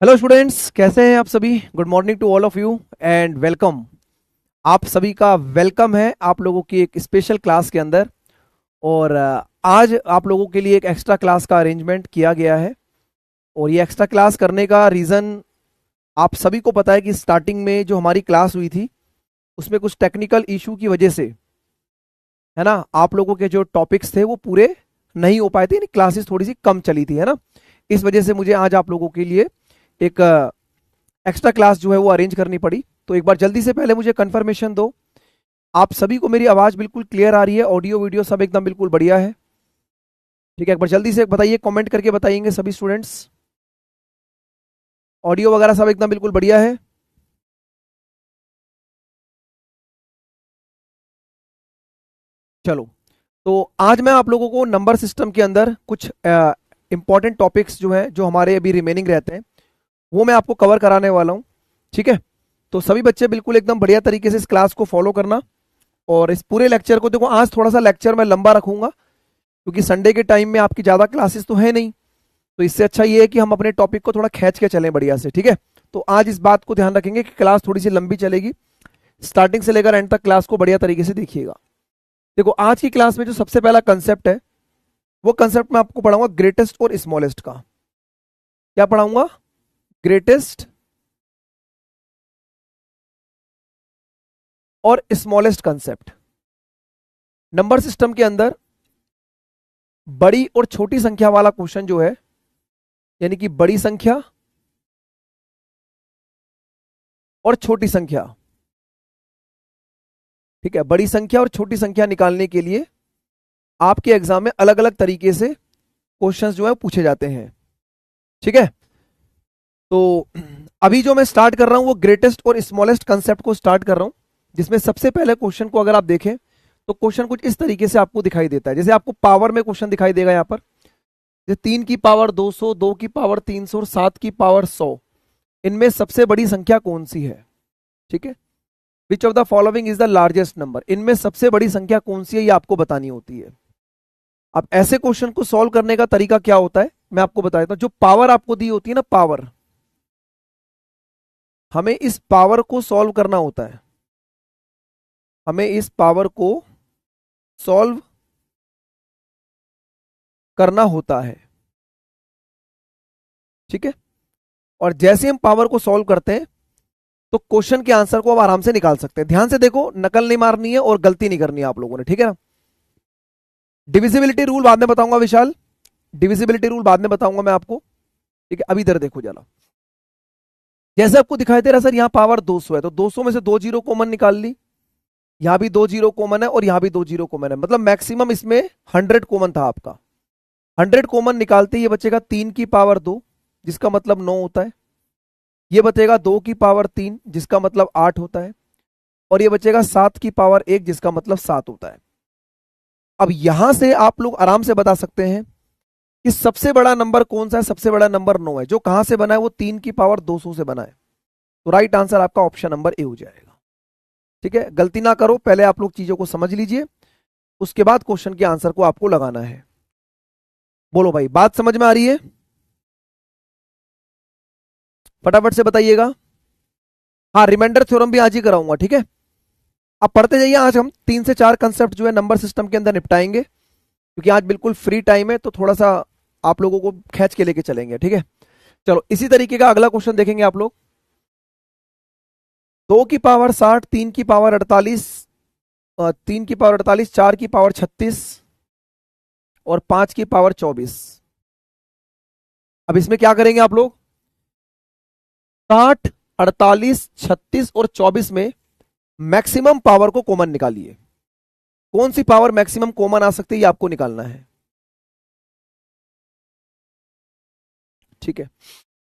Hello students, कैसे हैं आप सभी। Good morning to all of you and welcome. आप सभी का वेलकम है आप लोगों की एक स्पेशल क्लास के अंदर। और आज आप लोगों के लिए एक एक्स्ट्रा क्लास का अरेंजमेंट किया गया है। और ये एक्स्ट्रा क्लास करने का रीज़न आप सभी को पता है कि स्टार्टिंग में जो हमारी क्लास हुई थी उसमें कुछ टेक्निकल इशू की वजह से, है ना, आप लोगों के जो टॉपिक्स थे वो पूरे नहीं हो पाए थे, यानी क्लासेस थोड़ी सी कम चली थी, है ना। इस वजह से मुझे आज आप लोगों के लिए एक एक्स्ट्रा क्लास जो है वो अरेंज करनी पड़ी। तो एक बार जल्दी से पहले मुझे कंफर्मेशन दो, आप सभी को मेरी आवाज बिल्कुल क्लियर आ रही है, ऑडियो वीडियो सब एकदम बिल्कुल बढ़िया है। ठीक है, एक बार जल्दी से बताइए, कमेंट करके बताइएंगे सभी स्टूडेंट्स। ऑडियो वगैरह सब एकदम बिल्कुल बढ़िया है। चलो, तो आज मैं आप लोगों को नंबर सिस्टम के अंदर कुछ इंपॉर्टेंट टॉपिक्स जो है जो हमारे अभी रिमेनिंग रहते हैं वो मैं आपको कवर कराने वाला हूँ। ठीक है, तो सभी बच्चे बिल्कुल एकदम बढ़िया तरीके से इस क्लास को फॉलो करना। और इस पूरे लेक्चर को देखो, आज थोड़ा सा लेक्चर मैं लंबा रखूंगा क्योंकि संडे के टाइम में आपकी ज़्यादा क्लासेस तो है नहीं। तो इससे अच्छा ये है कि हम अपने टॉपिक को थोड़ा खींच के चलें बढ़िया से। ठीक है, तो आज इस बात को ध्यान रखेंगे कि क्लास थोड़ी सी लंबी चलेगी, स्टार्टिंग से लेकर एंड तक क्लास को बढ़िया तरीके से देखिएगा। देखो, आज की क्लास में जो सबसे पहला कंसेप्ट है वो कंसेप्ट मैं आपको पढ़ाऊंगा ग्रेटेस्ट और स्मॉलेस्ट का। क्या पढ़ाऊंगा? ग्रेटेस्ट और स्मॉलेस्ट कंसेप्ट। नंबर सिस्टम के अंदर बड़ी और छोटी संख्या वाला क्वेश्चन जो है, यानी कि बड़ी संख्या और छोटी संख्या। ठीक है, बड़ी संख्या और छोटी संख्या निकालने के लिए आपके एग्जाम में अलग अलग तरीके से क्वेश्चंस जो है पूछे जाते हैं। ठीक है, तो अभी जो मैं स्टार्ट कर रहा हूं वो ग्रेटेस्ट और स्मॉलेस्ट कंसेप्ट को स्टार्ट कर रहा हूं, जिसमें सबसे पहले क्वेश्चन को अगर आप देखें तो क्वेश्चन कुछ इस तरीके से आपको दिखाई देता है। जैसे आपको पावर में क्वेश्चन दिखाई देगा यहाँ पर, जैसे 3 की पावर 200, 2 की पावर 300 और 7 की पावर 100, इनमें सबसे बड़ी संख्या कौन सी है? ठीक है, which of the following is the largest number, इनमें सबसे बड़ी संख्या कौन सी है ये आपको बतानी होती है। अब ऐसे क्वेश्चन को सॉल्व करने का तरीका क्या होता है मैं आपको बता देता हूं। जो पावर आपको दी होती है ना, पावर, हमें इस पावर को सॉल्व करना होता है। हमें इस पावर को सॉल्व करना होता है। ठीक है, और जैसे हम पावर को सॉल्व करते हैं तो क्वेश्चन के आंसर को आप आराम से निकाल सकते हैं। ध्यान से देखो, नकल नहीं मारनी है और गलती नहीं करनी है आप लोगों ने। ठीक है ना। डिविजिबिलिटी रूल बाद में बताऊंगा विशाल, डिविजिबिलिटी रूल बाद में बताऊंगा मैं आपको। ठीक है, अभी इधर देखो जरा, जैसे आपको दिखाई दे रहा है सर यहाँ पावर 200 है, तो 200 में से 2 जीरो कॉमन निकाल ली, यहां भी 2 जीरो कॉमन है और यहां भी 2 जीरो कॉमन है, मतलब मैक्सिमम इसमें 100 कॉमन था आपका। 100 कॉमन निकालते ये बचेगा 3 की पावर 2, जिसका मतलब 9 होता है। ये बचेगा 2 की पावर 3, जिसका मतलब 8 होता है। और ये बचेगा 7 की पावर 1, जिसका मतलब 7 होता है। अब यहां से आप लोग आराम से बता सकते हैं कि सबसे बड़ा नंबर कौन सा है। सबसे बड़ा नंबर 9 है, जो कहां से बना है वो 3 की पावर 200 से बना है। तो राइट आंसर आपका ऑप्शन नंबर ए हो जाएगा। ठीक है, गलती ना करो, पहले आप लोग चीजों को समझ लीजिए, उसके बाद क्वेश्चन के आंसर को आपको लगाना है। बोलो भाई, बात समझ में आ रही है? फटाफट से बताइएगा। हाँ, रिमाइंडर थ्योरम भी आज ही कराऊंगा। ठीक है, अब पढ़ते जाइए। आज हम 3 से 4 कंसेप्ट जो है नंबर सिस्टम के अंदर निपटाएंगे, क्योंकि आज बिल्कुल फ्री टाइम है, तो थोड़ा सा आप लोगों को खींच के लेके चलेंगे। ठीक है, चलो इसी तरीके का अगला क्वेश्चन देखेंगे आप लोग। 2 की पावर 60, 3 की पावर 48, 3 की पावर 48, 4 की पावर 36 और 5 की पावर 24। अब इसमें क्या करेंगे आप लोग? 60, 48, 36 और 24 में मैक्सिमम पावर को कॉमन निकालिए। कौन सी पावर मैक्सिमम कॉमन आ सकती है ये आपको निकालना है। ठीक है,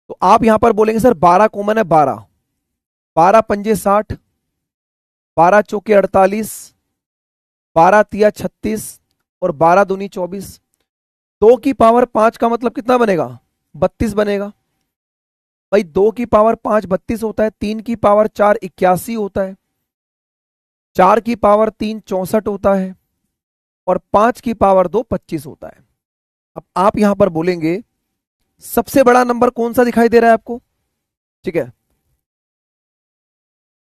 तो आप यहां पर बोलेंगे सर 12 कॉमन है। 12, 12 पंजे 60, 12 चौके 48, 12 तिया 36 और 12 दूनी 24। 2 की पावर 5 का मतलब कितना बनेगा? 32 बनेगा। भाई 2 की पावर 5 32 होता है, 3 की पावर 4 81 होता है, 4 की पावर 3 64 होता है और 5 की पावर 2 25 होता है। अब आप यहां पर बोलेंगे सबसे बड़ा नंबर कौन सा दिखाई दे रहा है आपको? ठीक है।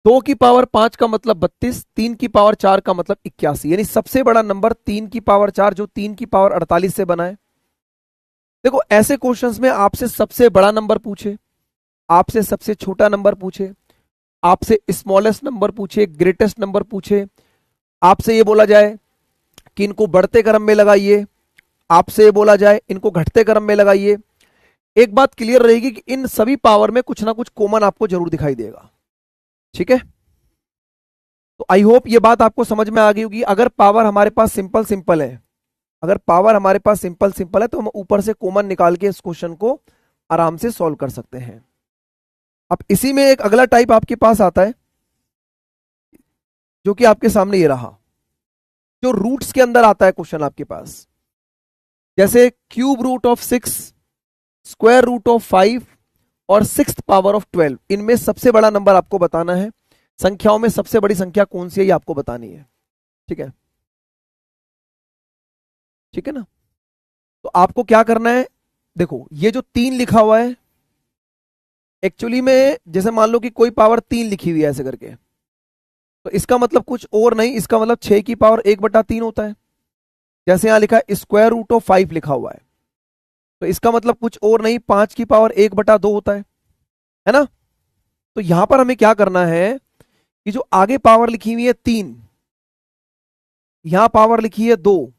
2 की पावर 5 का मतलब 32, 3 की पावर 4 का मतलब 81, यानी सबसे बड़ा नंबर 3 की पावर 4 जो 3 की पावर 48 से बना है। देखो ऐसे क्वेश्चंस में आपसे सबसे बड़ा नंबर पूछे, आपसे सबसे छोटा नंबर पूछे, आपसे स्मॉलेस्ट नंबर पूछे, ग्रेटेस्ट नंबर पूछे, आपसे ये बोला जाए कि इनको बढ़ते क्रम में लगाइए, आपसे ये बोला जाए इनको घटते क्रम में लगाइए, एक बात क्लियर रहेगी कि इन सभी पावर में कुछ ना कुछ कॉमन आपको जरूर दिखाई देगा। ठीक है, तो आई होप ये बात आपको समझ में आ गई होगी। अगर पावर हमारे पास सिंपल सिंपल है, अगर पावर हमारे पास सिंपल सिंपल है तो हम ऊपर से कॉमन निकाल के इस क्वेश्चन को आराम से सॉल्व कर सकते हैं। अब इसी में एक अगला टाइप आपके पास आता है जो कि आपके सामने ये रहा, जो रूट्स के अंदर आता है क्वेश्चन आपके पास, जैसे cube root of 6, square root of 5 और 6th पावर ऑफ 12, इनमें सबसे बड़ा नंबर आपको बताना है। संख्याओं में सबसे बड़ी संख्या कौन सी है ये आपको बतानी है। ठीक है, ठीक है ना। तो आपको क्या करना है, देखो ये जो 3 लिखा हुआ है, एक्चुअली में जैसे मान लो कि कोई पावर 3 लिखी हुई है ऐसे करके, तो इसका मतलब कुछ और नहीं, इसका मतलब 6 की पावर 1/3 होता है। जैसे यहां लिखा है स्क्वायर रूट ऑफ 5 लिखा हुआ है, तो इसका मतलब कुछ और नहीं, 5 की पावर 1/2 होता है ना। तो यहां पर हमें क्या करना है कि जो आगे पावर लिखी हुई है 3, यहां पावर लिखी है 2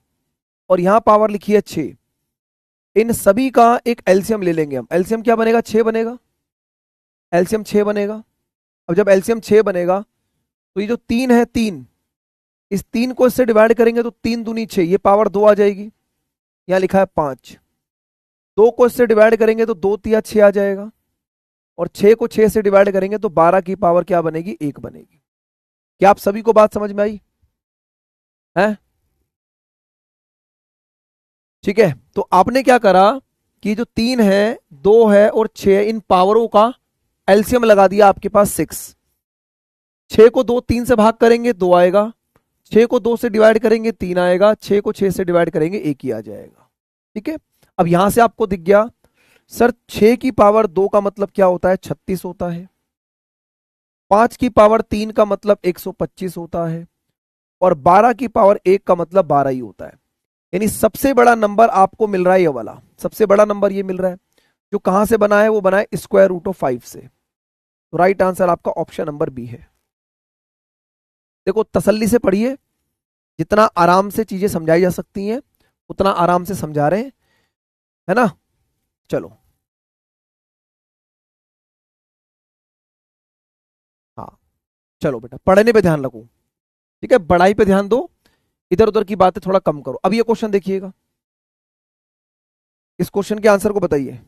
और यहां पावर लिखी है 6, इन सभी का एक एलसीएम ले लेंगे हम। एलसीएम क्या बनेगा, 6 बनेगा, एलसीएम 6 बनेगा। अब जब एलसीएम 6 बनेगा तो ये जो 3 है 3, इस 3 को इससे डिवाइड करेंगे तो 3 दूनी 6, ये पावर 2 आ जाएगी, यहां लिखा है 5। 2 को इससे डिवाइड करेंगे तो 2 तिया 6 आ जाएगा, और 6 को 6 से डिवाइड करेंगे तो 12 की पावर क्या बनेगी, 1 बनेगी। क्या आप सभी को बात समझ में आई है? ठीक है, तो आपने क्या करा कि जो 3 है, 2 है और 6 है, इन पावरों का एलसीएम लगा दिया आपके पास 6। 6 को 2 3 से भाग करेंगे 2 आएगा, 6 को 2 से डिवाइड करेंगे 3 आएगा, 6 को 6 से डिवाइड करेंगे 1 ही आ जाएगा। ठीक है, अब यहां से आपको दिख गया सर 6 की पावर 2 का मतलब क्या होता है, 36 होता है। 5 की पावर 3 का मतलब 125 होता है, और 12 की पावर 1 का मतलब 12 ही होता है। यानी सबसे बड़ा नंबर आपको मिल रहा है ये वाला, सबसे बड़ा नंबर ये मिल रहा है, जो कहां से बना है, वो बना है स्क्वायर रूट ऑफ 5 से। तो राइट आंसर आपका ऑप्शन नंबर बी है। देखो तसल्ली से पढ़िए, जितना आराम से चीजें समझाई जा सकती हैं उतना आराम से समझा रहे हैं, है ना। चलो हाँ, चलो बेटा पढ़ने पे ध्यान रखो, ठीक है, पढ़ाई पे ध्यान दो, इधर उधर की बातें थोड़ा कम करो। अब ये क्वेश्चन देखिएगा, इस क्वेश्चन के आंसर को बताइए।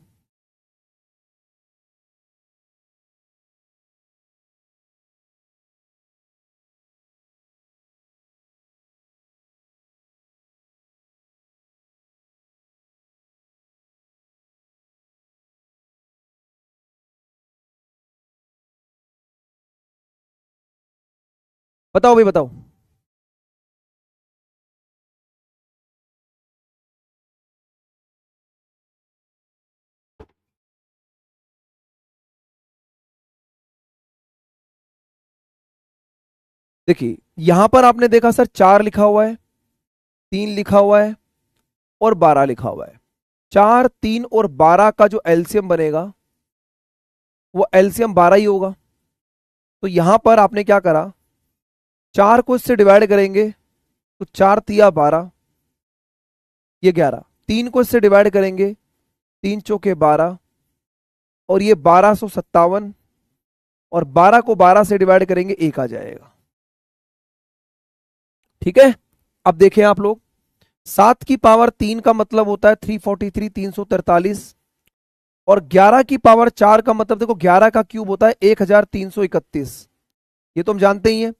बताओ भाई बताओ। देखिए यहां पर आपने देखा सर 4 लिखा हुआ है, 3 लिखा हुआ है और 12 लिखा हुआ है। 4, 3 और 12 का जो एलसीएम बनेगा वो एलसीएम 12 ही होगा। तो यहां पर आपने क्या करा, 4 को इससे डिवाइड करेंगे तो 4 तिया 12, ये 11। 3 को इससे डिवाइड करेंगे 3 चौके 12, और ये 1257, और 12 को 12 से डिवाइड करेंगे 1 आ जाएगा। ठीक है, अब देखें आप लोग, 7 की पावर 3 का मतलब होता है 343, 343, और 11 की पावर 4 का मतलब देखो 11 का क्यूब होता है 1331। ये तो हम जानते ही हैं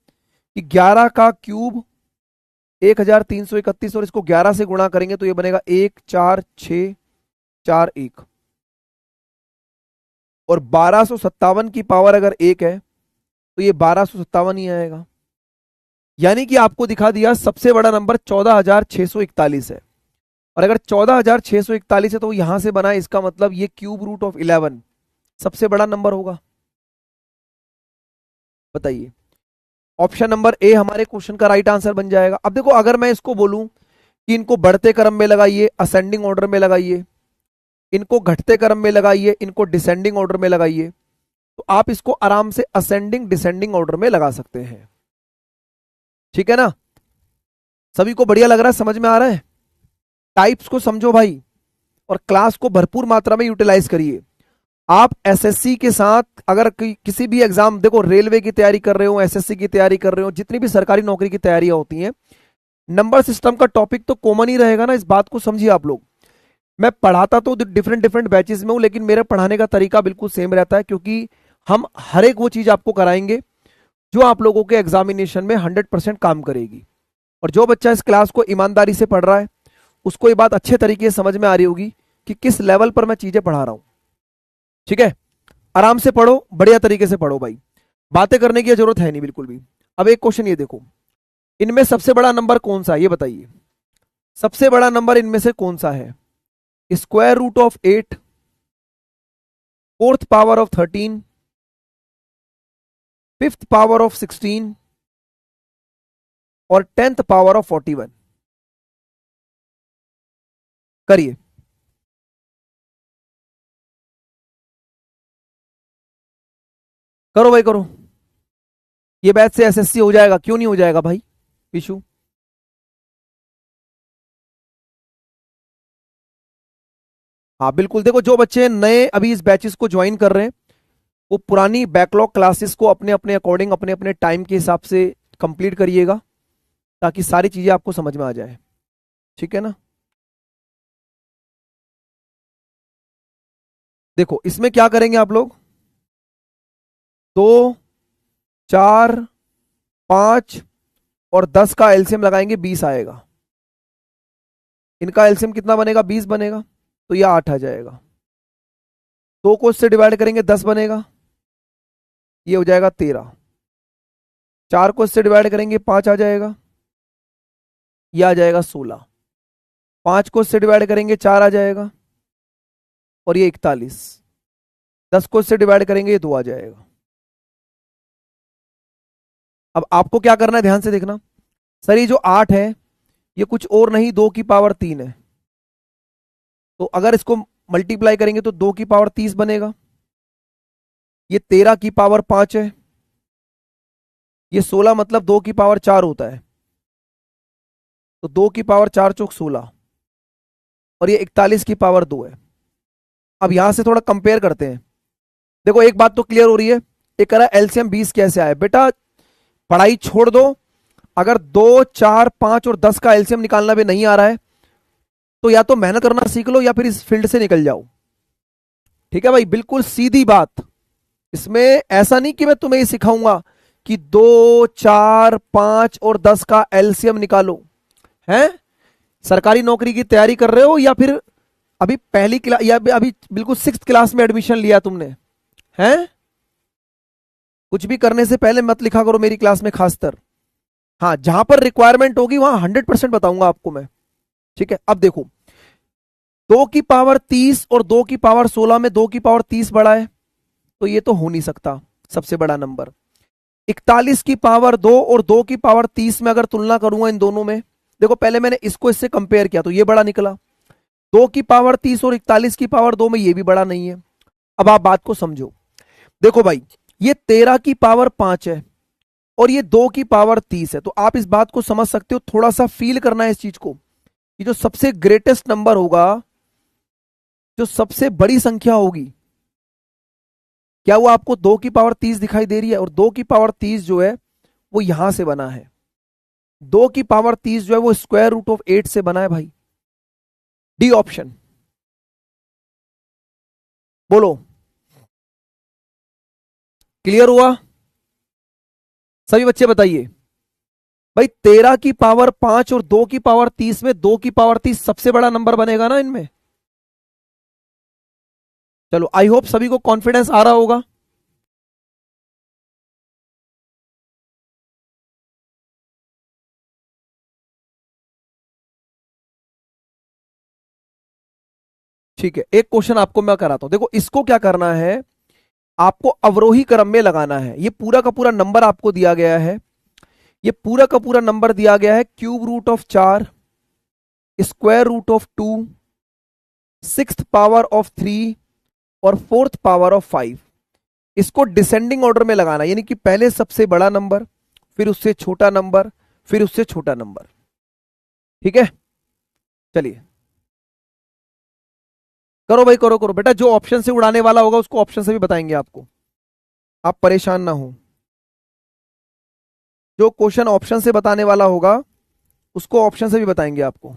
कि 11 का क्यूब 1331, और इसको 11 से गुणा करेंगे तो ये बनेगा 1 4 6 4 1, और 1257 की पावर अगर 1 है तो ये 1257 ही आएगा। यानी कि आपको दिखा दिया सबसे बड़ा नंबर 14,641 है, और अगर 14,641 है तो यहां से बना है, इसका मतलब ये क्यूब रूट ऑफ 11 सबसे बड़ा नंबर होगा। बताइए। ऑप्शन नंबर ए हमारे क्वेश्चन का राइट आंसर बन जाएगा। अब देखो अगर मैं इसको बोलूं कि इनको बढ़ते क्रम में लगाइए, असेंडिंग ऑर्डर में लगाइए, इनको घटते क्रम में लगाइए, इनको डिसेंडिंग ऑर्डर में लगाइए, तो आप इसको आराम से असेंडिंग डिसेंडिंग ऑर्डर में लगा सकते हैं। ठीक है ना, सभी को बढ़िया लग रहा है, समझ में आ रहा है? टाइप्स को समझो भाई, और क्लास को भरपूर मात्रा में यूटिलाइज करिए। आप एसएससी के साथ अगर किसी भी एग्जाम, देखो रेलवे की तैयारी कर रहे हो, एसएससी की तैयारी कर रहे हो, जितनी भी सरकारी नौकरी की तैयारियां होती हैं, नंबर सिस्टम का टॉपिक तो कॉमन ही रहेगा ना, इस बात को समझिए आप लोग। मैं पढ़ाता तो डिफरेंट डिफरेंट बैचेस में हूं, लेकिन मेरे पढ़ाने का तरीका बिल्कुल सेम रहता है, क्योंकि हम हर एक वो चीज आपको कराएंगे जो आप लोगों के एग्जामिनेशन में 100% काम करेगी। और जो बच्चा इस क्लास को ईमानदारी से पढ़ रहा है, उसको ये बात अच्छे तरीके से समझ में आ रही होगी कि किस लेवल पर मैं चीजें पढ़ा रहा हूं। ठीक है, आराम से पढ़ो, बढ़िया तरीके से पढ़ो भाई, बातें करने की जरूरत है नहीं बिल्कुल भी। अब एक क्वेश्चन ये देखो, इनमें सबसे बड़ा नंबर कौन सा है ये बताइए। सबसे बड़ा नंबर इनमें से कौन सा है? Square root of 8, fourth power of 13, fifth power of 16 और 10th पावर ऑफ 41। करिए। करो भाई करो, ये बैच से एसएससी हो जाएगा, क्यों नहीं हो जाएगा भाई विशु? हाँ बिल्कुल, देखो जो बच्चे नए अभी इस बैचेस को ज्वाइन कर रहे हैं, वो पुरानी बैकलॉग क्लासेस को अपने अपने अकॉर्डिंग, अपने अपने टाइम के हिसाब से कंप्लीट करिएगा, ताकि सारी चीजें आपको समझ में आ जाए। ठीक है ना, देखो इसमें क्या करेंगे आप लोग, 2, 4, 5 और 10 का एलसीएम लगाएंगे, 20 आएगा। इनका एलसीएम कितना बनेगा? 20 बनेगा, तो ये 8 आ जाएगा। 2 को इससे डिवाइड करेंगे, 10 बनेगा, ये हो जाएगा 13। 4 को इससे डिवाइड करेंगे, 5 आ जाएगा, ये आ जाएगा 16। 5 को इससे डिवाइड करेंगे, 4 आ जाएगा, और ये 41। 10 को इससे डिवाइड करेंगे, ये 2 आ जाएगा। अब आपको क्या करना है, ध्यान से देखना। सर ये जो 8 है, ये कुछ और नहीं, 2 की पावर 3 है। तो अगर इसको मल्टीप्लाई करेंगे तो 2 की पावर 30 बनेगा। ये 13 की पावर 5 है, ये 16 मतलब 2 की पावर 4 होता है, तो 2 की पावर 4 चौक 16, और ये 41 की पावर 2 है। अब यहां से थोड़ा कंपेयर करते हैं। देखो एक बात तो क्लियर हो रही है, एक कह रहा है एलसीएम 20 कैसे आया। बेटा पढ़ाई छोड़ दो, अगर 2, 4, 5 और 10 का एलसीएम निकालना भी नहीं आ रहा है, तो या तो मेहनत करना सीख लो या फिर इस फील्ड से निकल जाओ। ठीक है भाई, बिल्कुल सीधी बात। इसमें ऐसा नहीं कि मैं तुम्हें ये सिखाऊंगा कि 2, 4, 5 और 10 का एलसीएम निकालो। हैं, सरकारी नौकरी की तैयारी कर रहे हो, या फिर अभी पहली क्लास, या अभी बिल्कुल 6th क्लास में एडमिशन लिया तुमने? हैं, कुछ भी करने से पहले मत लिखा करो मेरी क्लास में खासकर। हाँ, जहां पर रिक्वायरमेंट होगी वहां 100% बताऊंगा आपको मैं। ठीक है, अब देखो 2 की पावर 30 और 2 की पावर 16 में 2 की पावर 30 बड़ा है, तो ये तो हो नहीं सकता सबसे बड़ा नंबर। 41 की पावर 2 और 2 की पावर 30 में अगर तुलना करूंगा इन दोनों में, देखो पहले मैंने इसको इससे कंपेयर किया तो ये बड़ा निकला। 2 की पावर 30 और 41 की पावर 2 में ये भी बड़ा नहीं है। अब आप बात को समझो, देखो भाई ये 13 की पावर 5 है और ये 2 की पावर 30 है, तो आप इस बात को समझ सकते हो, थोड़ा सा फील करना है इस चीज को, कि जो सबसे ग्रेटेस्ट नंबर होगा, जो सबसे बड़ी संख्या होगी, क्या वो आपको 2 की पावर 30 दिखाई दे रही है? और 2 की पावर 30 जो है वो यहां से बना है। 2 की पावर 30 जो है वो स्क्वायर रूट ऑफ 8 से बना है भाई। डी ऑप्शन, बोलो। क्लियर हुआ? सभी बच्चे बताइए भाई, 13 की पावर 5 और 2 की पावर 30 में 2 की पावर 30 सबसे बड़ा नंबर बनेगा ना इनमें? चलो आई होप सभी को कॉन्फिडेंस आ रहा होगा। ठीक है, एक क्वेश्चन आपको मैं कराता हूं, देखो इसको क्या करना है, आपको अवरोही क्रम में लगाना है। ये पूरा का पूरा नंबर आपको दिया गया है, ये पूरा का पूरा नंबर दिया गया है, cube root of 4, square root of 2, sixth power of 3 और फोर्थ पावर ऑफ 5। इसको डिसेंडिंग ऑर्डर में लगाना, यानी कि पहले सबसे बड़ा नंबर, फिर उससे छोटा नंबर, फिर उससे छोटा नंबर। ठीक है, चलिए करो भाई, करो करो बेटा। जो ऑप्शन से उड़ाने वाला होगा उसको ऑप्शन से भी बताएंगे आपको, आप परेशान ना हो। जो क्वेश्चन ऑप्शन से बताने वाला होगा उसको ऑप्शन से भी बताएंगे आपको।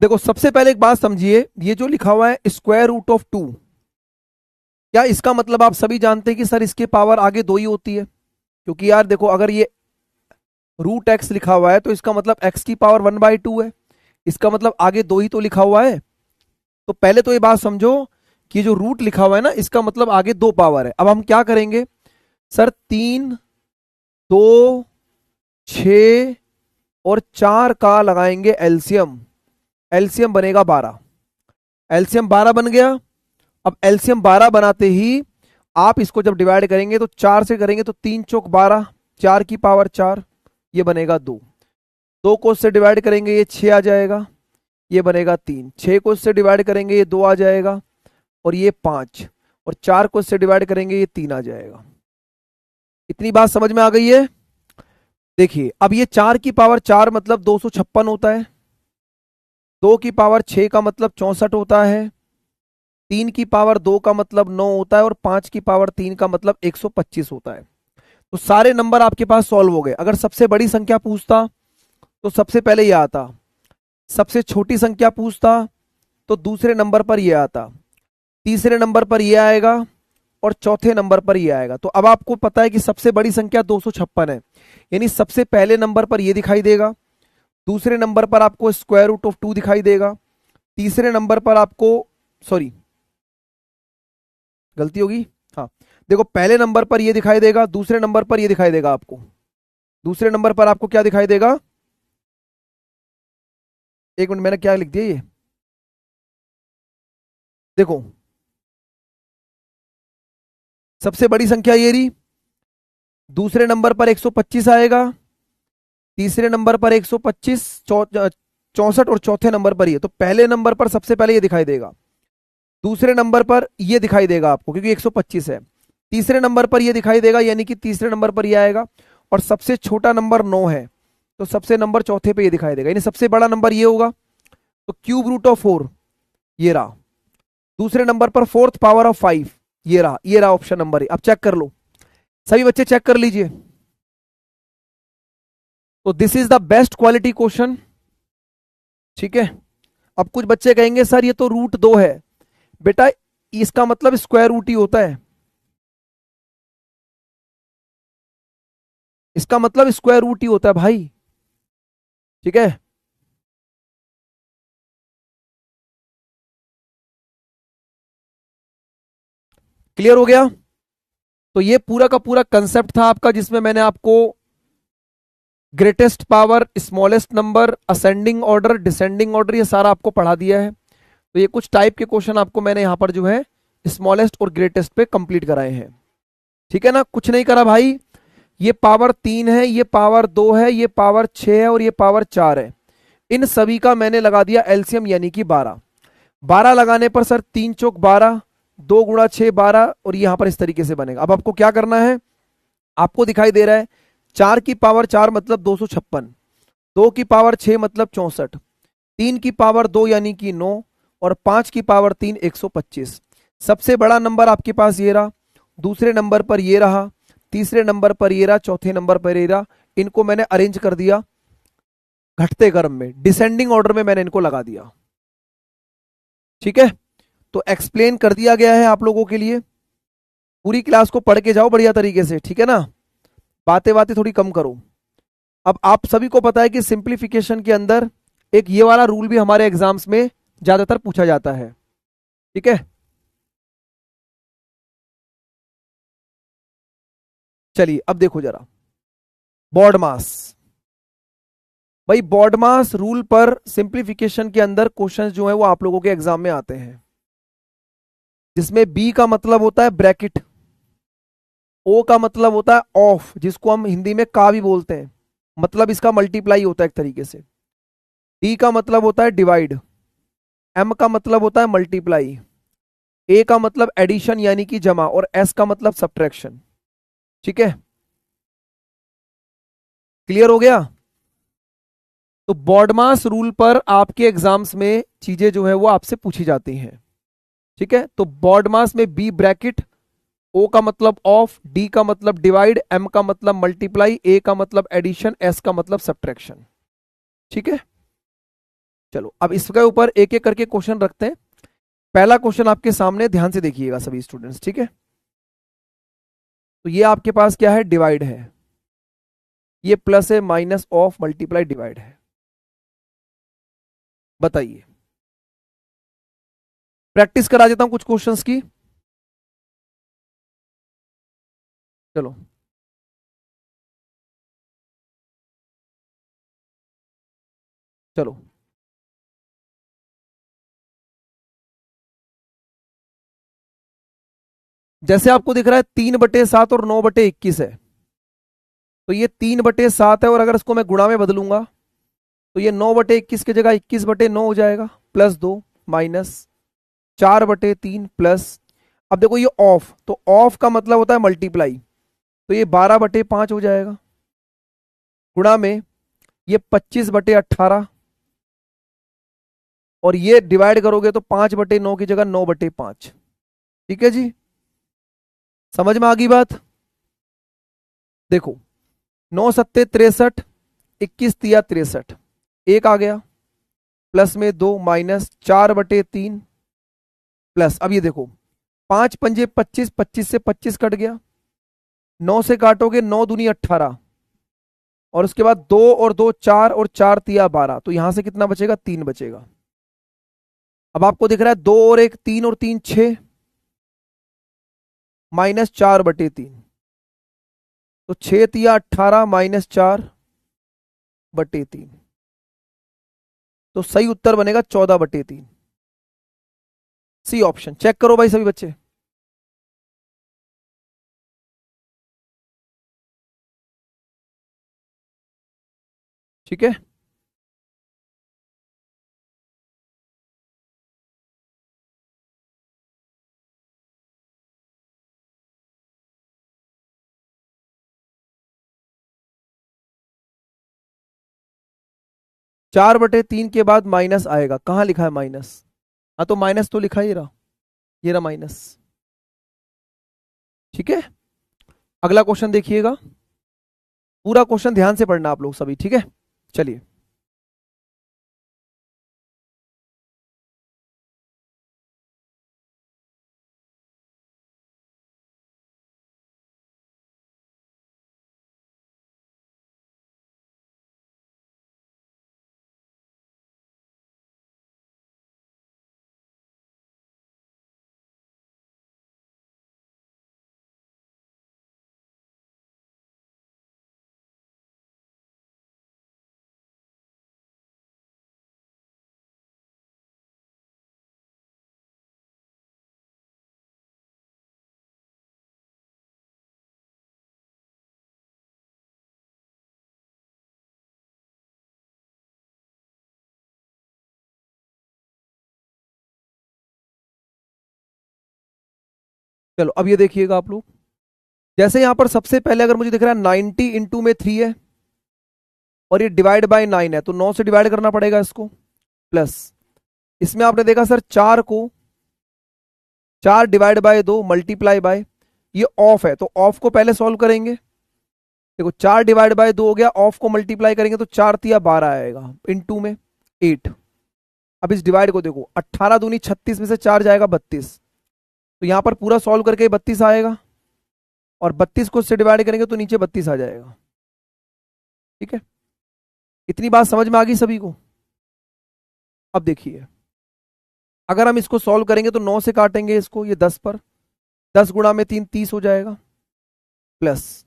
देखो सबसे पहले एक बात समझिए, ये जो लिखा हुआ है स्क्वायर रूट ऑफ 2, क्या इसका मतलब आप सभी जानते हैं कि सर इसके पावर आगे 2 ही होती है? क्योंकि यार देखो, अगर ये रूट एक्स लिखा हुआ है तो इसका मतलब एक्स की पावर 1/2 है, इसका मतलब आगे 2 ही तो लिखा हुआ है। तो पहले तो ये बात समझो कि जो रूट लिखा हुआ है ना, इसका मतलब आगे 2 पावर है। अब हम क्या करेंगे सर, 3, 2, 6 और 4 का लगाएंगे एलसीएम, एलसीएम बनेगा 12, एलसीएम 12 बन गया। अब एलसीएम 12 बनाते ही आप इसको जब डिवाइड करेंगे तो 4 से करेंगे तो 3 चौक 12, 4 की पावर 4, ये बनेगा 2। 2 को इससे डिवाइड करेंगे ये 6 आ जाएगा, ये बनेगा 3। 6 को इससे डिवाइड करेंगे ये 2 आ जाएगा और ये 5, और 4 को इससे डिवाइड करेंगे ये 3 आ जाएगा। इतनी बात समझ में आ गई है? देखिए अब ये 4 की पावर 4 मतलब 256 होता है, 2 की पावर 6 का मतलब 64 होता है, 3 की पावर 2 का मतलब 9 होता है और 5 की पावर 3 का मतलब 125 होता है। तो सारे नंबर आपके पास सॉल्व हो गए। अगर सबसे बड़ी संख्या पूछता तो सबसे पहले ये आता, सबसे छोटी संख्या पूछता तो दूसरे नंबर पर ये आता, तीसरे नंबर पर ये आएगा और चौथे नंबर पर ये आएगा। तो अब आपको पता है कि सबसे बड़ी संख्या 256 है, यानी सबसे पहले नंबर पर ये दिखाई देगा, दूसरे नंबर पर आपको स्क्वायर रूट ऑफ 2 दिखाई देगा, तीसरे नंबर पर आपको, सॉरी गलती होगी, हाँ देखो पहले नंबर पर ये दिखाई देगा, दूसरे नंबर पर ये दिखाई देगा आपको, दूसरे नंबर पर आपको क्या दिखाई देगा, एक मिनट मैंने क्या लिख दिया ये देखो, सबसे बड़ी संख्या ये रही, दूसरे नंबर पर 125 आएगा, तीसरे नंबर पर 125, 64 और चौथे नंबर पर ये। तो पहले नंबर पर सबसे पहले ये दिखाई देगा, दूसरे नंबर पर ये दिखाई देगा आपको क्योंकि 125 है, तीसरे नंबर पर ये दिखाई देगा यानी कि तीसरे नंबर पर ये आएगा, और सबसे छोटा नंबर 9 है तो सबसे नंबर चौथे पे ये दिखाई देगा, यानी सबसे बड़ा नंबर ये होगा। तो क्यूब रूट ऑफ 4 ये रहा, दूसरे नंबर पर फोर्थ पावर ऑफ 5 ये रहा, ये रहा ऑप्शन नंबर। अब चेक कर लो, सभी बच्चे चेक कर लीजिए। तो this is the best quality question. ठीक है, अब कुछ बच्चे कहेंगे सर ये तो रूट 2 है, बेटा इसका मतलब स्क्वायर रूट ही होता है, इसका मतलब स्क्वायर रूट ही होता है भाई। ठीक है, क्लियर हो गया? तो ये पूरा का पूरा कंसेप्ट था आपका, जिसमें मैंने आपको greatest power, smallest number, ascending order, descending order, ये सारा आपको पढ़ा दिया है। तो ये कुछ टाइप के क्वेश्चन आपको मैंने यहां पर जो है स्मॉलेस्ट और ग्रेटेस्ट पे कंप्लीट कराए हैं। ठीक है ना, कुछ नहीं करा भाई। ये पावर 3 है, ये पावर 2 है, ये पावर 6 है और ये पावर 4 है, इन सभी का मैंने लगा दिया एलसीएम यानी कि 12। 12 लगाने पर सर 3 चौक 12, 2 गुणा 6 12, और यहां पर इस तरीके से बनेगा। अब आपको क्या करना है, आपको दिखाई दे रहा है 4 की पावर 4 मतलब 256, 2 की पावर 6 मतलब 64, 3 की पावर 2 यानी कि 9 और 5 की पावर 3 125। सबसे बड़ा नंबर आपके पास ये रहा, दूसरे नंबर पर ये रहा, तीसरे नंबर पर ये रहा, चौथे नंबर पर ये रहा। इनको मैंने अरेंज कर दिया घटते क्रम में, डिसेंडिंग ऑर्डर में मैंने इनको लगा दिया। ठीक है, तो एक्सप्लेन कर दिया गया है आप लोगों के लिए, पूरी क्लास को पढ़ के जाओ बढ़िया तरीके से। ठीक है ना, बातें बातें थोड़ी कम करो। अब आप सभी को पता है कि सिंप्लीफिकेशन के अंदर एक ये वाला रूल भी हमारे एग्जाम्स में ज्यादातर पूछा जाता है, ठीक है। चलिए अब देखो जरा, बॉड मास। भाई बॉड मास रूल पर सिंप्लीफिकेशन के अंदर क्वेश्चंस जो है वो आप लोगों के एग्जाम में आते हैं, जिसमें बी का मतलब होता है ब्रैकेट, ओ का मतलब होता है ऑफ, जिसको हम हिंदी में का भी बोलते हैं, मतलब इसका मल्टीप्लाई होता है एक तरीके से। डी का मतलब होता है डिवाइड, एम का मतलब होता है मल्टीप्लाई, ए का मतलब एडिशन यानी कि जमा, और एस का मतलब सब्ट्रैक्शन, ठीक है। क्लियर हो गया? तो बॉडमास रूल पर आपके एग्जाम्स में चीजें जो है वो आपसे पूछी जाती हैं, ठीक है। तो बॉडमास में बी ब्रैकेट, ओ का मतलब ऑफ, डी का मतलब डिवाइड, एम का मतलब मल्टीप्लाई, ए का मतलब एडिशन, एस का मतलब सब्ट्रैक्शन, ठीक है। चलो अब इसके ऊपर एक एक करके क्वेश्चन रखते हैं। पहला क्वेश्चन आपके सामने, ध्यान से देखिएगा सभी स्टूडेंट्स, ठीक है। तो ये आपके पास क्या है, डिवाइड है, ये प्लस है, माइनस, ऑफ, मल्टीप्लाई, डिवाइड है। बताइए, प्रैक्टिस करा देता हूं कुछ क्वेश्चंस की। चलो चलो, जैसे आपको दिख रहा है 3/7 और 9/21 है, तो ये 3/7 है, और अगर इसको मैं गुणा में बदलूंगा तो ये 9/21 की जगह 21/9 हो जाएगा, +2 माइनस 4/3 प्लस, अब देखो ये ऑफ, तो ऑफ का मतलब होता है मल्टीप्लाई, तो ये 12/5 हो जाएगा, गुणा में ये 25/18, और ये डिवाइड करोगे तो 5/9 की जगह 9/5, ठीक है जी। समझ में आ गई बात? देखो 9×7 = 63, 21×3 = 63, एक आ गया, प्लस में 2 माइनस 4/3 प्लस, अब ये देखो 5×5 = 25, 25 से 25 कट गया, 9 से काटोगे 9×2 = 18, और उसके बाद 2 और 2 4, और 4×3 = 12, तो यहां से कितना बचेगा, 3 बचेगा। अब आपको दिख रहा है 2 और 1 3, और 3 6, माइनस 4/3, तो 6×3 = 18 माइनस 4/3, तो सही उत्तर बनेगा 14/3, सी ऑप्शन। चेक करो भाई सभी बच्चे। ठीक है, 4/3 के बाद माइनस आएगा, कहां लिखा है माइनस? हाँ तो माइनस तो लिखा ही रहा, ये रहा माइनस, ठीक है। अगला क्वेश्चन देखिएगा, पूरा क्वेश्चन ध्यान से पढ़ना आप लोग सभी, ठीक है। चलिए, चलो अब ये देखिएगा आप लोग, जैसे यहां पर सबसे पहले अगर मुझे दिख रहा है 90 इंटू में 3 है, और ये डिवाइड बाय 9 है, तो 9 से डिवाइड करना पड़ेगा इसको, प्लस इसमें आपने देखा सर 4 को 4 डिवाइड बाय 2 मल्टीप्लाई बाय, ये ऑफ है तो ऑफ को पहले सॉल्व करेंगे। देखो 4 डिवाइड बाय 2 हो गया, ऑफ को मल्टीप्लाई करेंगे तो 4×3 = 12 आएगा, इनटू में 8। अब इस डिवाइड को देखो, 18×2 = 36 में से 4 जाएगा 32, तो यहां पर पूरा सॉल्व करके 32 आएगा, और 32 को इससे डिवाइड करेंगे तो नीचे 32 आ जाएगा। ठीक है, इतनी बात समझ में आ गई सभी को? अब देखिए, अगर हम इसको सॉल्व करेंगे तो 9 से काटेंगे इसको, ये 10 पर, 10 गुणा में 3 30 हो जाएगा, प्लस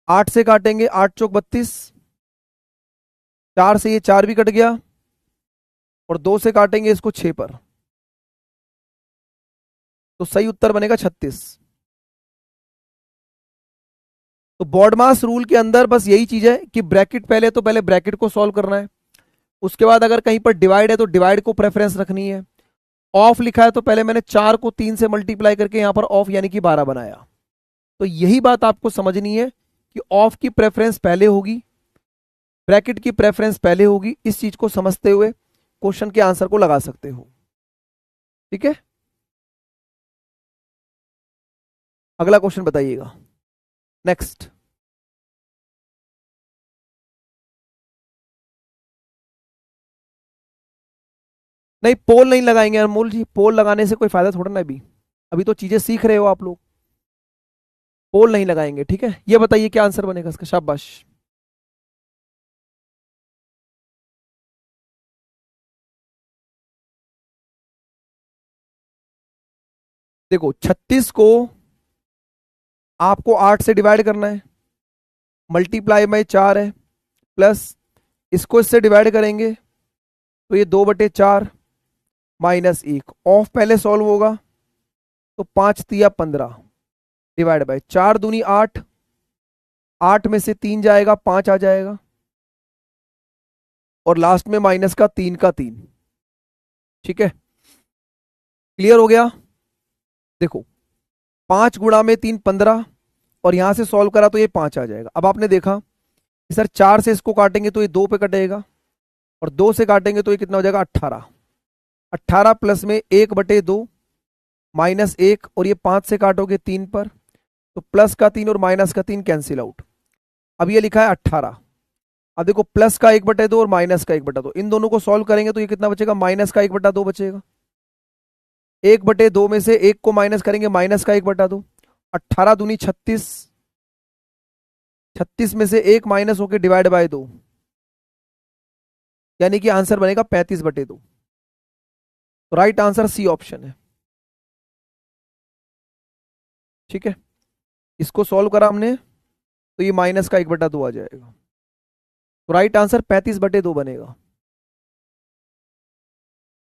8 से काटेंगे, 8 चौक 32, 4 से ये 4 भी कट गया, और 2 से काटेंगे इसको 6 पर, तो सही उत्तर बनेगा 36। तो बॉडमास रूल के अंदर बस यही चीज है कि ब्रैकेट पहले ब्रैकेट को सॉल्व करना है, उसके बाद अगर कहीं पर डिवाइड है तो डिवाइड को प्रेफरेंस रखनी है। ऑफ लिखा है तो पहले मैंने 4 को 3 से मल्टीप्लाई करके यहां पर ऑफ यानी कि 12 बनाया। तो यही बात आपको समझनी है कि ऑफ की प्रेफरेंस पहले होगी, ब्रैकेट की प्रेफरेंस पहले होगी। इस चीज को समझते हुए क्वेश्चन के आंसर को लगा सकते हो। ठीक है, अगला क्वेश्चन बताइएगा। नेक्स्ट, नहीं पोल नहीं लगाएंगे अनमोल जी, पोल लगाने से कोई फायदा थोड़ा ना, अभी अभी तो चीजें सीख रहे हो आप लोग, पोल नहीं लगाएंगे। ठीक है, ये बताइए क्या आंसर बनेगा इसका, शाबाश। देखो 36 को आपको 8 से डिवाइड करना है, मल्टीप्लाई बाय 4 है, प्लस इसको इससे डिवाइड करेंगे तो ये 2/4 माइनस 1, ऑफ पहले सॉल्व होगा तो 5 तिया 15 डिवाइड बाय 4 दूनी 8, 8 में से 3 जाएगा, 5 आ जाएगा, और लास्ट में माइनस का 3 का 3। ठीक है, क्लियर हो गया? देखो 5 गुणा में 3 15, और यहां से सॉल्व करा तो ये 5 आ जाएगा। अब आपने देखा कि सर 4 से इसको काटेंगे तो ये 2 पे कटेगा, और 2 से काटेंगे तो ये कितना हो जाएगा 18, 18 प्लस में 1/2 माइनस 1, और ये 5 से काटोगे 3 पर, तो प्लस का 3 और माइनस का 3 कैंसिल आउट। अब ये लिखा है 18, अब देखो प्लस का 1/2 और माइनस का 1/2, इन दोनों को सॉल्व करेंगे तो ये कितना बचेगा, माइनस का 1/2 बचेगा। 1/2 में से 1 को माइनस करेंगे, माइनस का 1/2, 18 दूनी 36, 36 में से 1 माइनस होकर डिवाइड बाय 2, यानी कि आंसर बनेगा 35/2। तो राइट आंसर सी ऑप्शन है। ठीक है, इसको सॉल्व करा हमने तो ये माइनस का 1/2 आ जाएगा, तो राइट आंसर 35/2 बनेगा।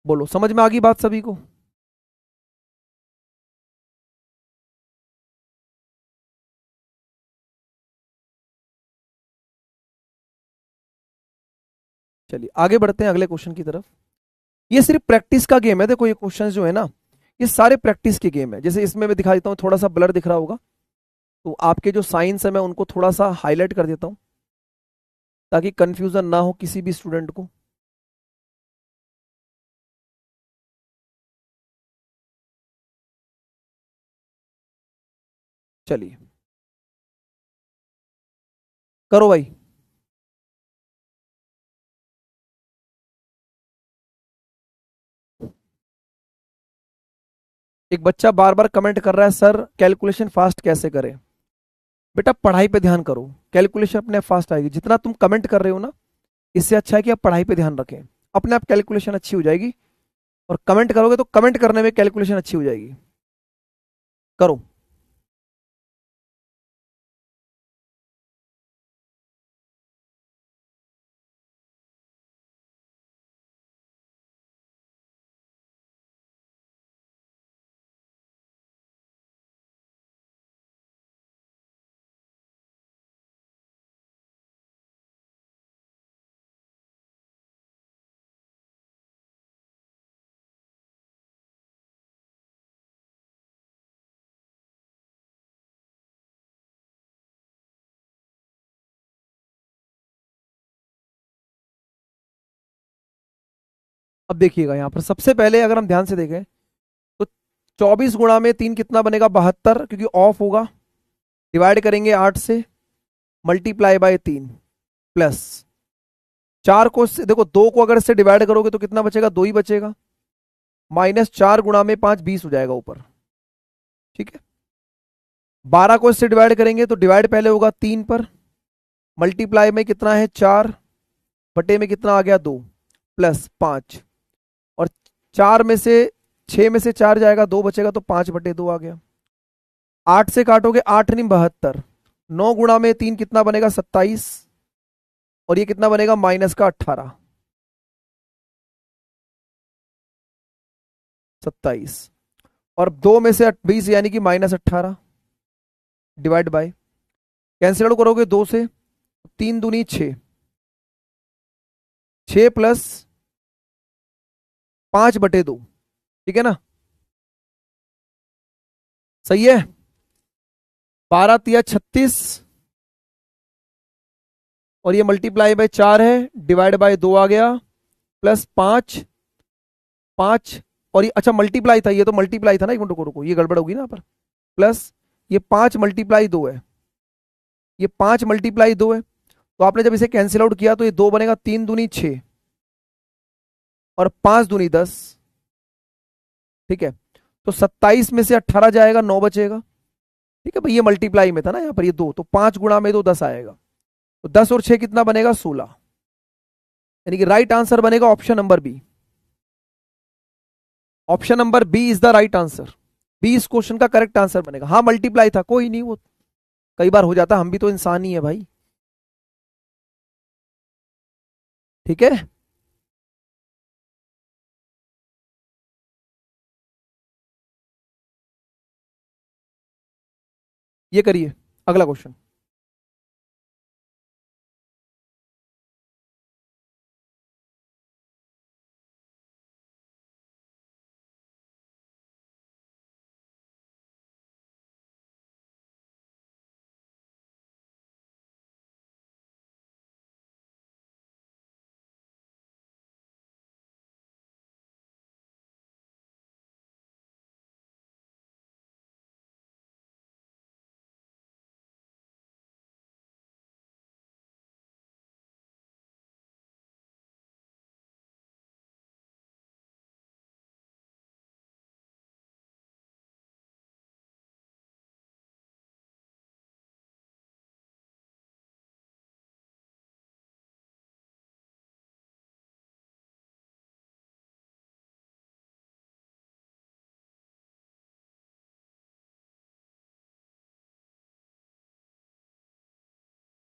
बोलो समझ में आ गई बात सभी को? चलिए आगे बढ़ते हैं अगले क्वेश्चन की तरफ। ये सिर्फ प्रैक्टिस का गेम है। देखो ये क्वेश्चन जो है ना, ये सारे प्रैक्टिस के गेम है। जैसे इसमें मैं दिखा देता हूँ, थोड़ा सा ब्लर दिख रहा होगा, तो आपके जो साइंस है मैं उनको थोड़ा सा हाईलाइट कर देता हूँ ताकि कंफ्यूजन ना हो किसी भी स्टूडेंट को। चलिए करो भाई। एक बच्चा बार बार कमेंट कर रहा है, सर कैलकुलेशन फास्ट कैसे करें? बेटा पढ़ाई पे ध्यान करो, कैलकुलेशन अपने आप फास्ट आएगी। जितना तुम कमेंट कर रहे हो ना, इससे अच्छा है कि आप पढ़ाई पे ध्यान रखें, अपने आप कैलकुलेशन अच्छी हो जाएगी। और कमेंट करोगे तो कमेंट करने में कैलकुलेशन अच्छी हो जाएगी। करो। अब देखिएगा यहां पर सबसे पहले अगर हम ध्यान से देखें तो 24 गुणा में 3 कितना बनेगा, 72, क्योंकि ऑफ होगा। डिवाइड करेंगे 8 से, मल्टीप्लाई बाय 3, प्लस 4 को देखो 2 को अगर इससे डिवाइड करोगे तो कितना बचेगा, 2 ही बचेगा, माइनस 4 गुणा में 5 20 हो जाएगा ऊपर। ठीक है, 12 को इससे डिवाइड करेंगे तो डिवाइड पहले होगा 3 पर, मल्टीप्लाई में कितना है 4, बटे में कितना आ गया 2, प्लस 5, और 4 में से 6 में से 4 जाएगा, 2 बचेगा तो 5/2 आ गया। 8 से काटोगे 8 नहीं 72, 9 गुणा में 3 कितना बनेगा 27, और ये कितना बनेगा माइनस का 18, 27, और 2 में से 20 यानी कि -18, डिवाइड बाय, कैंसिल आउट करोगे 2 से, 3 दूनी 6, 6 प्लस 5/2, ठीक है ना, सही है। 12 तिया 36, और ये मल्टीप्लाई बाय 4 है, डिवाइड बाय 2 आ गया, प्लस 5, 5, और ये अच्छा मल्टीप्लाई था, ये तो मल्टीप्लाई था ना, एक मिनट रुको रुको, ये गड़बड़ होगी ना पर, प्लस ये 5 मल्टीप्लाई 2 है, ये 5 मल्टीप्लाई 2 है, तो आपने जब इसे कैंसिल आउट किया तो ये 2 बनेगा, 3 दूनी 6, और 5 दूनी 10, ठीक है। तो 27 में से 18 जाएगा, 9 बचेगा, ठीक है भाई, ये मल्टीप्लाई में था ना यहाँ पर, ये 2, तो 5 गुणा में 2 10 आएगा, तो 10 और 6 कितना बनेगा 16, यानी कि राइट आंसर बनेगा option number B. Option number B is the right answer, B इस क्वेश्चन का करेक्ट आंसर बनेगा। हाँ मल्टीप्लाई था, कोई नहीं, वो कई बार हो जाता, हम भी तो इंसान ही है भाई, ठीक है। ये करिए अगला क्वेश्चन।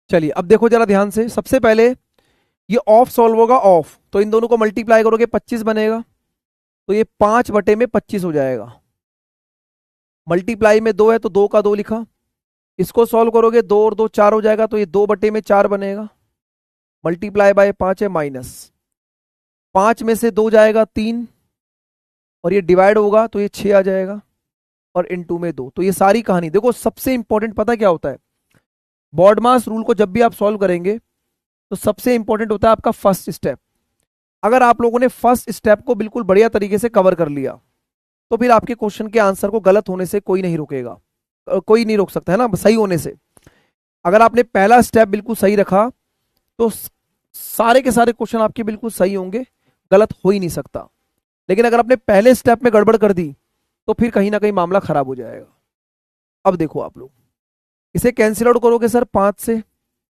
चलिए अब देखो जरा ध्यान से, सबसे पहले ये ऑफ सॉल्व होगा, ऑफ तो इन दोनों को मल्टीप्लाई करोगे 25 बनेगा, तो ये 5/25 हो जाएगा, मल्टीप्लाई में 2 है तो 2 का 2 लिखा, इसको सॉल्व करोगे 2 और 2 4 हो जाएगा, तो ये 2/4 बनेगा, मल्टीप्लाई बाय 5 है माइनस, 5 में से 2 जाएगा 3, और ये डिवाइड होगा तो ये 6 आ जाएगा, और इनटू में 2, तो ये सारी कहानी देखो। सबसे इंपॉर्टेंट पता क्या होता है, बॉडमास रूल को जब भी आप सॉल्व करेंगे तो सबसे इंपॉर्टेंट होता है आपका फर्स्ट स्टेप। अगर आप लोगों ने फर्स्ट स्टेप को बिल्कुल बढ़िया तरीके से कवर कर लिया तो फिर आपके क्वेश्चन के आंसर को गलत होने से कोई नहीं रोकेगा, कोई नहीं रोक सकता है ना, सही होने से। अगर आपने पहला स्टेप बिल्कुल सही रखा तो सारे के सारे क्वेश्चन आपके बिल्कुल सही होंगे, गलत हो ही नहीं सकता। लेकिन अगर आपने पहले स्टेप में गड़बड़ कर दी तो फिर कहीं ना कहीं मामला खराब हो जाएगा। अब देखो आप लोग इसे कैंसिल आउट करोगे सर 5 से,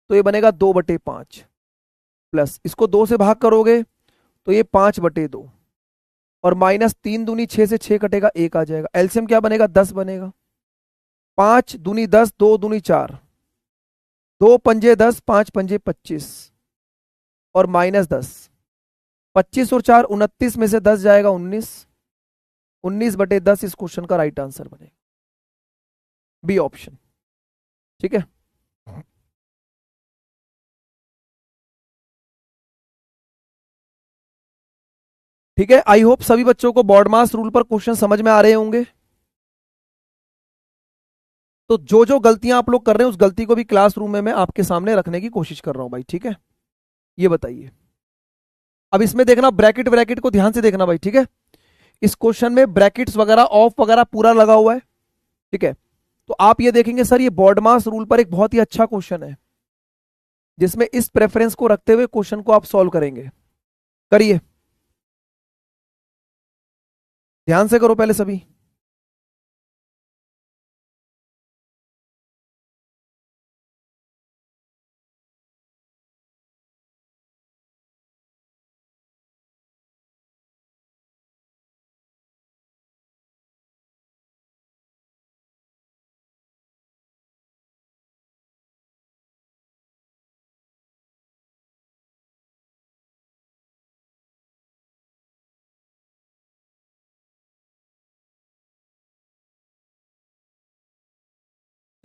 तो ये बनेगा 2/5, प्लस इसको 2 से भाग करोगे तो ये 5/2, और माइनस 3 दूनी 6 से 6 कटेगा 1 आ जाएगा, एलसीएम क्या बनेगा 10 बनेगा, 5 दूनी 10, 2 दूनी 4, 2 पंजे 10, 5 पंजे 25, और -10, 25 और 4 29 में से 10 जाएगा 19, 19/10 इस क्वेश्चन का राइट आंसर बनेगा, बी ऑप्शन, ठीक है। ठीक है, आई होप सभी बच्चों को बॉडमास रूल पर क्वेश्चन समझ में आ रहे होंगे। तो जो जो गलतियां आप लोग कर रहे हैं उस गलती को भी क्लासरूम में मैं आपके सामने रखने की कोशिश कर रहा हूं भाई, ठीक है। ये बताइए, अब इसमें देखना ब्रैकेट ब्रैकेट को ध्यान से देखना भाई, ठीक है। इस क्वेश्चन में ब्रैकेट्स वगैरह ऑफ वगैरह पूरा लगा हुआ है, ठीक है। तो आप ये देखेंगे सर ये बॉडमास रूल पर एक बहुत ही अच्छा क्वेश्चन है, जिसमें इस प्रेफरेंस को रखते हुए क्वेश्चन को आप सॉल्व करेंगे। करिए, ध्यान से करो पहले सभी।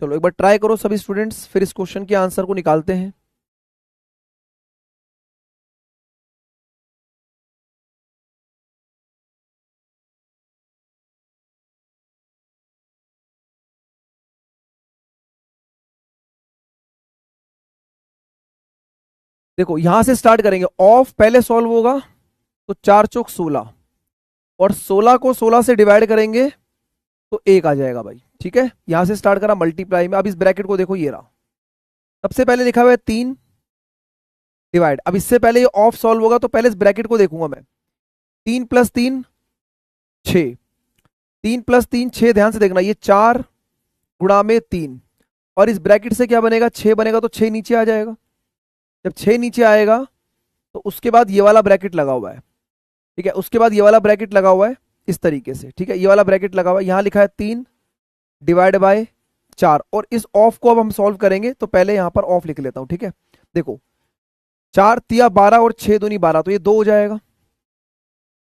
चलो एक बार ट्राई करो सभी स्टूडेंट्स, फिर इस क्वेश्चन के आंसर को निकालते हैं। देखो यहां से स्टार्ट करेंगे, ऑफ पहले सॉल्व होगा तो 4 चौक 16, और 16 को 16 से डिवाइड करेंगे तो 1 आ जाएगा भाई। ठीक है, यहां से स्टार्ट करा मल्टीप्लाई में। अब इस ब्रैकेट को देखो, ये रहा, सबसे पहले लिखा हुआ है 3 डिवाइड। अब इससे पहले ये ऑफ सॉल्व होगा तो पहले इस ब्रैकेट को देखूंगा मैं। 3 + 3 6, 3 + 3 6, ध्यान से देखना, ये 4 × 3, और इस ब्रैकेट से क्या बनेगा, 6 बनेगा, तो 6 नीचे आ जाएगा। जब 6 नीचे आएगा तो उसके बाद ये वाला ब्रैकेट लगा हुआ है। ठीक है, उसके बाद ये वाला ब्रैकेट लगा हुआ है इस तरीके से। ठीक है, ये वाला ब्रैकेट लगा हुआ है, यहां लिखा है 3 / 4, और इस ऑफ को अब हम सॉल्व करेंगे तो पहले यहां पर ऑफ लिख लेता हूं। ठीक है, देखो 4 × 12 और 6 दूनी 12, तो ये 2 हो जाएगा।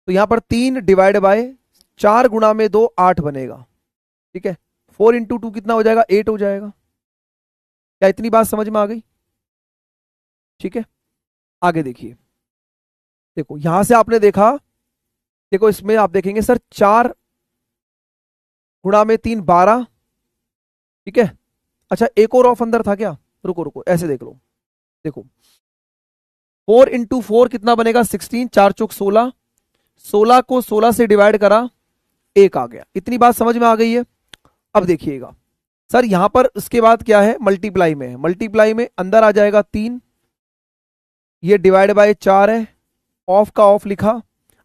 तो यहां पर 3 / 4 × 2 8 बनेगा। ठीक है, 4 × 2 कितना हो जाएगा, 8 हो जाएगा। क्या इतनी बात समझ में आ गई? ठीक है, आगे देखिए। देखो यहां से आपने देखा, देखो इसमें आप देखेंगे सर 4 × 3 12। ठीक है, अच्छा एक और ऑफ अंदर था क्या? रुको रुको, ऐसे देख लो। देखो 4 × 4 कितना बनेगा, 16, 4 चौक 16, 16 को 16 से डिवाइड करा, 1 आ गया। इतनी बात समझ में आ गई है? अब देखिएगा सर, यहां पर उसके बाद क्या है, मल्टीप्लाई में है। मल्टीप्लाई में अंदर आ जाएगा 3, ये / 4 है, ऑफ का ऑफ लिखा।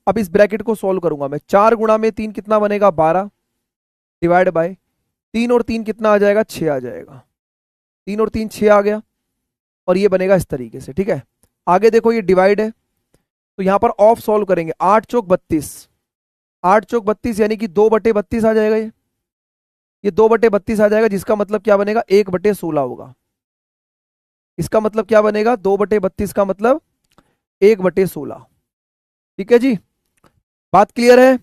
अब इस ब्रैकेट को सॉल्व करूंगा मैं। 4 × 3 कितना बनेगा, 12, / 3 और 3 कितना आ जाएगा, 6 आ जाएगा। 3 और 3 6 आ गया, और ये बनेगा इस तरीके से। ठीक है, आगे देखो ये डिवाइड है, तो यहां पर ऑफ सॉल्व करेंगे। 8 चौक 32, 8 चौक 32 यानी कि 2/32 आ जाएगा। ये 2/32 आ जाएगा, जिसका मतलब क्या बनेगा, 1/16 होगा। इसका मतलब क्या बनेगा, 2/32 का मतलब 1/16। ठीक है जी, बात क्लियर है?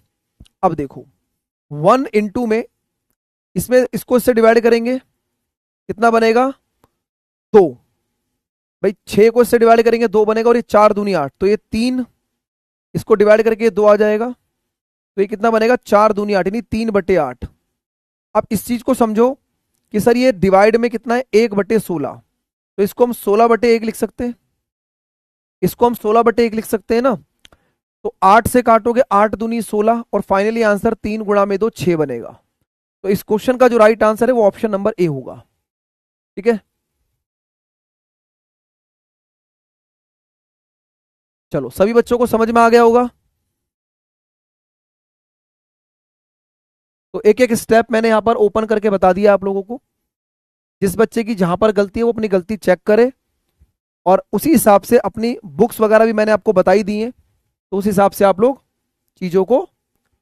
अब देखो 1 × में, इसमें इसको इससे डिवाइड करेंगे, कितना बनेगा, 2। भाई 6 को इससे डिवाइड करेंगे, 2 बनेगा, और ये 4 दूनी 8, तो ये 3, इसको डिवाइड करके 2 आ जाएगा, तो ये कितना बनेगा, 4 दूनी 8, यानी 3/8। अब इस चीज को समझो कि सर ये डिवाइड में कितना है, 1/16, तो इसको हम 16/1 लिख सकते हैं। इसको हम 16/1 लिख सकते हैं ना। तो 8 से काटोगे, 8 दूनी 16, और फाइनली आंसर 3 × 2 6 बनेगा। तो इस क्वेश्चन का जो राइट आंसर है वो ऑप्शन नंबर ए होगा। ठीक है, चलो सभी बच्चों को समझ में आ गया होगा। तो एक एक स्टेप मैंने यहां पर ओपन करके बता दिया आप लोगों को। जिस बच्चे की जहां पर गलती है वो अपनी गलती चेक करे, और उसी हिसाब से अपनी बुक्स वगैरह भी मैंने आपको बताई दी है, तो उस हिसाब से आप लोग चीजों को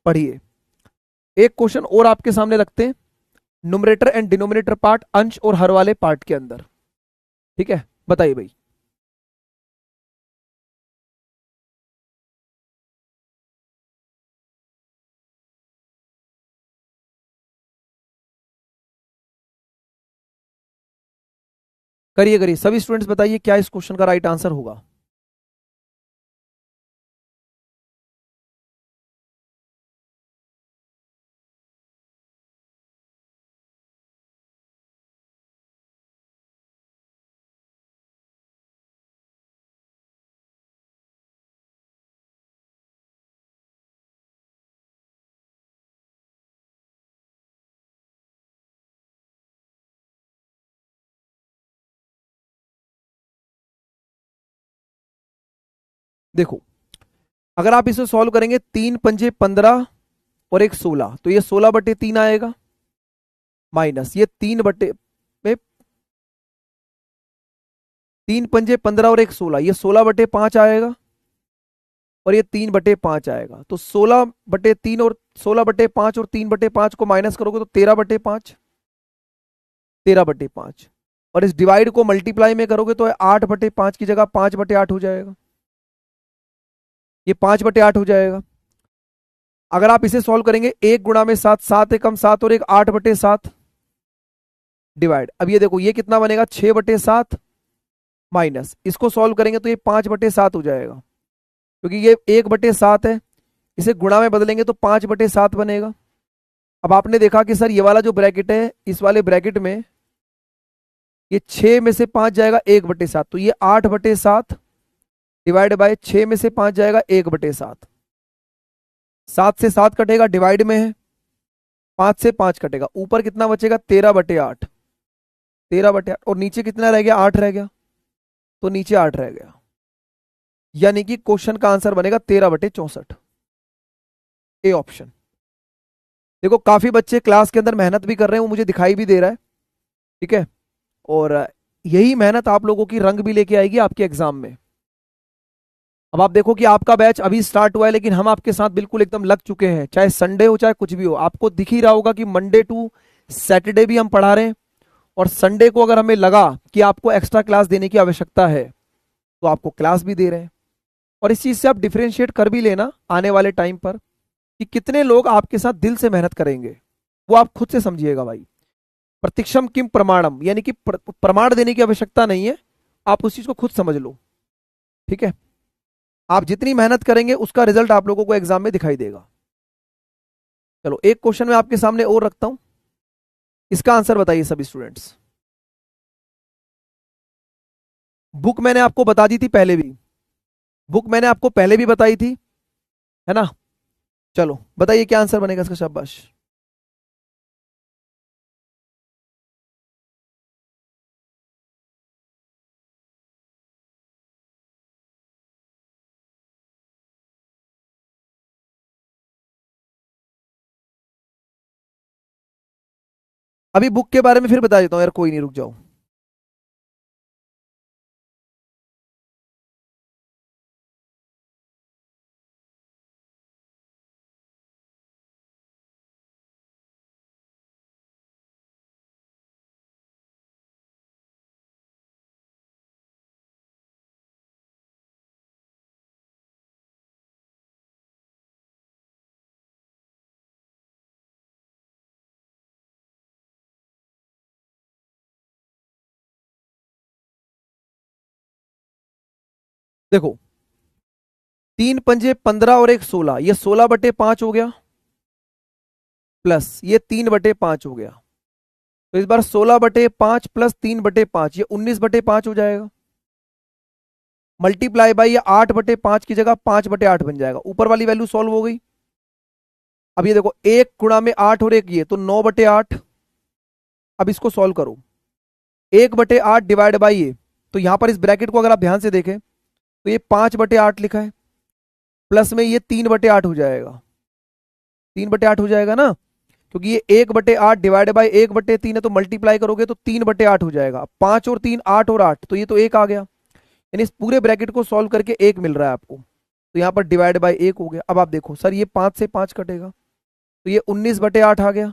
पढ़िए। एक क्वेश्चन और आपके सामने रखते हैं, न्यूमरेटर एंड डिनोमिनेटर पार्ट, अंश और हर वाले पार्ट के अंदर। ठीक है, बताइए भाई। करिए करिए, सभी स्टूडेंट्स बताइए क्या इस क्वेश्चन का राइट आंसर होगा। देखो अगर आप इसे सॉल्व करेंगे, 3 × 5 = 15 और एक 16, तो ये 16/3 आएगा, माइनस ये 3 × 15 और एक 16, ये 16/5 आएगा, और ये 3/5 आएगा। तो 16/3 और 16/5 और 3/5 को माइनस करोगे तो 13/5, 13/5, और इस डिवाइड को मल्टीप्लाई में करोगे तो 8/5 की जगह 5/8 हो जाएगा। ये 5/8 हो जाएगा। अगर आप इसे सॉल्व करेंगे, 1 × 7, 7 × 7 और एक 8/7, डिवाइड। अब ये देखो ये कितना बनेगा, 6/7 माइनस, इसको सॉल्व करेंगे तो ये 5/7 हो जाएगा, क्योंकि ये 1/7 है, इसे गुणा में बदलेंगे तो 5/7 बनेगा। अब आपने देखा कि सर ये वाला जो ब्रैकेट है, इस वाले ब्रैकेट में ये 6 में से 5 जाएगा 1/7, तो ये 8/7 डिवाइड बाय 6 में से 5 जाएगा 1/7। 7 से 7 कटेगा, डिवाइड में है, 5 से 5 कटेगा, ऊपर कितना बचेगा 13/8, 13/8, और नीचे कितना रह गया 8 रह गया, तो नीचे 8 रह गया, यानी कि क्वेश्चन का आंसर बनेगा 13/64, ए ऑप्शन। देखो काफी बच्चे क्लास के अंदर मेहनत भी कर रहे हैं, वो मुझे दिखाई भी दे रहा है, ठीक है, और यही मेहनत आप लोगों की रंग भी लेके आएगी आपके एग्जाम में। अब आप देखो कि आपका बैच अभी स्टार्ट हुआ है, लेकिन हम आपके साथ बिल्कुल एकदम लग चुके हैं, चाहे संडे हो चाहे कुछ भी हो। आपको दिख ही रहा होगा कि मंडे टू सैटरडे भी हम पढ़ा रहे हैं, और संडे को अगर हमें लगा कि आपको एक्स्ट्रा क्लास देने की आवश्यकता है तो आपको क्लास भी दे रहे हैं। और इस चीज से आप डिफरेंशिएट कर भी लेना आने वाले टाइम पर कि कितने लोग आपके साथ दिल से मेहनत करेंगे, वो आप खुद से समझिएगा भाई। प्रतीक्षम किम प्रमाणम, यानी कि प्रमाण देने की आवश्यकता नहीं है, आप उस चीज को खुद समझ लो, ठीक है। आप जितनी मेहनत करेंगे उसका रिजल्ट आप लोगों को एग्जाम में दिखाई देगा। चलो एक क्वेश्चन मैं आपके सामने और रखता हूं, इसका आंसर बताइए सभी स्टूडेंट्स। बुक मैंने आपको बता दी थी पहले भी, बुक मैंने आपको पहले भी बताई थी, है ना। चलो बताइए क्या आंसर बनेगा इसका, शाबाश। अभी बुक के बारे में फिर बता देता हूं यार, कोई नहीं, रुक जाओ। देखो 3×5 = 15 और एक 16, ये 16/5 हो गया, प्लस ये 3/5 हो गया, तो इस बार 16/5 प्लस 3/5, ये 19/5 हो जाएगा। मल्टीप्लाई बाई ये 8/5 की जगह 5/8 बन जाएगा, ऊपर वाली वैल्यू सॉल्व हो गई। अब ये देखो 1 गुणा में 8 और एक ये, तो 9/8। अब इसको सॉल्व करो, 1/8 डिवाइड बाई ये, तो यहां पर इस ब्रैकेट को अगर आप ध्यान से देखें तो ये 5/8 लिखा है, प्लस में ये 3/8 हो जाएगा, 3/8 हो जाएगा ना, क्योंकि ये 1/8 डिवाइड बाई 1/3 है, तो मल्टीप्लाई करोगे तो 3/8 हो जाएगा। 5 और 3 8 और 8, तो ये तो 1 आ गया, यानी इस पूरे ब्रैकेट को सॉल्व करके 1 मिल रहा है आपको, तो यहाँ पर डिवाइड बाई 1 हो गया। अब आप देखो सर ये 5 से 5 कटेगा, तो ये 19/8 आ गया,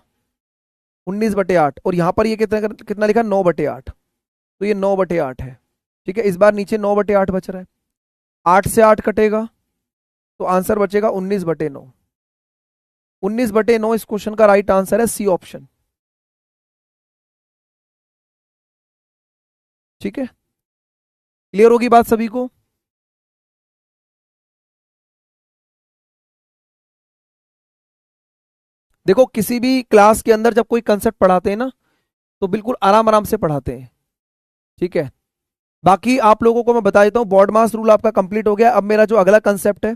19/8, और यहाँ पर ये कितना कितना लिखा 9/8, तो ये 9/8 है, ठीक है। इस बार नीचे 9/8 बच रहा है, 8 से 8 कटेगा, तो आंसर बचेगा 19/9। 19/9 इस क्वेश्चन का राइट आंसर है, सी ऑप्शन, ठीक है। क्लियर होगी बात सभी को। देखो किसी भी क्लास के अंदर जब कोई कंसेप्ट पढ़ाते हैं ना, तो बिल्कुल आराम आराम से पढ़ाते हैं, ठीक है। बाकी आप लोगों को मैं बता देता हूं, बॉड मास रूल आपका कंप्लीट हो गया। अब मेरा जो अगला कंसेप्ट है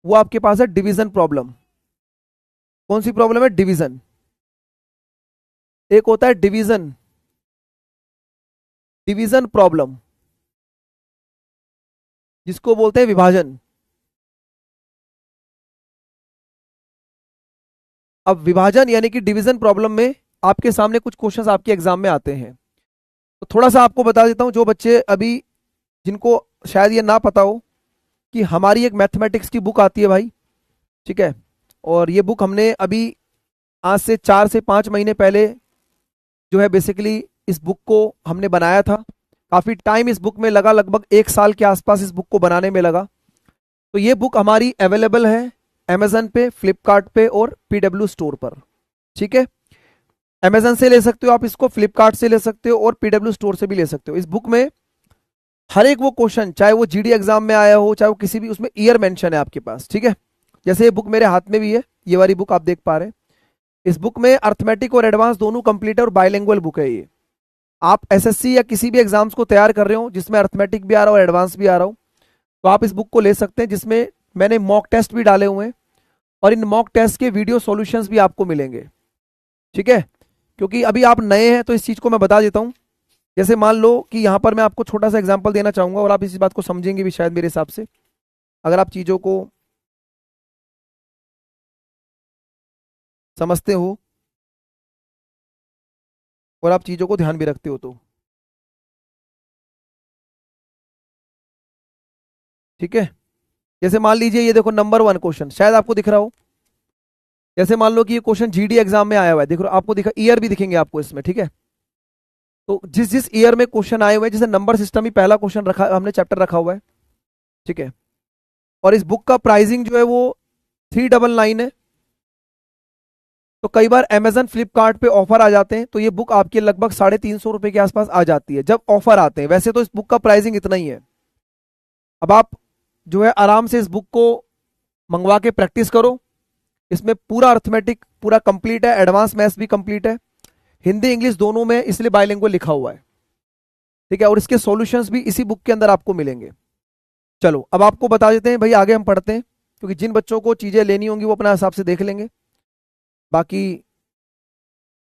वो आपके पास है डिवीजन प्रॉब्लम। कौन सी प्रॉब्लम है, डिवीजन। एक होता है डिवीजन, डिवीजन प्रॉब्लम, जिसको बोलते हैं विभाजन। अब विभाजन यानी कि डिवीजन प्रॉब्लम में आपके सामने कुछ क्वेश्चंस आपके एग्जाम में आते हैं, तो थोड़ा सा आपको बता देता हूं, जो बच्चे अभी जिनको शायद ये ना पता हो कि हमारी एक मैथमेटिक्स की बुक आती है भाई, ठीक है। और ये बुक हमने अभी आज से 4 से 5 महीने पहले जो है बेसिकली इस बुक को हमने बनाया था। काफी टाइम इस बुक में लगा, लगभग 1 साल के आसपास इस बुक को बनाने में लगा। तो ये बुक हमारी अवेलेबल है अमेजन पे, फ्लिपकार्ट पे और पीडब्ल्यू स्टोर पर, ठीक है। अमेजन से ले सकते हो आप इसको, फ्लिपकार्ट से ले सकते हो और पीडब्ल्यू स्टोर से भी ले सकते हो। इस बुक में हर एक वो क्वेश्चन, चाहे वो जीडी एग्जाम में आया हो, चाहे वो किसी भी, उसमें ईयर मेंशन है आपके पास, ठीक है। जैसे ये बुक मेरे हाथ में भी है, ये वाली बुक आप देख पा रहे हैं। इस बुक में अर्थमेटिक और एडवांस दोनों कंप्लीट है और बाइलिंगुअल बुक है ये। आप एसएससी या किसी भी एग्जाम्स को तैयार कर रहे हो जिसमें अर्थमेटिक भी आ रहा हो और एडवांस भी आ रहा हो, तो आप इस बुक को ले सकते हैं, जिसमें मैंने मॉक टेस्ट भी डाले हुए हैं और इन मॉक टेस्ट के वीडियो सॉल्यूशंस भी आपको मिलेंगे, ठीक है। क्योंकि अभी आप नए हैं तो इस चीज को मैं बता देता हूं। जैसे मान लो कि यहाँ पर मैं आपको छोटा सा एग्जांपल देना चाहूंगा और आप इस बात को समझेंगे भी शायद मेरे हिसाब से, अगर आप चीजों को समझते हो और आप चीजों को ध्यान भी रखते हो तो, ठीक है। जैसे मान लीजिए ये देखो नंबर 1 क्वेश्चन, शायद आपको दिख रहा हो। जैसे मान लो कि ये क्वेश्चन जीडी एग्जाम में आया हुआ है, देखो आपको दिखा, ईयर भी दिखेंगे आपको इसमें, ठीक है। तो जिस जिस ईयर में क्वेश्चन आए हुए हैं, जैसे नंबर सिस्टम ही पहला क्वेश्चन रखा, हमने चैप्टर रखा हुआ है, ठीक है। और इस बुक का प्राइसिंग जो है वो 399 है। तो कई बार अमेजन फ्लिपकार्ट पे ऑफर आ जाते हैं, तो ये बुक आपके लगभग 350 रुपए के आसपास आ जाती है जब ऑफर आते हैं। वैसे तो इस बुक का प्राइसिंग इतना ही है। अब आप जो है आराम से इस बुक को मंगवा के प्रैक्टिस करो। इसमें पूरा अर्थमेटिक पूरा कंप्लीट है, एडवांस मैथ्स भी कंप्लीट है, हिंदी इंग्लिश दोनों में, इसलिए बाइलिंगुअल लिखा हुआ है, ठीक है। और इसके सॉल्यूशंस भी इसी बुक के अंदर आपको मिलेंगे। चलो अब आपको बता देते हैं भाई, आगे हम पढ़ते हैं, क्योंकि जिन बच्चों को चीजें लेनी होंगी वो अपना हिसाब से देख लेंगे। बाकी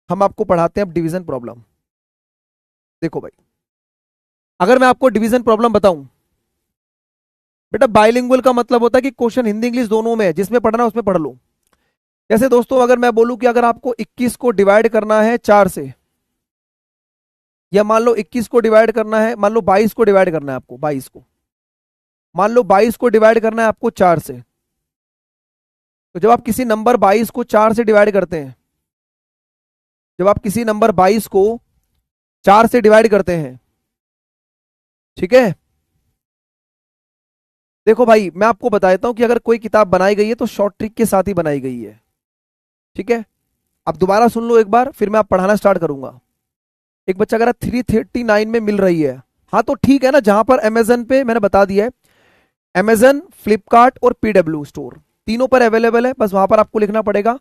हम आपको पढ़ाते हैं अब डिवीजन प्रॉब्लम। देखो भाई, अगर मैं आपको डिवीजन प्रॉब्लम बताऊं, बेटा बाइलिंगुअल का मतलब होता है कि क्वेश्चन हिंदी इंग्लिश दोनों में है, जिसमें पढ़ना है उसमें पढ़ लो। जैसे दोस्तों अगर मैं बोलूं कि अगर आपको 21 को डिवाइड करना है 4 से, या मान लो 21 को डिवाइड करना है, मान लो 22 को डिवाइड करना है आपको, 22 को, मान लो 22 को डिवाइड करना है आपको 4 से। तो जब आप किसी नंबर 22 को 4 से डिवाइड करते हैं, जब आप किसी नंबर 22 को 4 से डिवाइड करते हैं, ठीक है। देखो भाई मैं आपको बता देता हूं कि अगर कोई किताब बनाई गई है तो शॉर्ट ट्रिक के साथ ही बनाई गई है, ठीक है। अब दोबारा सुन लो एक बार, फिर मैं आप पढ़ाना स्टार्ट करूंगा। एक बच्चा अगर 339 में मिल रही है, हाँ तो ठीक है ना। जहां पर अमेजन पे मैंने बता दिया है, अमेजन फ्लिपकार्ट और पीडब्ल्यू स्टोर तीनों पर अवेलेबल है। बस वहां पर आपको लिखना पड़ेगा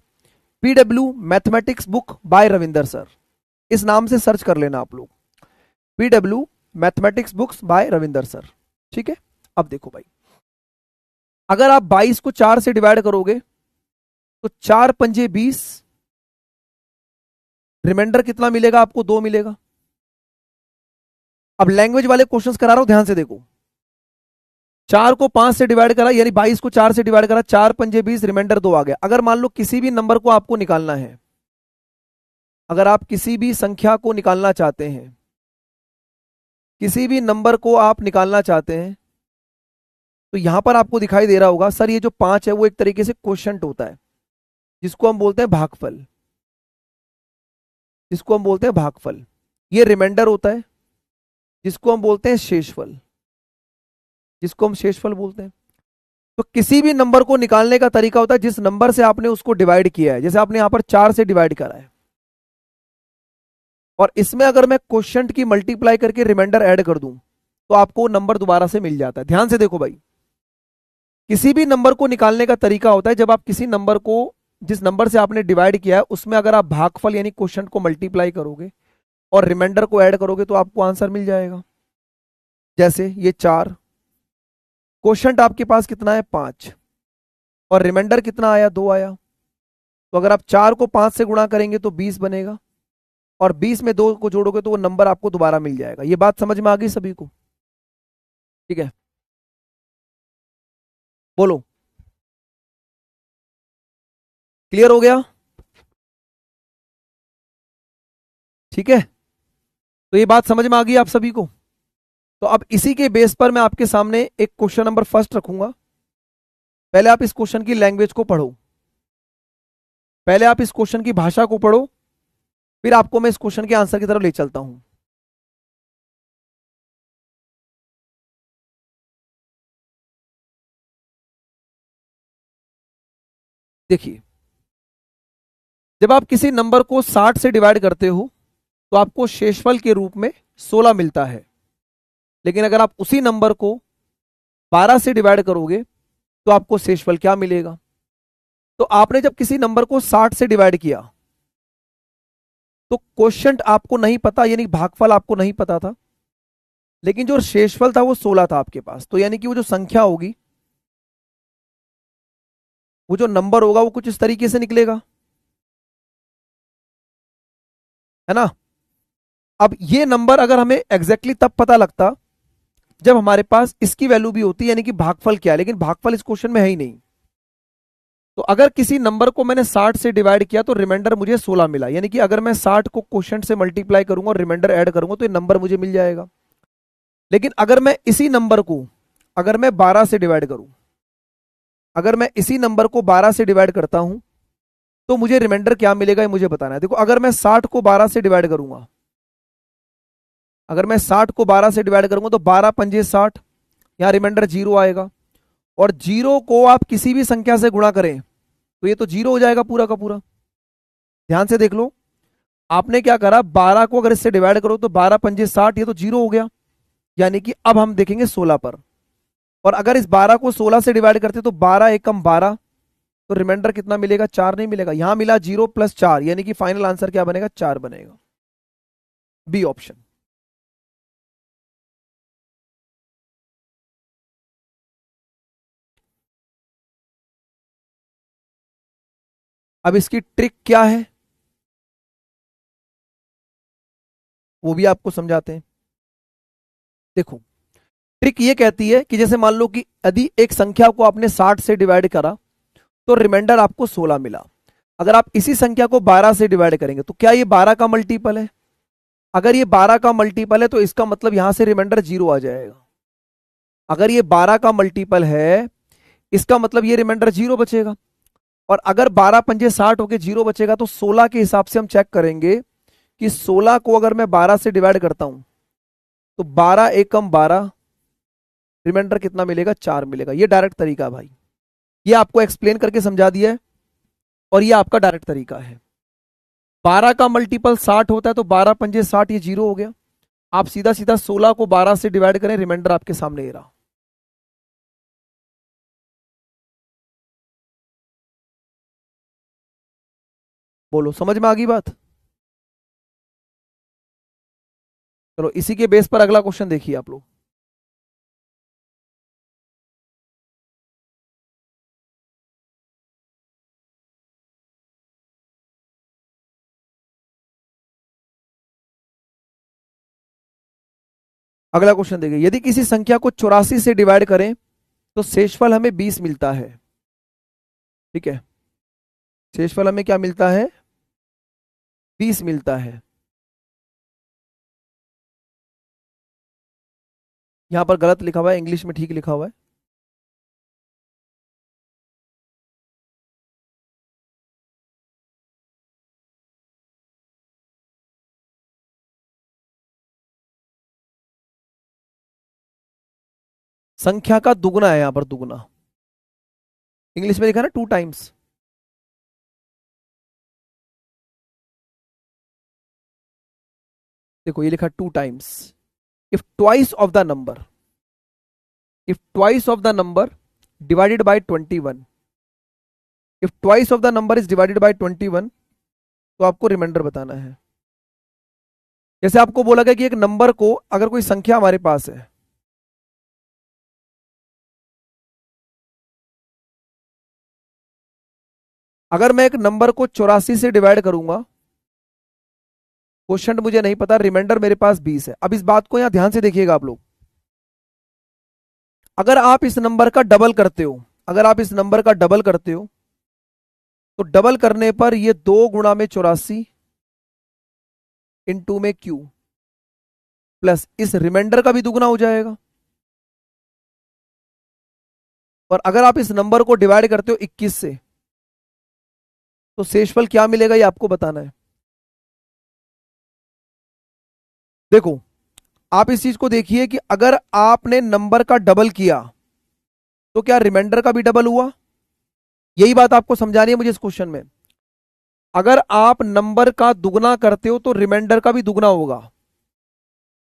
PW mathematics book by Ravinder sir, इस नाम से सर्च कर लेना आप लोग, PW mathematics books by Ravinder sir, ठीक है। अब देखो भाई, अगर आप 22 को 4 से डिवाइड करोगे तो 4 पंजे 20, रिमाइंडर कितना मिलेगा आपको? 2 मिलेगा। अब लैंग्वेज वाले क्वेश्चंस करा रहा हूं, ध्यान से देखो। 4 को 5 से डिवाइड करा, यानी 22 को 4 से डिवाइड करा, 4 पंजे 20, रिमाइंडर 2 आ गया। अगर मान लो किसी भी नंबर को आपको निकालना है, अगर आप किसी भी संख्या को निकालना चाहते हैं, किसी भी नंबर को आप निकालना चाहते हैं, तो यहां पर आपको दिखाई दे रहा होगा सर ये जो 5 है वो एक तरीके से क्वोशंट होता है, जिसको हम बोलते हैं भागफल, जिसको हम बोलते हैं भागफल। ये रिमाइंडर होता है, जिसको हम बोलते हैं शेषफल, जिसको हम शेषफल बोलते हैं। तो किसी भी नंबर को निकालने का तरीका होता है जिस नंबर से आपने उसको डिवाइड किया है। जैसे आपने यहां पर 4 से डिवाइड करा है, और इसमें अगर मैं क्वोशंट की मल्टीप्लाई करके रिमाइंडर ऐड कर दूं तो आपको नंबर दोबारा से मिल जाता है। ध्यान से देखो भाई, किसी भी नंबर को निकालने का तरीका होता है जब आप किसी नंबर को, जिस नंबर से आपने डिवाइड किया है, उसमें अगर आप भागफल यानी क्वोशंट को मल्टीप्लाई करोगे और रिमाइंडर को ऐड करोगे तो आपको आंसर मिल जाएगा। जैसे ये 4, क्वोशंट आपके पास कितना है? 5, और रिमाइंडर कितना आया? 2 आया। तो अगर आप 4 को 5 से गुणा करेंगे तो 20 बनेगा, और 20 में 2 को जोड़ोगे तो वो नंबर आपको दोबारा मिल जाएगा। ये बात समझ में आ गई सभी को? ठीक है, बोलो, क्लियर हो गया? ठीक है, तो ये बात समझ में आ गई आप सभी को? तो अब इसी के बेस पर मैं आपके सामने एक क्वेश्चन नंबर फर्स्ट रखूंगा। पहले आप इस क्वेश्चन की लैंग्वेज को पढ़ो, पहले आप इस क्वेश्चन की भाषा को पढ़ो, फिर आपको मैं इस क्वेश्चन के आंसर की तरफ ले चलता हूं। देखिए, जब आप किसी नंबर को 60 से डिवाइड करते हो तो आपको शेषफल के रूप में 16 मिलता है, लेकिन अगर आप उसी नंबर को 12 से डिवाइड करोगे तो आपको शेषफल क्या मिलेगा? तो आपने जब किसी नंबर को 60 से डिवाइड किया तो क्वोशिएंट आपको नहीं पता, यानी भागफल आपको नहीं पता था, लेकिन जो शेषफल था वो 16 था आपके पास। तो यानी कि वो जो संख्या होगी, वो जो नंबर होगा वो कुछ इस तरीके से निकलेगा, है ना। अब ये नंबर अगर हमें एग्जैक्टली तब पता लगता जब हमारे पास इसकी वैल्यू भी होती, यानी कि भागफल क्या है, लेकिन भागफल इस क्वेश्चन में है ही नहीं। तो अगर किसी नंबर को मैंने 60 से डिवाइड किया तो रिमाइंडर मुझे 16 मिला, यानी कि अगर मैं 60 को क्वोशिएंट से मल्टीप्लाई करूंगा और रिमाइंडर ऐड करूंगा तो ये नंबर मुझे मिल जाएगा। लेकिन अगर मैं इसी नंबर को अगर मैं 12 से डिवाइड करूं, अगर मैं इसी नंबर को 12 से डिवाइड करता हूं तो मुझे रिमाइंडर क्या मिलेगा ये मुझे बताना है। देखो, अगर मैं 60 को 12 से डिवाइड करूंगा, अगर मैं 60 को 12 से डिवाइड करूंगा तो 12 पंजे 60, यहां रिमाइंडर 0 आएगा, और 0 को आप किसी भी संख्या से गुणा करें तो ये तो 0 हो जाएगा पूरा का पूरा। ध्यान से देख लो, आपने क्या करा, 12 को अगर इससे डिवाइड करो तो 12 पंजे 60, ये तो 0 हो गया। यानी कि अब हम देखेंगे 16 पर, और अगर इस 12 को 16 से डिवाइड करते तो 12 एकम 12, तो रिमाइंडर कितना मिलेगा? 4 नहीं मिलेगा। यहां मिला 0 प्लस 4, यानी कि फाइनल आंसर क्या बनेगा? 4 बनेगा, बी ऑप्शन। अब इसकी ट्रिक क्या है वो भी आपको समझाते हैं। देखो, ट्रिक ये कहती है कि जैसे मान लो कि यदि एक संख्या को आपने 60 से डिवाइड करा तो रिमाइंडर आपको 16 मिला। अगर आप इसी संख्या को 12 से डिवाइड करेंगे तो क्या ये 12 का मल्टीपल है? अगर ये 12 का मल्टीपल है तो इसका मतलब यहां से रिमाइंडर 0 आ जाएगा। अगर ये 12 का मल्टीपल है इसका मतलब ये रिमाइंडर 0 बचेगा। और अगर 12 पंजे 60 होके 0 बचेगा तो 16 के हिसाब से हम चेक करेंगे कि 16 को अगर मैं 12 से डिवाइड करता हूं तो 12 एकम 12, रिमाइंडर कितना मिलेगा? 4 मिलेगा। ये डायरेक्ट तरीका है भाई, ये आपको एक्सप्लेन करके समझा दिया है, और ये आपका डायरेक्ट तरीका है। 12 का मल्टीपल 60 होता है तो 12 पंजे 60, ये 0 हो गया। आप सीधा सीधा 16 को 12 से डिवाइड करें, रिमाइंडर आपके सामने ये रहा। बोलो, समझ में आ गई बात? चलो, इसी के बेस पर अगला क्वेश्चन देखिए आप लोग। अगला क्वेश्चन देखिए, यदि किसी संख्या को 84 से डिवाइड करें तो शेषफल हमें 20 मिलता है। ठीक है, शेषफल हमें क्या मिलता है? 20 मिलता है। यहां पर गलत लिखा हुआ है, इंग्लिश में ठीक लिखा हुआ है। संख्या का दुगना है यहां पर, दुगना। इंग्लिश में लिखा है ना 2 टाइम्स। देखो, ये लिखा 2 times. If twice of the number, if twice of the number divided by 21, if twice of the number is divided by 21, तो आपको रिमाइंडर बताना है। जैसे आपको बोला गया कि एक नंबर को, अगर कोई संख्या हमारे पास है, अगर मैं एक नंबर को 84 से डिवाइड करूंगा, क्वेश्चन मुझे नहीं पता, रिमाइंडर मेरे पास 20 है। अब इस बात को यहां ध्यान से देखिएगा आप लोग, अगर आप इस नंबर का डबल करते हो, अगर आप इस नंबर का डबल करते हो तो डबल करने पर ये 2 गुणा में 84 इंटू में क्यू, प्लस इस रिमाइंडर का भी दुगना हो जाएगा। और अगर आप इस नंबर को डिवाइड करते हो 21 से तो शेषफल क्या मिलेगा ये आपको बताना है। देखो, आप इस चीज को देखिए कि अगर आपने नंबर का डबल किया तो क्या रिमाइंडर का भी डबल हुआ? यही बात आपको समझानी है मुझे इस क्वेश्चन में। अगर आप नंबर का दुगना करते हो तो रिमाइंडर का भी दुगना होगा।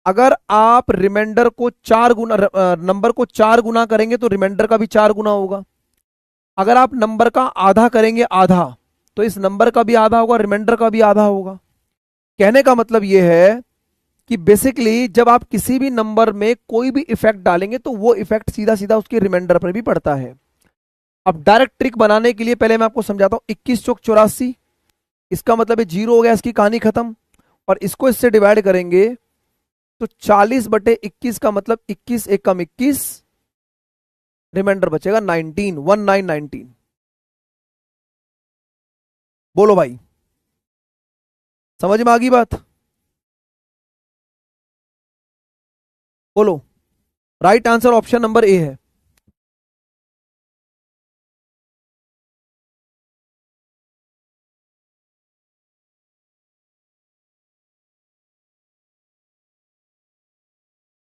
अगर आप रिमाइंडर को चार गुना नंबर को चार गुना करेंगे तो रिमाइंडर का भी चार गुना होगा। अगर आप नंबर का आधा करेंगे आधा, तो इस नंबर का भी आधा होगा, रिमाइंडर का भी आधा होगा। कहने का मतलब यह है कि बेसिकली जब आप किसी भी नंबर में कोई भी इफेक्ट डालेंगे तो वो इफेक्ट सीधा सीधा उसके रिमाइंडर पर भी पड़ता है। अब डायरेक्ट ट्रिक बनाने के लिए पहले मैं आपको समझाता हूं। 21 चौक 84, इसका मतलब है जीरो हो गया, इसकी कहानी खत्म। और इसको इससे डिवाइड करेंगे तो 40/21 का मतलब 21 एक कम 21, रिमाइंडर बचेगा 19, 1919। बोलो भाई, समझ में आ गई बात? बोलो। Right answer option number A है।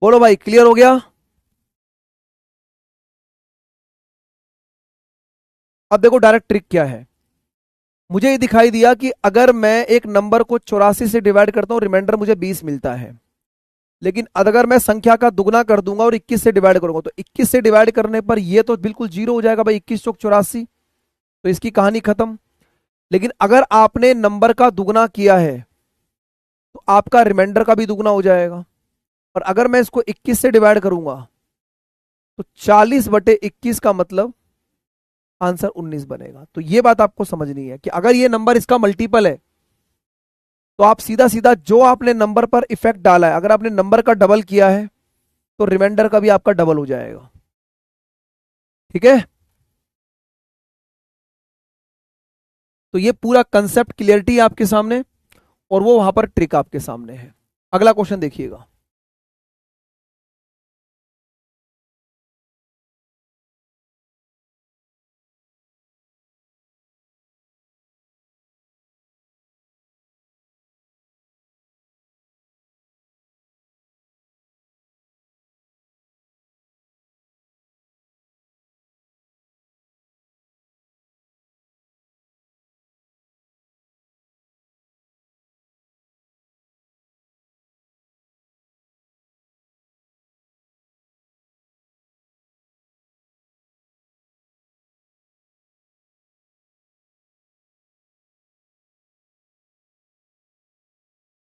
बोलो भाई, क्लियर हो गया? अब देखो डायरेक्ट ट्रिक क्या है। मुझे ये दिखाई दिया कि अगर मैं एक नंबर को 84 से डिवाइड करता हूं, रिमाइंडर मुझे 20 मिलता है। लेकिन अगर मैं संख्या का दुगना कर दूंगा और 21 से डिवाइड करूंगा तो 21 से डिवाइड करने पर ये तो बिल्कुल जीरो हो जाएगा भाई, 21 चौक 84, तो इसकी कहानी खत्म। लेकिन अगर आपने नंबर का दुगना किया है तो आपका रिमाइंडर का भी दुगना हो जाएगा। और अगर मैं इसको 21 से डिवाइड करूंगा तो 40/21 का मतलब आंसर 19 बनेगा। तो ये बात आपको समझनी है कि अगर ये नंबर इसका मल्टीपल है तो आप सीधा सीधा जो आपने नंबर पर इफेक्ट डाला है, अगर आपने नंबर का डबल किया है तो रिमाइंडर का भी आपका डबल हो जाएगा। ठीक है? तो ये पूरा कंसेप्ट क्लियरिटी है आपके सामने, और वो वहां पर ट्रिक आपके सामने है। अगला क्वेश्चन देखिएगा।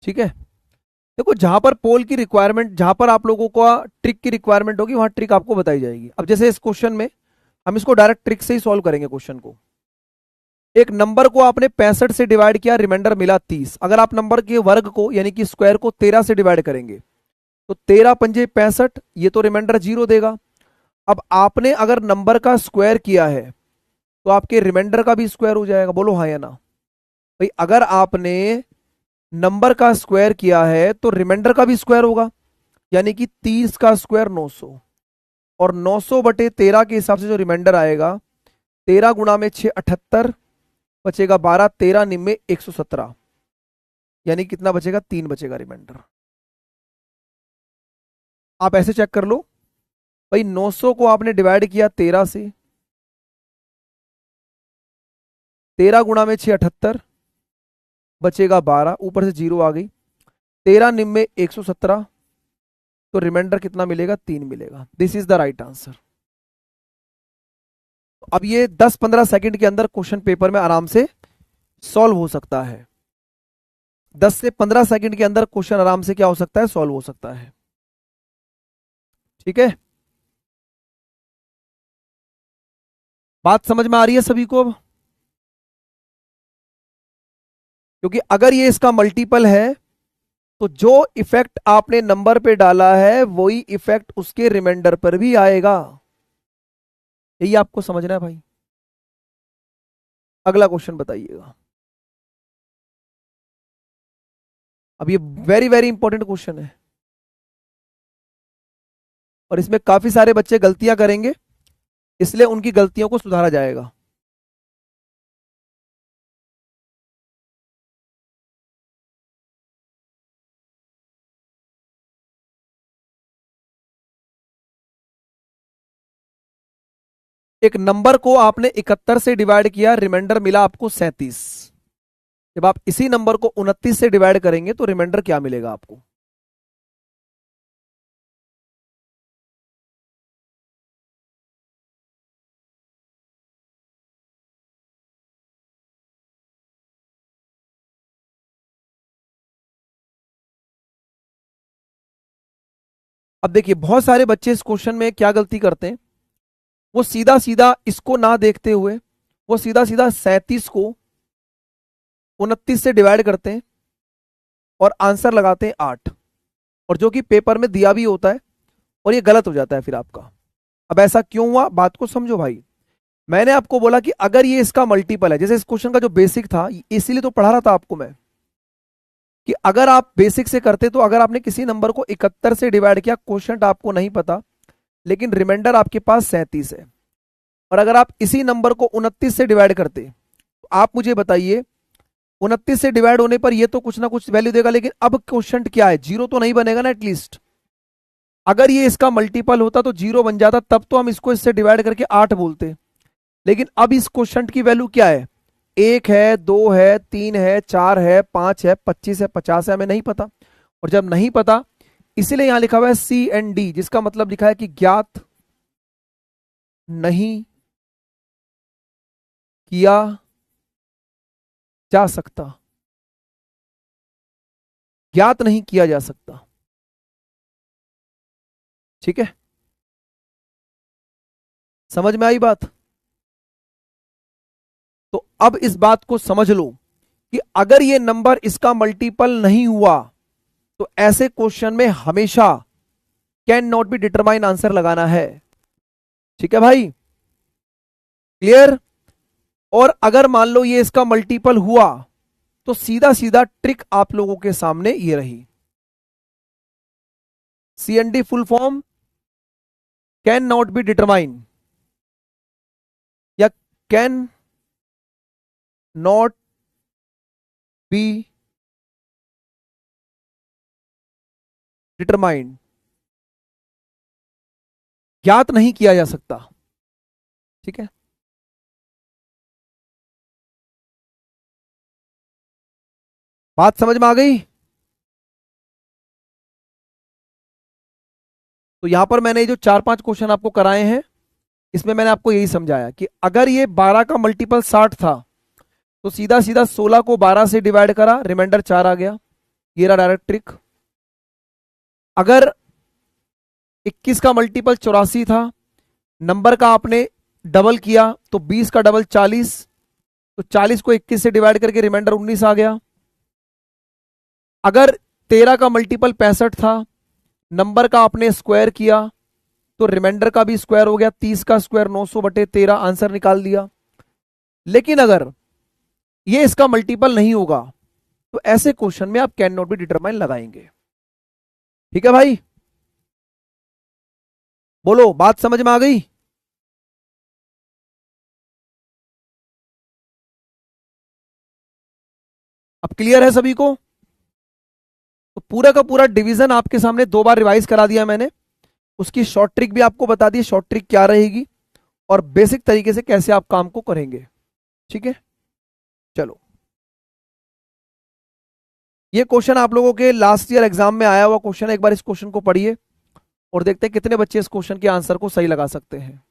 ठीक है? देखो, जहां पर पोल की रिक्वायरमेंट, जहां पर आप लोगों को ट्रिक की रिक्वायरमेंट होगी वहां ट्रिक आपको बताई जाएगी। अब जैसे इस क्वेश्चन में हम इसको डायरेक्ट ट्रिक से ही सॉल्व करेंगे क्वेश्चन को। एक नंबर को आपने 65 से डिवाइड किया, रिमाइंडर मिला 30। अगर आप नंबर के वर्ग को यानी कि स्क्वायर को 13 से डिवाइड करेंगे तो 13 पंजे 65, ये तो रिमाइंडर जीरो देगा। अब आपने अगर नंबर का स्क्वायर किया है तो आपके रिमाइंडर का भी स्क्वायर हो जाएगा। बोलो हाँ या ना भाई? अगर आपने नंबर का स्क्वायर किया है तो रिमाइंडर का भी स्क्वायर होगा, यानी कि 30 का स्क्वायर 900। और 900/13 के हिसाब से जो रिमाइंडर आएगा, 13 गुणा में 6 78, बचेगा 12, 13 निम्न 117, यानी कितना बचेगा? 3 बचेगा रिमाइंडर। आप ऐसे चेक कर लो भाई, 900 को आपने डिवाइड किया 13 से, 13 गुणा में 6 78, बचेगा 12, ऊपर से जीरो आ गई, 13 निम्न 117, तो रिमाइंडर कितना मिलेगा? 3 मिलेगा। This is the right answer. अब ये 10-15 सेकंड के अंदर क्वेश्चन पेपर में आराम से सॉल्व हो सकता है। 10 से 15 सेकंड के अंदर क्वेश्चन आराम से क्या हो सकता है? सॉल्व हो सकता है। ठीक है? बात समझ में आ रही है सभी को अब? क्योंकि अगर ये इसका मल्टीपल है तो जो इफेक्ट आपने नंबर पे डाला है वही इफेक्ट उसके रिमाइंडर पर भी आएगा। यही आपको समझना है भाई। अगला क्वेश्चन बताइएगा। अब ये वेरी वेरी इंपॉर्टेंट क्वेश्चन है और इसमें काफी सारे बच्चे गलतियां करेंगे, इसलिए उनकी गलतियों को सुधारा जाएगा। एक नंबर को आपने 71 से डिवाइड किया, रिमाइंडर मिला आपको 37। जब आप इसी नंबर को 29 से डिवाइड करेंगे तो रिमाइंडर क्या मिलेगा आपको? अब देखिए बहुत सारे बच्चे इस क्वेश्चन में क्या गलती करते हैं, वो सीधा सीधा इसको ना देखते हुए वो सीधा सीधा 37 को 29 से डिवाइड करते हैं और आंसर लगाते हैं 8, और जो कि पेपर में दिया भी होता है, और ये गलत हो जाता है फिर आपका। अब ऐसा क्यों हुआ, बात को समझो भाई। मैंने आपको बोला कि अगर ये इसका मल्टीपल है, जैसे इस क्वेश्चन का जो बेसिक था, इसीलिए तो पढ़ा रहा था आपको मैं, कि अगर आप बेसिक से करते तो अगर आपने किसी नंबर को 71 से डिवाइड किया, क्वेश्चन आपको नहीं पता, लेकिन रिमाइंडर आपके पास 37 है, और अगर आप इसी नंबर को 29 से डिवाइड करते तो आप मुझे बताइए 29 से डिवाइड होने पर ये तो कुछ ना कुछ वैल्यू देगा, लेकिन अब क्वेश्चन क्या है, जीरो तो नहीं बनेगा ना एटलीस्ट। अगर ये इसका मल्टीपल होता तो जीरो बन जाता, तब तो हम इसको इससे डिवाइड करके 8 बोलते, लेकिन अब इस क्वेश्चन की वैल्यू क्या है, 1 है, 2 है, 3 है, 4 है, 5 है, 25 है, 50 है, हमें नहीं पता। और जब नहीं पता, इसीलिए यहां लिखा हुआ है सी एंड डी, जिसका मतलब लिखा है कि ज्ञात नहीं किया जा सकता, ज्ञात नहीं किया जा सकता। ठीक है, समझ में आई बात? तो अब इस बात को समझ लो कि अगर ये नंबर इसका मल्टीपल नहीं हुआ तो ऐसे क्वेश्चन में हमेशा can not be determine answer लगाना है। ठीक है भाई, क्लियर? और अगर मान लो ये इसका मल्टीपल हुआ तो सीधा सीधा ट्रिक आप लोगों के सामने ये रही, C&D full form can not be determine, या कैन नॉट बी डिटरमाइंड, ज्ञात नहीं किया जा सकता। ठीक है, बात समझ में आ गई? तो यहां पर मैंने जो 4-5 क्वेश्चन आपको कराए हैं, इसमें मैंने आपको यही समझाया कि अगर ये 12 का मल्टीपल 60 था तो सीधा सीधा 16 को 12 से डिवाइड करा, रिमाइंडर 4 आ गया, ये रहा डायरेक्ट ट्रिक। अगर 21 का मल्टीपल 84 था, नंबर का आपने डबल किया तो 20 का डबल 40, तो 40 को 21 से डिवाइड करके रिमाइंडर 19 आ गया। अगर 13 का मल्टीपल 65 था, नंबर का आपने स्क्वायर किया तो रिमाइंडर का भी स्क्वायर हो गया, 30 का स्क्वायर 900/13, आंसर निकाल दिया। लेकिन अगर ये इसका मल्टीपल नहीं होगा तो ऐसे क्वेश्चन में आप कैन नॉट बी डिटरमाइन लगाएंगे। ठीक है भाई, बोलो बात समझ में आ गई? अब क्लियर है सभी को? तो पूरा का पूरा डिवीजन आपके सामने 2 बार रिवाइज करा दिया मैंने, उसकी शॉर्ट ट्रिक भी आपको बता दी, शॉर्ट ट्रिक क्या रहेगी और बेसिक तरीके से कैसे आप काम को करेंगे। ठीक है, चलो ये क्वेश्चन आप लोगों के लास्ट ईयर एग्जाम में आया हुआ क्वेश्चन है, एक बार इस क्वेश्चन को पढ़िए और देखते हैं कितने बच्चे इस क्वेश्चन के आंसर को सही लगा सकते हैं।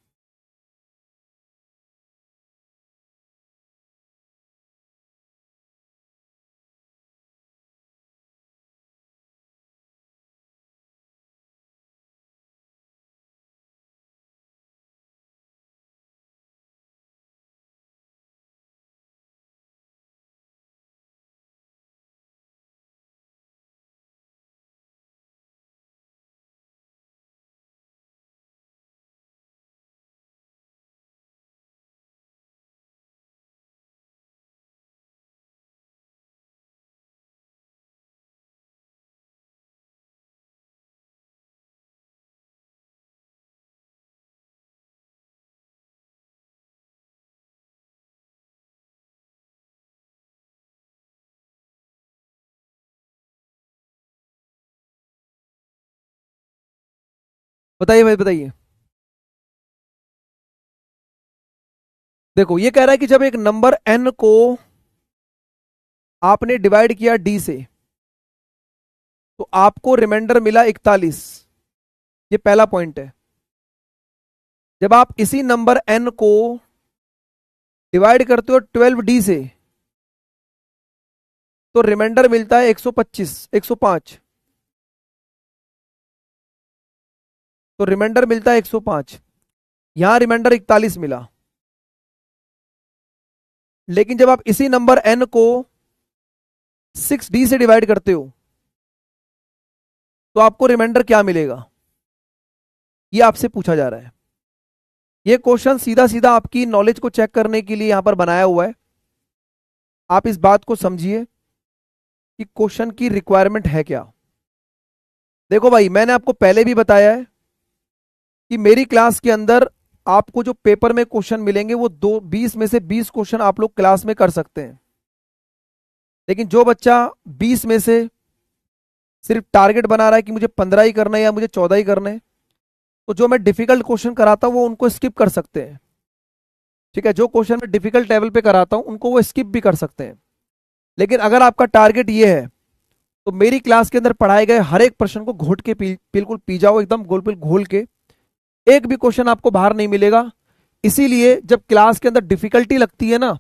बताइए भाई बताइए। देखो ये कह रहा है कि जब एक नंबर n को आपने डिवाइड किया डी से, तो आपको रिमाइंडर मिला 41। ये पहला पॉइंट है। जब आप इसी नंबर n को डिवाइड करते हो 12d से, तो रिमाइंडर मिलता है 125, 105। तो रिमाइंडर मिलता है 105। यहां रिमाइंडर 41 मिला। लेकिन जब आप इसी नंबर n को 6d से डिवाइड करते हो, तो आपको रिमाइंडर क्या मिलेगा, ये आपसे पूछा जा रहा है। ये क्वेश्चन सीधा सीधा आपकी नॉलेज को चेक करने के लिए यहां पर बनाया हुआ है। आप इस बात को समझिए कि क्वेश्चन की रिक्वायरमेंट है क्या। देखो भाई, मैंने आपको पहले भी बताया है कि मेरी क्लास के अंदर आपको जो पेपर में क्वेश्चन मिलेंगे वो 20 में से 20 क्वेश्चन आप लोग क्लास में कर सकते हैं। लेकिन जो बच्चा 20 में से सिर्फ टारगेट बना रहा है कि मुझे 15 ही करना है या मुझे 14 ही करना है, तो जो मैं डिफिकल्ट क्वेश्चन कराता हूं वो उनको स्किप कर सकते हैं। ठीक है, जो क्वेश्चन मैं डिफिकल्ट लेवल पे कराता हूं उनको वो स्किप भी कर सकते हैं। लेकिन अगर आपका टारगेट ये है, तो मेरी क्लास के अंदर पढ़ाए गए हर एक प्रश्न को घोट के बिल्कुल पी जाओ, एकदम गोल पिल घोल के। एक भी क्वेश्चन आपको बाहर नहीं मिलेगा। इसीलिए जब क्लास के अंदर डिफिकल्टी लगती है ना,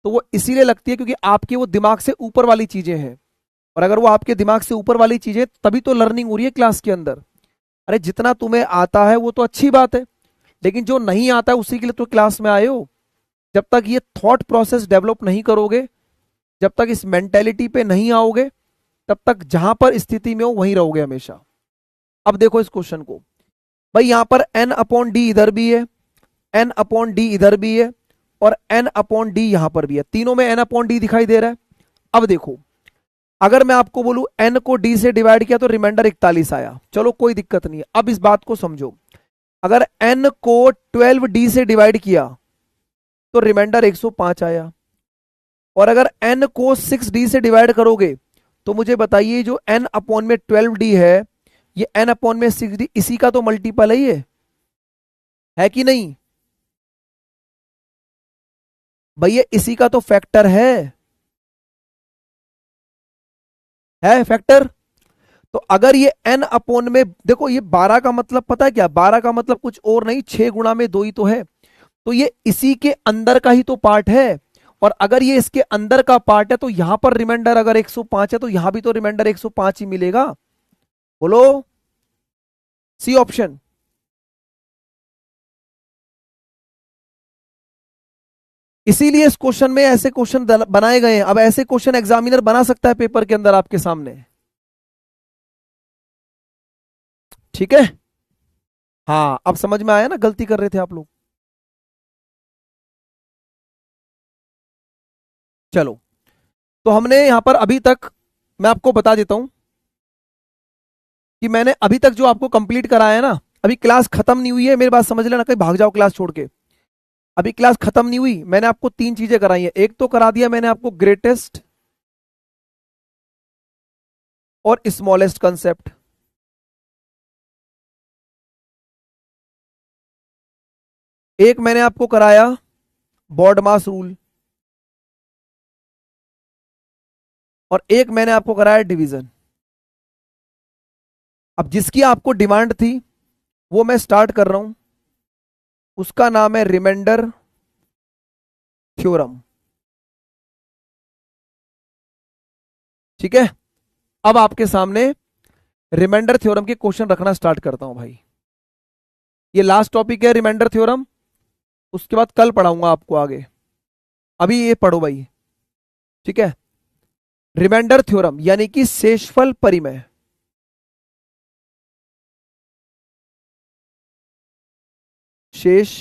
तो वो इसीलिए लगती है क्योंकि आपके वो दिमाग से ऊपर वाली चीजें हैं। और अगर वो आपके दिमाग से ऊपर वाली चीजें, तभी तो लर्निंग हो रही है क्लास के अंदर। अरे जितना तुम्हें आता है वो तो अच्छी बात है, लेकिन जो नहीं आता है उसी के लिए तो क्लास में आए हो। जब तक ये थॉट प्रोसेस डेवलप नहीं करोगे, जब तक इस मेंटेलिटी पे नहीं आओगे, तब तक जहां पर स्थिति में हो वहीं रहोगे हमेशा। अब देखो इस क्वेश्चन को, भाई यहां पर n अपॉन डी इधर भी है, n अपॉन डी इधर भी है, और n अपॉन डी यहां पर भी है। तीनों में n अपॉन डी दिखाई दे रहा है। अब देखो, अगर मैं आपको बोलूं n को d से डिवाइड किया तो रिमाइंडर 41 आया, चलो कोई दिक्कत नहीं है। अब इस बात को समझो, अगर n को 12d से डिवाइड किया तो रिमाइंडर 105 आया, और अगर n को 6d से डिवाइड करोगे तो मुझे बताइए जो n अपॉन में 12d है, ये n अपॉन में 6d, इसी का तो मल्टीपल है ये, है कि नहीं भैया? इसी का तो फैक्टर है फैक्टर। तो अगर ये n अपॉन में, देखो ये 12 का मतलब पता है क्या, 12 का मतलब कुछ और नहीं, 6 गुणा में 2 ही तो है। तो ये इसी के अंदर का ही तो पार्ट है। और अगर ये इसके अंदर का पार्ट है, तो यहां पर रिमाइंडर अगर 105 है, तो यहां भी तो रिमाइंडर 105 ही मिलेगा। बोलो, सी ऑप्शन। इसीलिए इस क्वेश्चन में ऐसे क्वेश्चन बनाए गए हैं। अब ऐसे क्वेश्चन एग्जामिनर बना सकता है पेपर के अंदर आपके सामने। ठीक है, हाँ अब समझ में आया ना गलती कर रहे थे आप लोग। चलो, तो हमने यहां पर अभी तक, मैं आपको बता देता हूं कि मैंने अभी तक जो आपको कंप्लीट कराया है ना, अभी क्लास खत्म नहीं हुई है, मेरी बात समझ लेना, कहीं भाग जाओ क्लास छोड़ के। अभी क्लास खत्म नहीं हुई। मैंने आपको 3 चीजें कराई है। एक तो करा दिया मैंने आपको ग्रेटेस्ट और स्मॉलेस्ट कंसेप्ट, एक मैंने आपको कराया बॉड मास रूल, और एक मैंने आपको कराया डिवीजन। अब जिसकी आपको डिमांड थी वो मैं स्टार्ट कर रहा हूं, उसका नाम है रिमाइंडर थ्योरम। ठीक है, अब आपके सामने रिमाइंडर थ्योरम के क्वेश्चन रखना स्टार्ट करता हूं भाई। ये लास्ट टॉपिक है रिमाइंडर थ्योरम, उसके बाद कल पढ़ाऊंगा आपको आगे। अभी ये पढ़ो भाई। ठीक है, रिमाइंडर थ्योरम यानी कि शेषफल परिमेय। शेष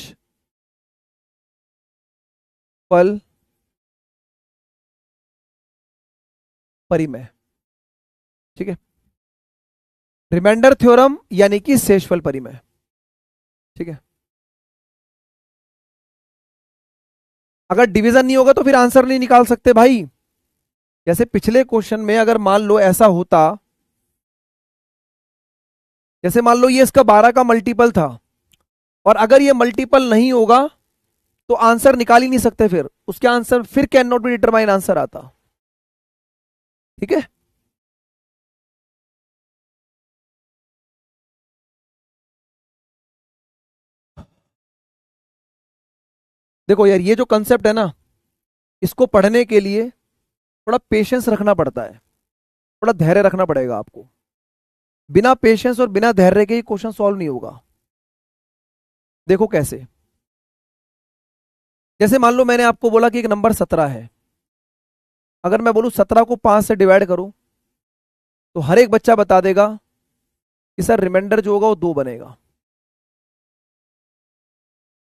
फल परिमेय। ठीक है, रिमाइंडर थ्योरम यानी कि शेषफल परिमेय। ठीक है, अगर डिवीजन नहीं होगा तो फिर आंसर नहीं निकाल सकते भाई। जैसे पिछले क्वेश्चन में अगर मान लो ऐसा होता, जैसे मान लो ये इसका 12 का मल्टीपल था, और अगर ये मल्टीपल नहीं होगा तो आंसर निकाल ही नहीं सकते, फिर उसके आंसर फिर can not be determine answer आता। ठीक है। देखो यार, ये जो कंसेप्ट है ना, इसको पढ़ने के लिए थोड़ा पेशेंस रखना पड़ता है, थोड़ा धैर्य रखना पड़ेगा आपको। बिना पेशेंस और बिना धैर्य के ही क्वेश्चन सॉल्व नहीं होगा। देखो कैसे। जैसे मान लो मैंने आपको बोला कि एक नंबर 17 है। अगर मैं बोलूं 17 को 5 से डिवाइड करूं, तो हर एक बच्चा बता देगा कि सर रिमाइंडर जो होगा वो 2 बनेगा,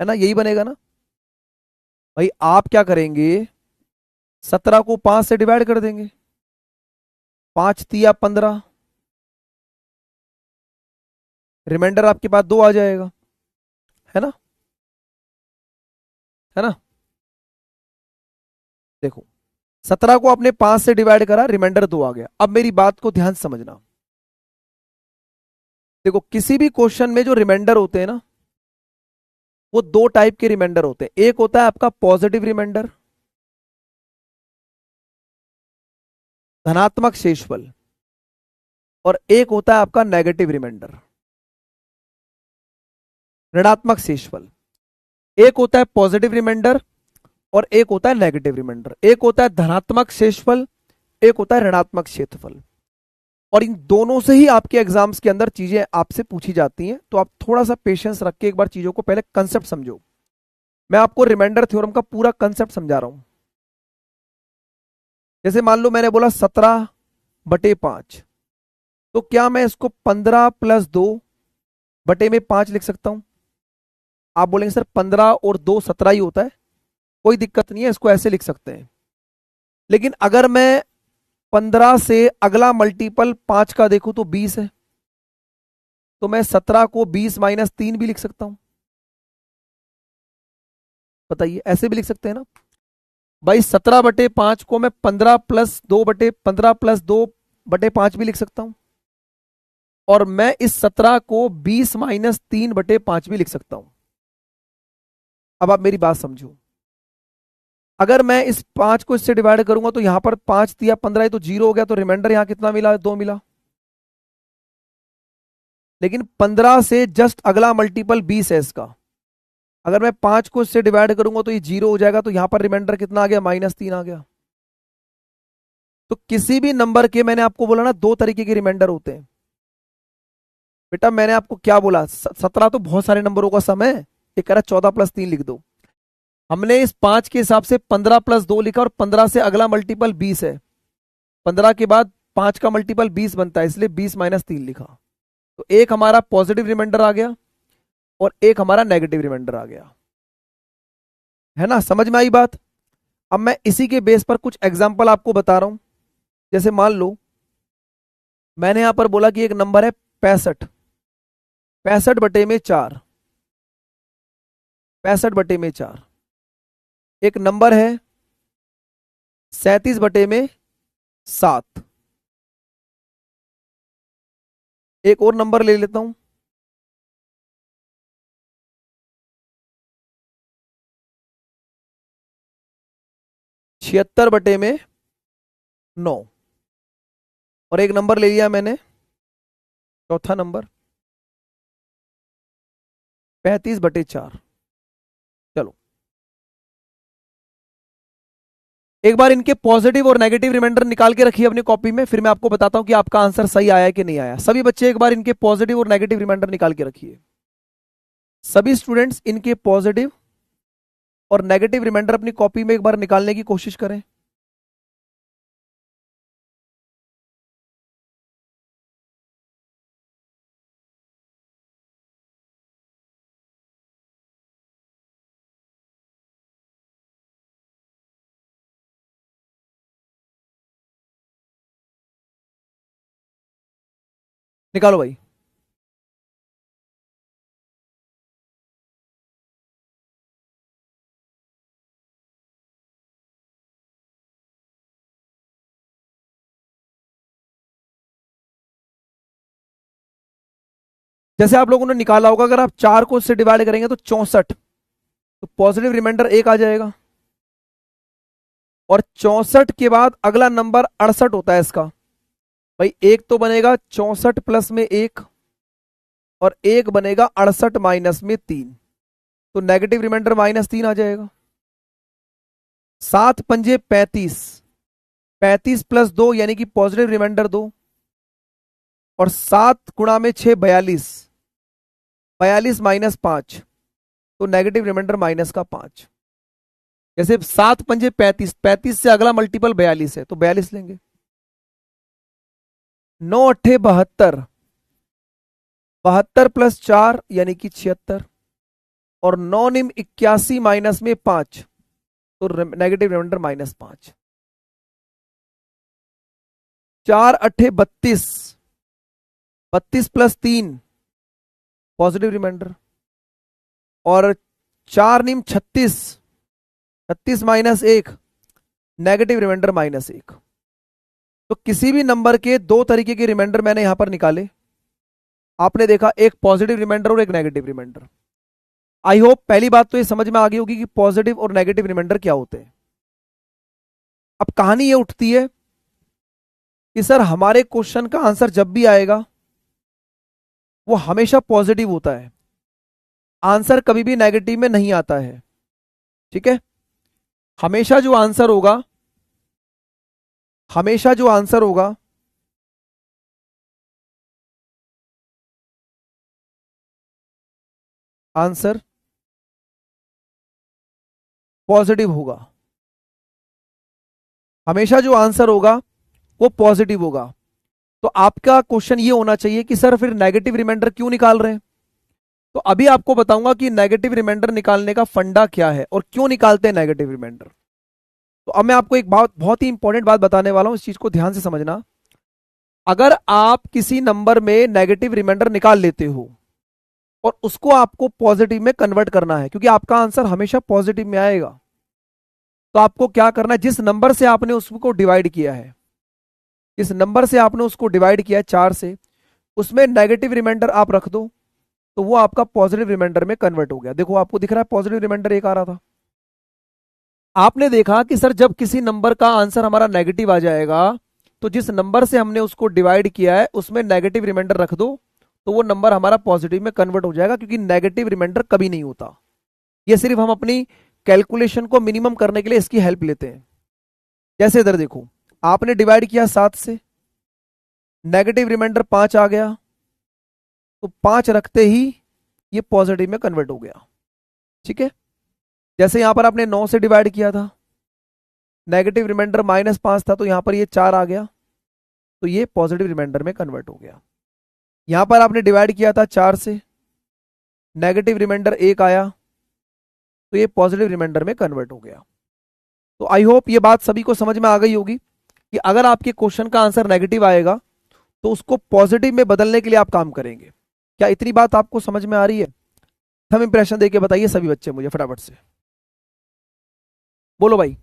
है ना, यही बनेगा ना। भाई आप क्या करेंगे, 17 को 5 से डिवाइड कर देंगे, 5 तिया 15, रिमाइंडर आपके पास 2 आ जाएगा, है ना, है ना। देखो 17 को आपने 5 से डिवाइड करा, रिमाइंडर 2 आ गया। अब मेरी बात को ध्यान से समझना। देखो किसी भी क्वेश्चन में जो रिमाइंडर होते हैं ना, वो 2 टाइप के रिमाइंडर होते हैं। एक होता है आपका पॉजिटिव रिमाइंडर, धनात्मक शेषफल, और एक होता है आपका नेगेटिव रिमाइंडर, ऋणात्मक शेषफल। एक होता है पॉजिटिव रिमाइंडर और एक होता है नेगेटिव रिमाइंडर। एक होता है धनात्मक शेषफल, एक होता है ऋणात्मक क्षेत्रफल। और इन दोनों से ही आपके एग्जाम्स के अंदर चीजें आपसे पूछी जाती हैं। तो आप थोड़ा सा पेशेंस रख के एक बार चीजों को पहले कंसेप्ट समझो। मैं आपको रिमाइंडर थ्योरम का पूरा कंसेप्ट समझा रहा हूं। जैसे मान लो मैंने बोला 17/5, तो क्या मैं इसको 15+2/5 लिख सकता हूं? आप बोलेंगे सर 15 और 2 17 ही होता है, कोई दिक्कत नहीं है, इसको ऐसे लिख सकते हैं। लेकिन अगर मैं 15 से अगला मल्टीपल 5 का देखूं तो 20 है, तो मैं 17 को 20-3 भी लिख सकता हूं। बताइए, ऐसे भी लिख सकते हैं ना भाई। 17/5 को मैं 15+2/5 भी लिख सकता हूं। और मैं इस 17 को 20-3/5 भी लिख सकता हूं। अब आप मेरी बात समझो। अगर मैं इस 5 को इससे डिवाइड करूंगा, तो यहां पर 5 दिया 15, तो 0 हो गया, तो रिमाइंडर यहां कितना मिला? 2 मिला। लेकिन 15 से जस्ट अगला मल्टीपल 20 है इसका। अगर मैं 5 को इससे डिवाइड करूंगा तो ये 0 हो जाएगा, तो यहां पर रिमाइंडर कितना आ गया? -3 आ गया। तो किसी भी नंबर के, मैंने आपको बोला ना, 2 तरीके के रिमाइंडर होते हैं। बेटा मैंने आपको क्या बोला? 17 तो बहुत सारे नंबरों का सम है। ये कह रहा 14+3 लिख दो। हमने इस 5 के हिसाब से 15+2 लिखा, और 15 से अगला मल्टीपल 20 है। 15 के बाद 5 का मल्टीपल 20 बनता है, इसलिए 20-3 लिखा। तो एक हमारा पॉजिटिव रिमाइंडर आ गया और एक हमारा नेगेटिव रिमाइंडर आ गया, है ना। समझ में आई बात? अब मैं इसी के बेस पर कुछ एग्जांपल आपको बता रहा हूं। जैसे मान लो मैंने यहां पर बोला कि एक नंबर है 65, 65/4, 65/4। एक नंबर है 37/7। एक और नंबर ले लेता हूं, 76/9। और एक नंबर ले लिया मैंने, चौथा नंबर 35/4। चलो एक बार इनके पॉजिटिव और नेगेटिव रिमाइंडर निकाल के रखिए अपनी कॉपी में, फिर मैं आपको बताता हूं कि आपका आंसर सही आया कि नहीं आया। सभी बच्चे एक बार इनके पॉजिटिव और नेगेटिव रिमाइंडर निकाल के रखिए। सभी स्टूडेंट्स इनके पॉजिटिव और नेगेटिव रिमाइंडर अपनी कॉपी में एक बार निकालने की कोशिश करें। निकालो भाई। जैसे आप लोगों ने निकाला होगा, अगर आप 4 को इससे डिवाइड करेंगे तो 64, तो पॉजिटिव रिमाइंडर 1 आ जाएगा। और 64 के बाद अगला नंबर 68 होता है इसका। भाई एक तो बनेगा 64 प्लस में एक, और एक बनेगा 68 माइनस में तीन, तो नेगेटिव रिमाइंडर -3 आ जाएगा। 7 पंजे 35, 35 प्लस 2 यानी कि पॉजिटिव रिमाइंडर 2, और 7 गुणा में 6 42, 42 -5, तो नेगेटिव रिमाइंडर -5। जैसे 7 पंजे 35, 35 से अगला मल्टीपल 42 है तो 42 लेंगे। 9 अट्ठे 72, 72 प्लस 4 यानी कि 76, और 9 निम 81 माइनस में 5, तो नेगेटिव रिमाइंडर -5। 4 अट्ठे 32, 32 प्लस 3 पॉजिटिव रिमाइंडर, और 4 निम 36, 36 माइनस 1 नेगेटिव रिमाइंडर -1। तो किसी भी नंबर के दो तरीके के रिमाइंडर मैंने यहां पर निकाले। आपने देखा एक पॉजिटिव रिमाइंडर और एक नेगेटिव रिमाइंडर। आई होप पहली बात तो ये समझ में आ गई होगी कि पॉजिटिव और नेगेटिव रिमाइंडर क्या होते हैं। अब कहानी ये उठती है कि सर हमारे क्वेश्चन का आंसर जब भी आएगा वो हमेशा पॉजिटिव होता है, आंसर कभी भी नेगेटिव में नहीं आता है। ठीक है, हमेशा जो आंसर होगा, हमेशा जो आंसर होगा आंसर पॉजिटिव होगा, हमेशा जो आंसर होगा वो पॉजिटिव होगा। तो आपका क्वेश्चन ये होना चाहिए कि सर फिर नेगेटिव रिमाइंडर क्यों निकाल रहे हैं। तो अभी आपको बताऊंगा कि नेगेटिव रिमाइंडर निकालने का फंडा क्या है और क्यों निकालते हैं नेगेटिव रिमाइंडर। तो अब मैं आपको एक बात, बहुत ही इंपॉर्टेंट बात बताने वाला हूं, इस चीज को ध्यान से समझना। अगर आप किसी नंबर में नेगेटिव रिमाइंडर निकाल लेते हो और उसको आपको पॉजिटिव में कन्वर्ट करना है, क्योंकि आपका आंसर हमेशा पॉजिटिव में आएगा, तो आपको क्या करना है, जिस नंबर से आपने उसको डिवाइड किया है, इस नंबर से आपने उसको डिवाइड किया है 4 से, उसमें नेगेटिव रिमाइंडर आप रख दो, तो वो आपका पॉजिटिव रिमाइंडर में कन्वर्ट हो गया। देखो आपको दिख रहा है पॉजिटिव रिमाइंडर एक आ रहा था। आपने देखा कि सर जब किसी नंबर का आंसर हमारा नेगेटिव आ जाएगा तो जिस नंबर से हमने उसको डिवाइड किया है उसमें नेगेटिव रिमाइंडर रख दो, तो वो नंबर हमारा पॉजिटिव में कन्वर्ट हो जाएगा, क्योंकि नेगेटिव रिमाइंडर कभी नहीं होता। ये सिर्फ हम अपनी कैलकुलेशन को मिनिमम करने के लिए इसकी हेल्प लेते हैं। जैसे इधर देखो, आपने डिवाइड किया 7 से, नेगेटिव रिमाइंडर 5 आ गया, तो 5 रखते ही ये पॉजिटिव में कन्वर्ट हो गया। ठीक है, जैसे यहां पर आपने 9 से डिवाइड किया था, नेगेटिव रिमाइंडर -5 था, तो यहां पर ये 4 आ गया, तो ये पॉजिटिव रिमाइंडर में कन्वर्ट हो गया। यहां पर आपने डिवाइड किया था 4 से, नेगेटिव रिमाइंडर 1 आया, तो ये पॉजिटिव रिमाइंडर में कन्वर्ट हो गया। तो आई होप ये बात सभी को समझ में आ गई होगी कि अगर आपके क्वेश्चन का आंसर नेगेटिव आएगा तो उसको पॉजिटिव में बदलने के लिए आप काम करेंगे। क्या इतनी बात आपको समझ में आ रही है? थंब इंप्रेशन देके बताइए सभी बच्चे मुझे फटाफट से, बोलो भाई।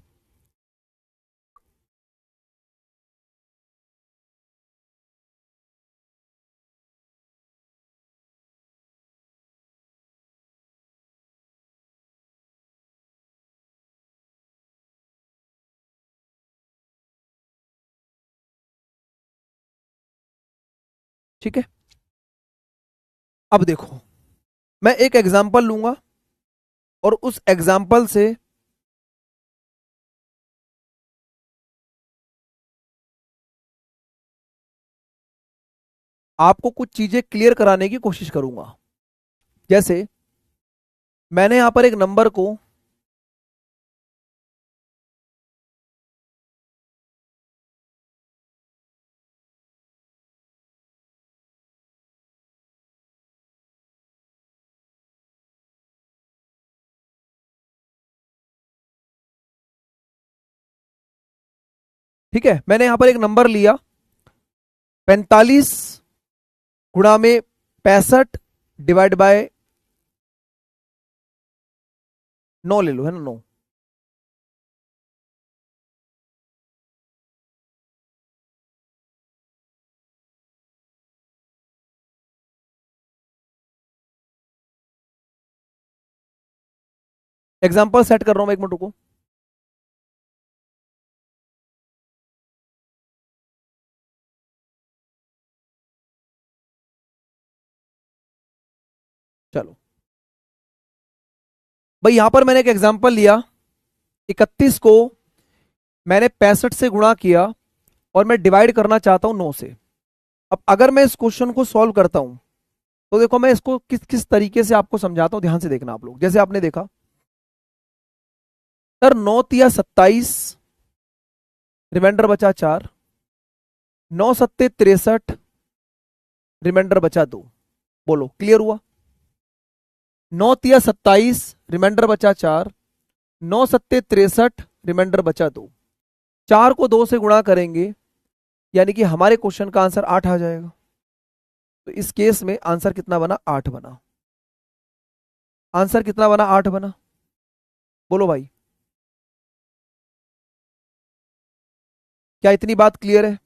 ठीक है, अब देखो मैं एक एग्जांपल लूंगा और उस एग्जांपल से आपको कुछ चीजें क्लियर कराने की कोशिश करूंगा। जैसे मैंने यहां पर एक नंबर को ठीक है, मैंने यहां पर एक नंबर लिया 45 गुणा में 65 डिवाइड बाय 9 ले लो, है ना 9। एग्जाम्पल सेट कर रहा हूं मैं, एक मिनट रुको। चलो भाई, यहां पर मैंने एक एग्जांपल लिया, 31 को मैंने 65 से गुणा किया और मैं डिवाइड करना चाहता हूं 9 से। अब अगर मैं इस क्वेश्चन को सॉल्व करता हूं तो देखो मैं इसको किस किस तरीके से आपको समझाता हूं, ध्यान से देखना आप लोग। जैसे आपने देखा सर 9 तिया 27, रिमाइंडर बचा 4, 9 सत्ते 63, रिमाइंडर बचा 2। बोलो क्लियर हुआ? 9 तिया 27, रिमाइंडर बचा 4, 9 सत्ते 63, रिमाइंडर बचा 2। 4 को 2 से गुणा करेंगे यानी कि हमारे क्वेश्चन का आंसर 8 आ जाएगा। तो इस केस में आंसर कितना बना? 8 बना। आंसर कितना बना? 8 बना। बोलो भाई, क्या इतनी बात क्लियर है?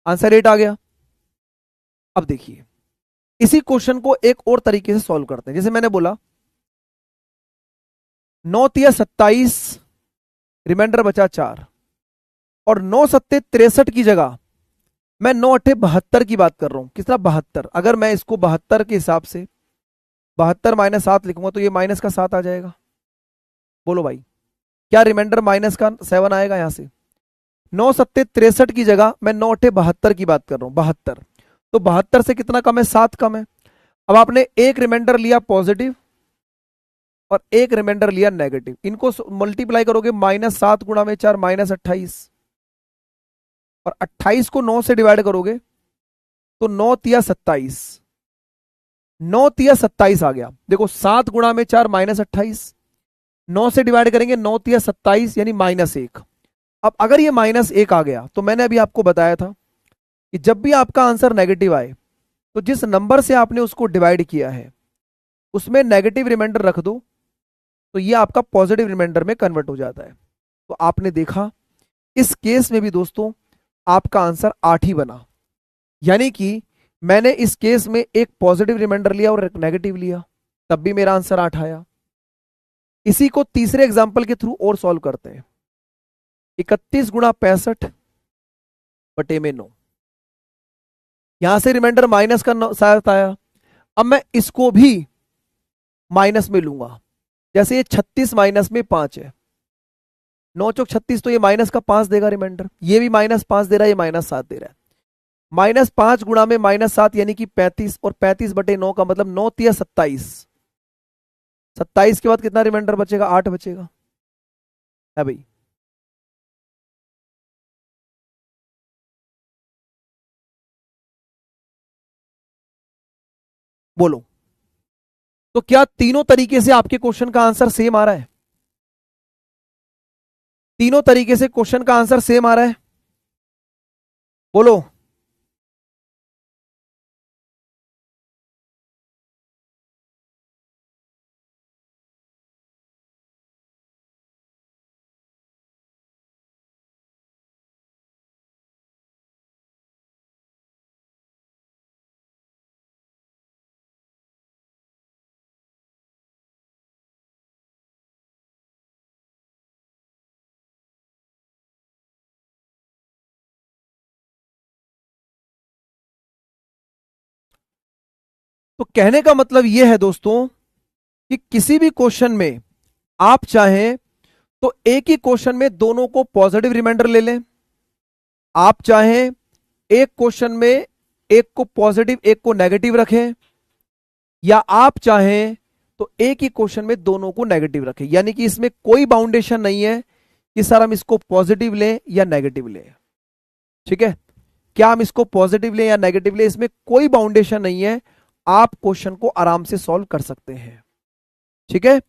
आंसर 8 आ गया। अब देखिए इसी क्वेश्चन को एक और तरीके से सॉल्व करते हैं। जैसे मैंने बोला 9 तिया 27, रिमाइंडर बचा 4, और 9 सत्ते 63 की जगह मैं 9 अट्ठे 72 की बात कर रहा हूं। कितना? 72। अगर मैं इसको 72 के हिसाब से 72 माइनस 7 लिखूंगा तो ये माइनस का 7 आ जाएगा। बोलो भाई, क्या रिमाइंडर माइनस का 7 आएगा? यहां से 9 सत्ते 63 की जगह मैं 9 अट्ठे 72 की बात कर रहा हूं, 72। तो 72 से कितना कम है? 7 कम है। अब आपने एक रिमाइंडर लिया पॉजिटिव और एक रिमाइंडर लिया नेगेटिव, इनको मल्टीप्लाई करोगे -7 गुणा में 4 -28, और 28 को 9 से डिवाइड करोगे तो 9 तिया 27, 9 तिया 27 आ गया। देखो 7 गुणा में 4 -28, 9 से डिवाइड करेंगे 9 तिया 27 यानी -1। अब अगर ये -1 आ गया तो मैंने अभी आपको बताया था कि जब भी आपका आंसर नेगेटिव आए तो जिस नंबर से आपने उसको डिवाइड किया है उसमें नेगेटिव रिमाइंडर रख दो तो ये आपका पॉजिटिव रिमाइंडर में कन्वर्ट हो जाता है। तो आपने देखा इस केस में भी दोस्तों आपका आंसर 8 ही बना, यानी कि मैंने इस केस में एक पॉजिटिव रिमाइंडर लिया और एक नेगेटिव लिया, तब भी मेरा आंसर 8 आया। इसी को तीसरे एग्जांपल के थ्रू और सॉल्व करते हैं। 31 गुणा 65 बटे में 9, यहां से रिमाइंडर माइनस का 7 आया। अब मैं इसको भी माइनस में लूंगा, जैसे ये 36 माइनस में 5 है, 9 चौक 36, तो ये माइनस का 5 देगा रिमाइंडर, ये भी -5 दे रहा है, ये -7 दे रहा है। -5 गुणा में -7 यानी कि 35, और 35 बटे 9 का मतलब 9 तिया 27, 27 के बाद कितना रिमाइंडर बचेगा? 8 बचेगा है भाई। बोलो, तो क्या तीनों तरीके से आपके क्वेश्चन का आंसर सेम आ रहा है? तीनों तरीके से क्वेश्चन का आंसर सेम आ रहा है? बोलो। तो कहने का मतलब यह है दोस्तों कि किसी भी क्वेश्चन में आप चाहें तो एक ही क्वेश्चन में दोनों को पॉजिटिव रिमाइंडर ले लें, आप चाहें एक क्वेश्चन में एक को पॉजिटिव एक को नेगेटिव रखें, या आप चाहें तो एक ही क्वेश्चन में दोनों को नेगेटिव रखें। यानी कि इसमें कोई बाउंडेशन नहीं है कि सर हम इसको पॉजिटिव लें या नेगेटिव लें। ठीक है, क्या हम इसको पॉजिटिव लें या नेगेटिव लें, इसमें कोई बाउंडेशन नहीं है, आप क्वेश्चन को आराम से सॉल्व कर सकते हैं। ठीक है,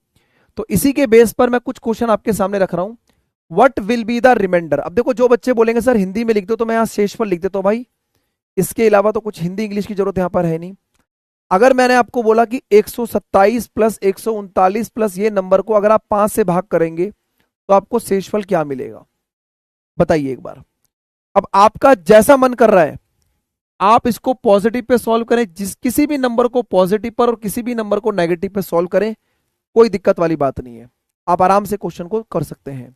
तो इसी के बेस पर मैं कुछ क्वेश्चन आपके सामने रख रहा हूं। What will be the remainder? अब देखो जो बच्चे बोलेंगे सर हिंदी में लिख दो, तो मैं यहां शेषफल लिख देता हूं भाई, इसके अलावा तो कुछ हिंदी इंग्लिश की जरूरत यहां पर है नहीं। अगर मैंने आपको बोला कि 127 प्लस 139 प्लस ये नंबर को अगर आप 5 से भाग करेंगे तो आपको शेषफल क्या मिलेगा? बताइए एक बार। अब आपका जैसा मन कर रहा है आप इसको पॉजिटिव पे सॉल्व करें, जिस किसी भी नंबर को पॉजिटिव पर और किसी भी नंबर को नेगेटिव पे सॉल्व करें, कोई दिक्कत वाली बात नहीं है, आप आराम से क्वेश्चन को कर सकते हैं।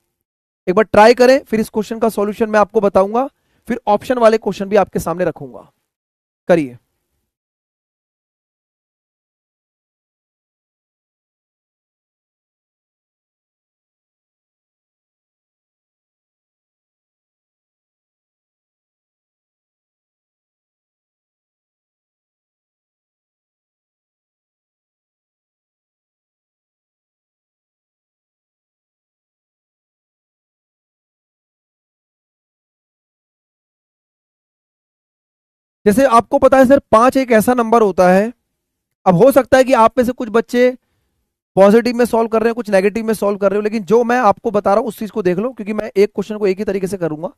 एक बार ट्राई करें, फिर इस क्वेश्चन का सॉल्यूशन मैं आपको बताऊंगा, फिर ऑप्शन वाले क्वेश्चन भी आपके सामने रखूंगा। करिए। जैसे आपको पता है सर 5 एक ऐसा नंबर होता है, अब हो सकता है कि आप में से कुछ बच्चे पॉजिटिव में सॉल्व कर रहे हैं, कुछ नेगेटिव में सॉल्व कर रहे हो, लेकिन जो मैं आपको बता रहा हूं उस चीज को देख लो, क्योंकि मैं एक क्वेश्चन को एक ही तरीके से करूंगा।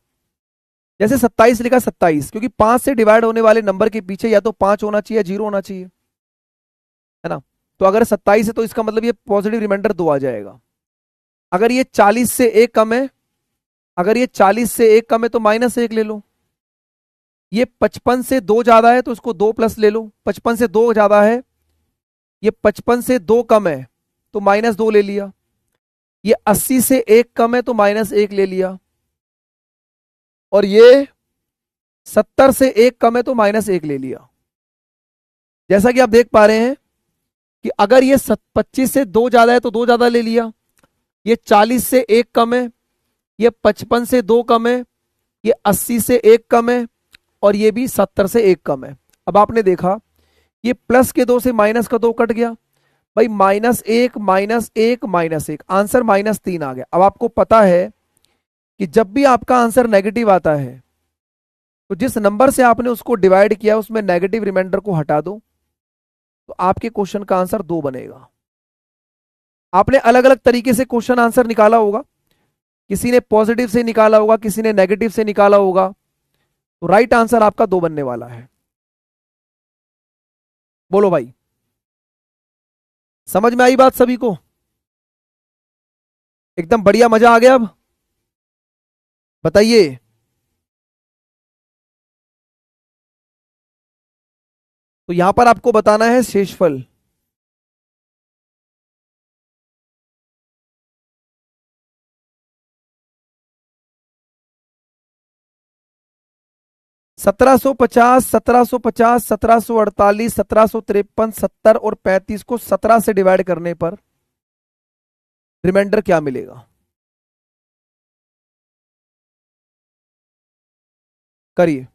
जैसे 27 लिखा, 27 क्योंकि 5 से डिवाइड होने वाले नंबर के पीछे या तो 5 होना चाहिए या 0 होना चाहिए, है ना। तो अगर 27 है तो इसका मतलब ये पॉजिटिव रिमाइंडर 2 आ जाएगा। अगर ये 40 से 1 कम है, अगर ये 40 से 1 कम है तो -1 ले लो। ये 55 से 2 ज्यादा है तो इसको 2 प्लस ले लो। 55 से 2 ज्यादा है, ये 55 से 2 कम है तो -2 ले लिया। ये 80 से 1 कम है तो -1 ले लिया। और ये 70 से 1 कम है तो -1 ले लिया। जैसा कि आप देख पा रहे हैं कि अगर ये 25 से 2 ज्यादा है तो 2 ज्यादा ले लिया, ये 40 से 1 कम है, ये 55 से 2 कम है, ये 80 से 1 कम है, और ये भी 70 से 1 कम है। अब आपने देखा ये प्लस के 2 से माइनस का 2 कट गया, भाई -1 -1 -1, आंसर -3 आ गया। अब आपको पता है कि जब भी आपका आंसर नेगेटिव आता है तो जिस नंबर से आपने उसको डिवाइड किया उसमें नेगेटिव रिमाइंडर को हटा दो, तो आपके क्वेश्चन का आंसर 2 बनेगा। आपने अलग अलग तरीके से क्वेश्चन आंसर निकाला होगा, किसी ने पॉजिटिव से निकाला होगा, किसी ने नेगेटिव से निकाला होगा, तो राइट आंसर आपका 2 बनने वाला है। बोलो भाई, समझ में आई बात सभी को? एकदम बढ़िया, मजा आ गया। अब बताइए। तो यहां पर आपको बताना है शेषफल। सत्रह सौ पचास, 1750, 1748, 1753, 70 और 35 को 17 से डिवाइड करने पर रिमाइंडर क्या मिलेगा? करिए।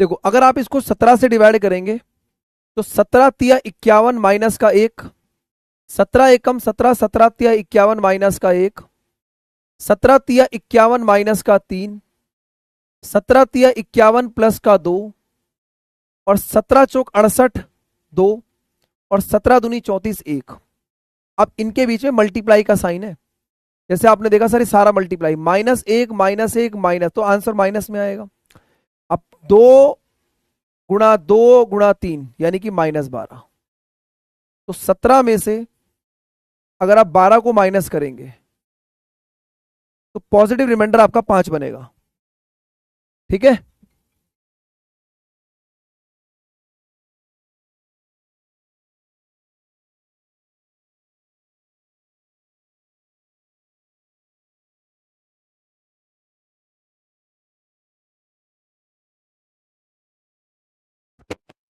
देखो, अगर आप इसको 17 से डिवाइड करेंगे तो 17 तिया 51 माइनस का 1, 17 एकम 17, 17 तिया 51 माइनस का 1, 17 तिया 51 माइनस का 3, 17 तिया 51 प्लस का 2, और 17 चौक 68, 2, और 17 दूनी 34, 1। अब इनके बीच में मल्टीप्लाई का साइन है, जैसे आपने देखा सर ये सारा मल्टीप्लाई, -1 -1 माइनस, तो आंसर माइनस में आएगा। अब 2 × 2 × 3 यानी कि -12। तो 17 में से अगर आप 12 को माइनस करेंगे तो पॉजिटिव रिमाइंडर आपका 5 बनेगा। ठीक है।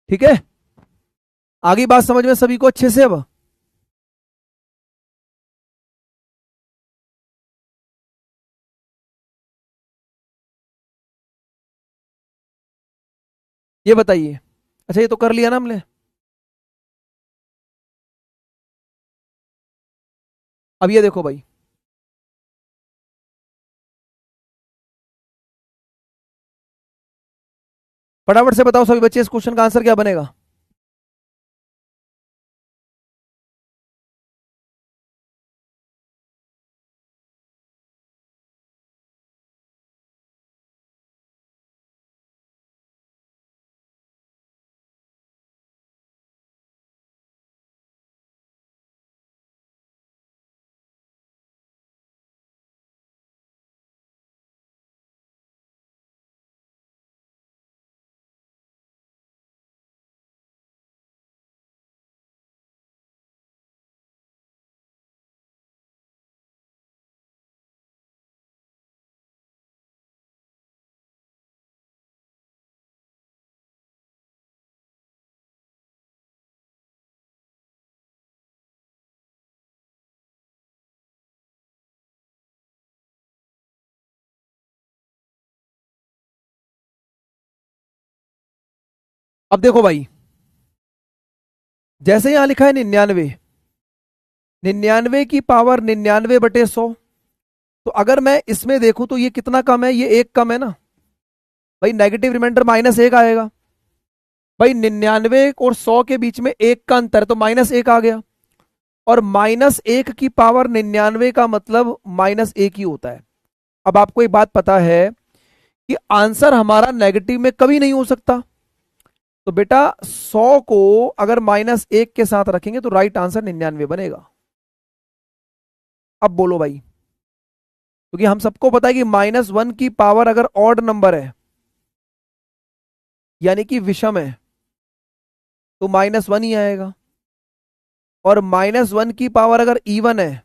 ठीक है, आगे बात समझ में सभी को अच्छे से? अब ये बताइए। अच्छा, ये तो कर लिया ना हमने। अब ये देखो भाई, फटाफट से बताओ सभी बच्चे, इस क्वेश्चन का आंसर क्या बनेगा? अब देखो भाई, जैसे यहां लिखा है 99, 99 की पावर 99/100, तो अगर मैं इसमें देखूं तो ये कितना कम है, ये एक कम है ना भाई, नेगेटिव रिमाइंडर -1 आएगा भाई। 99 और 100 के बीच में एक का अंतर, तो -1 आ गया, और -1 की पावर 99 का मतलब -1 ही होता है। अब आपको एक बात पता है कि आंसर हमारा नेगेटिव में कभी नहीं हो सकता, तो बेटा 100 को अगर -1 के साथ रखेंगे तो राइट आंसर 99 बनेगा। अब बोलो भाई, क्योंकि हम सबको पता है कि -1 की पावर अगर ऑड नंबर है, यानी कि विषम है, तो -1 ही आएगा, और -1 की पावर अगर इवन है,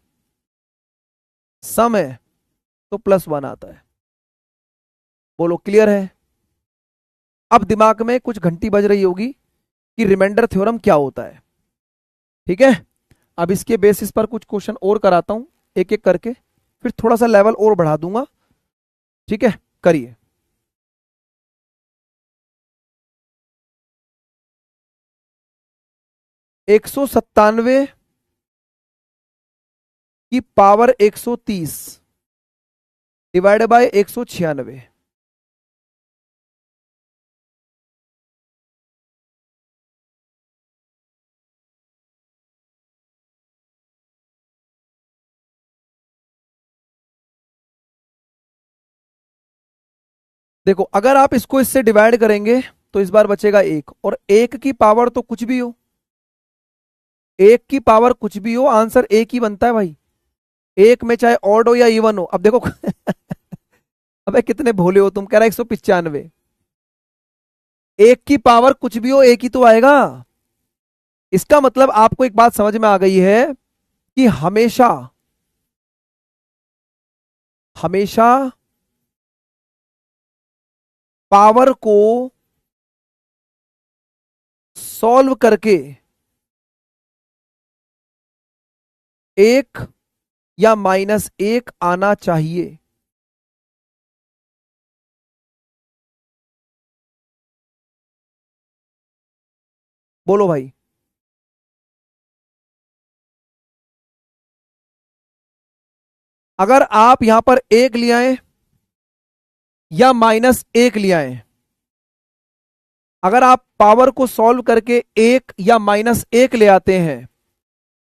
सम है, तो +1 आता है। बोलो क्लियर है? अब दिमाग में कुछ घंटी बज रही होगी कि रिमाइंडर थ्योरम क्या होता है। ठीक है, अब इसके बेसिस पर कुछ क्वेश्चन और कराता हूं एक एक करके, फिर थोड़ा सा लेवल और बढ़ा दूंगा। ठीक है, करिए। एक सौ सत्तानवे की पावर 130 डिवाइड बाय 196। देखो, अगर आप इसको इससे डिवाइड करेंगे तो इस बार बचेगा एक, और एक की पावर तो कुछ भी हो, एक की पावर कुछ भी हो, आंसर एक ही बनता है भाई। एक में चाहे ऑड हो या इवन हो। अब देखो अबे कितने भोले हो तुम, कह रहा 195, एक की पावर कुछ भी हो एक ही तो आएगा। इसका मतलब आपको एक बात समझ में आ गई है कि हमेशा हमेशा पावर को सॉल्व करके एक या -1 आना चाहिए। बोलो भाई। अगर आप यहां पर एक ले आए या -1 ले आए, अगर आप पावर को सॉल्व करके एक या -1 ले आते हैं,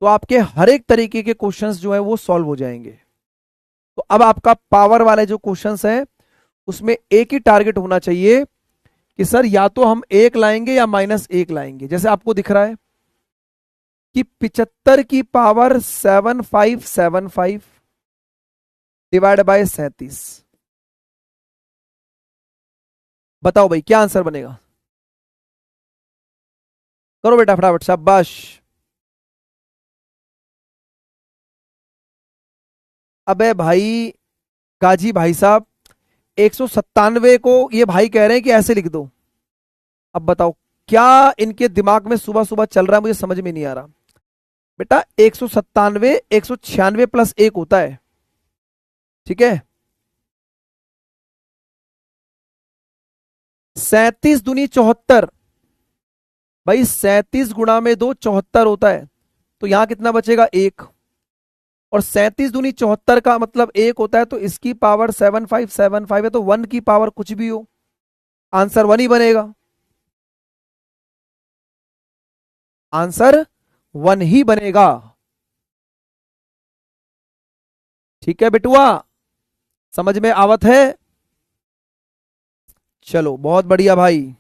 तो आपके हर एक तरीके के क्वेश्चंस जो है वो सॉल्व हो जाएंगे। तो अब आपका पावर वाले जो क्वेश्चंस हैं उसमें एक ही टारगेट होना चाहिए कि सर या तो हम एक लाएंगे या -1 लाएंगे। जैसे आपको दिख रहा है कि 75 की पावर 7575 डिवाइड बाय 37। बताओ भाई क्या आंसर बनेगा? करो बेटा फटाफट, शाबाश। अबे भाई गाजी भाई साहब, 197 को ये भाई कह रहे हैं कि ऐसे लिख दो। अब बताओ क्या इनके दिमाग में सुबह सुबह चल रहा है, मुझे समझ में नहीं आ रहा। बेटा 197 196 प्लस 1 होता है, ठीक है। 37×2 = 74, भाई 37 गुणा में 2 74 होता है, तो यहां कितना बचेगा? एक। और 37×2 = 74 का मतलब एक होता है, तो इसकी पावर 7575 है, तो 1 की पावर कुछ भी हो, आंसर 1 ही बनेगा। आंसर 1 ही बनेगा। ठीक है बेटुआ, समझ में आवत है? चलो बहुत बढ़िया भाई।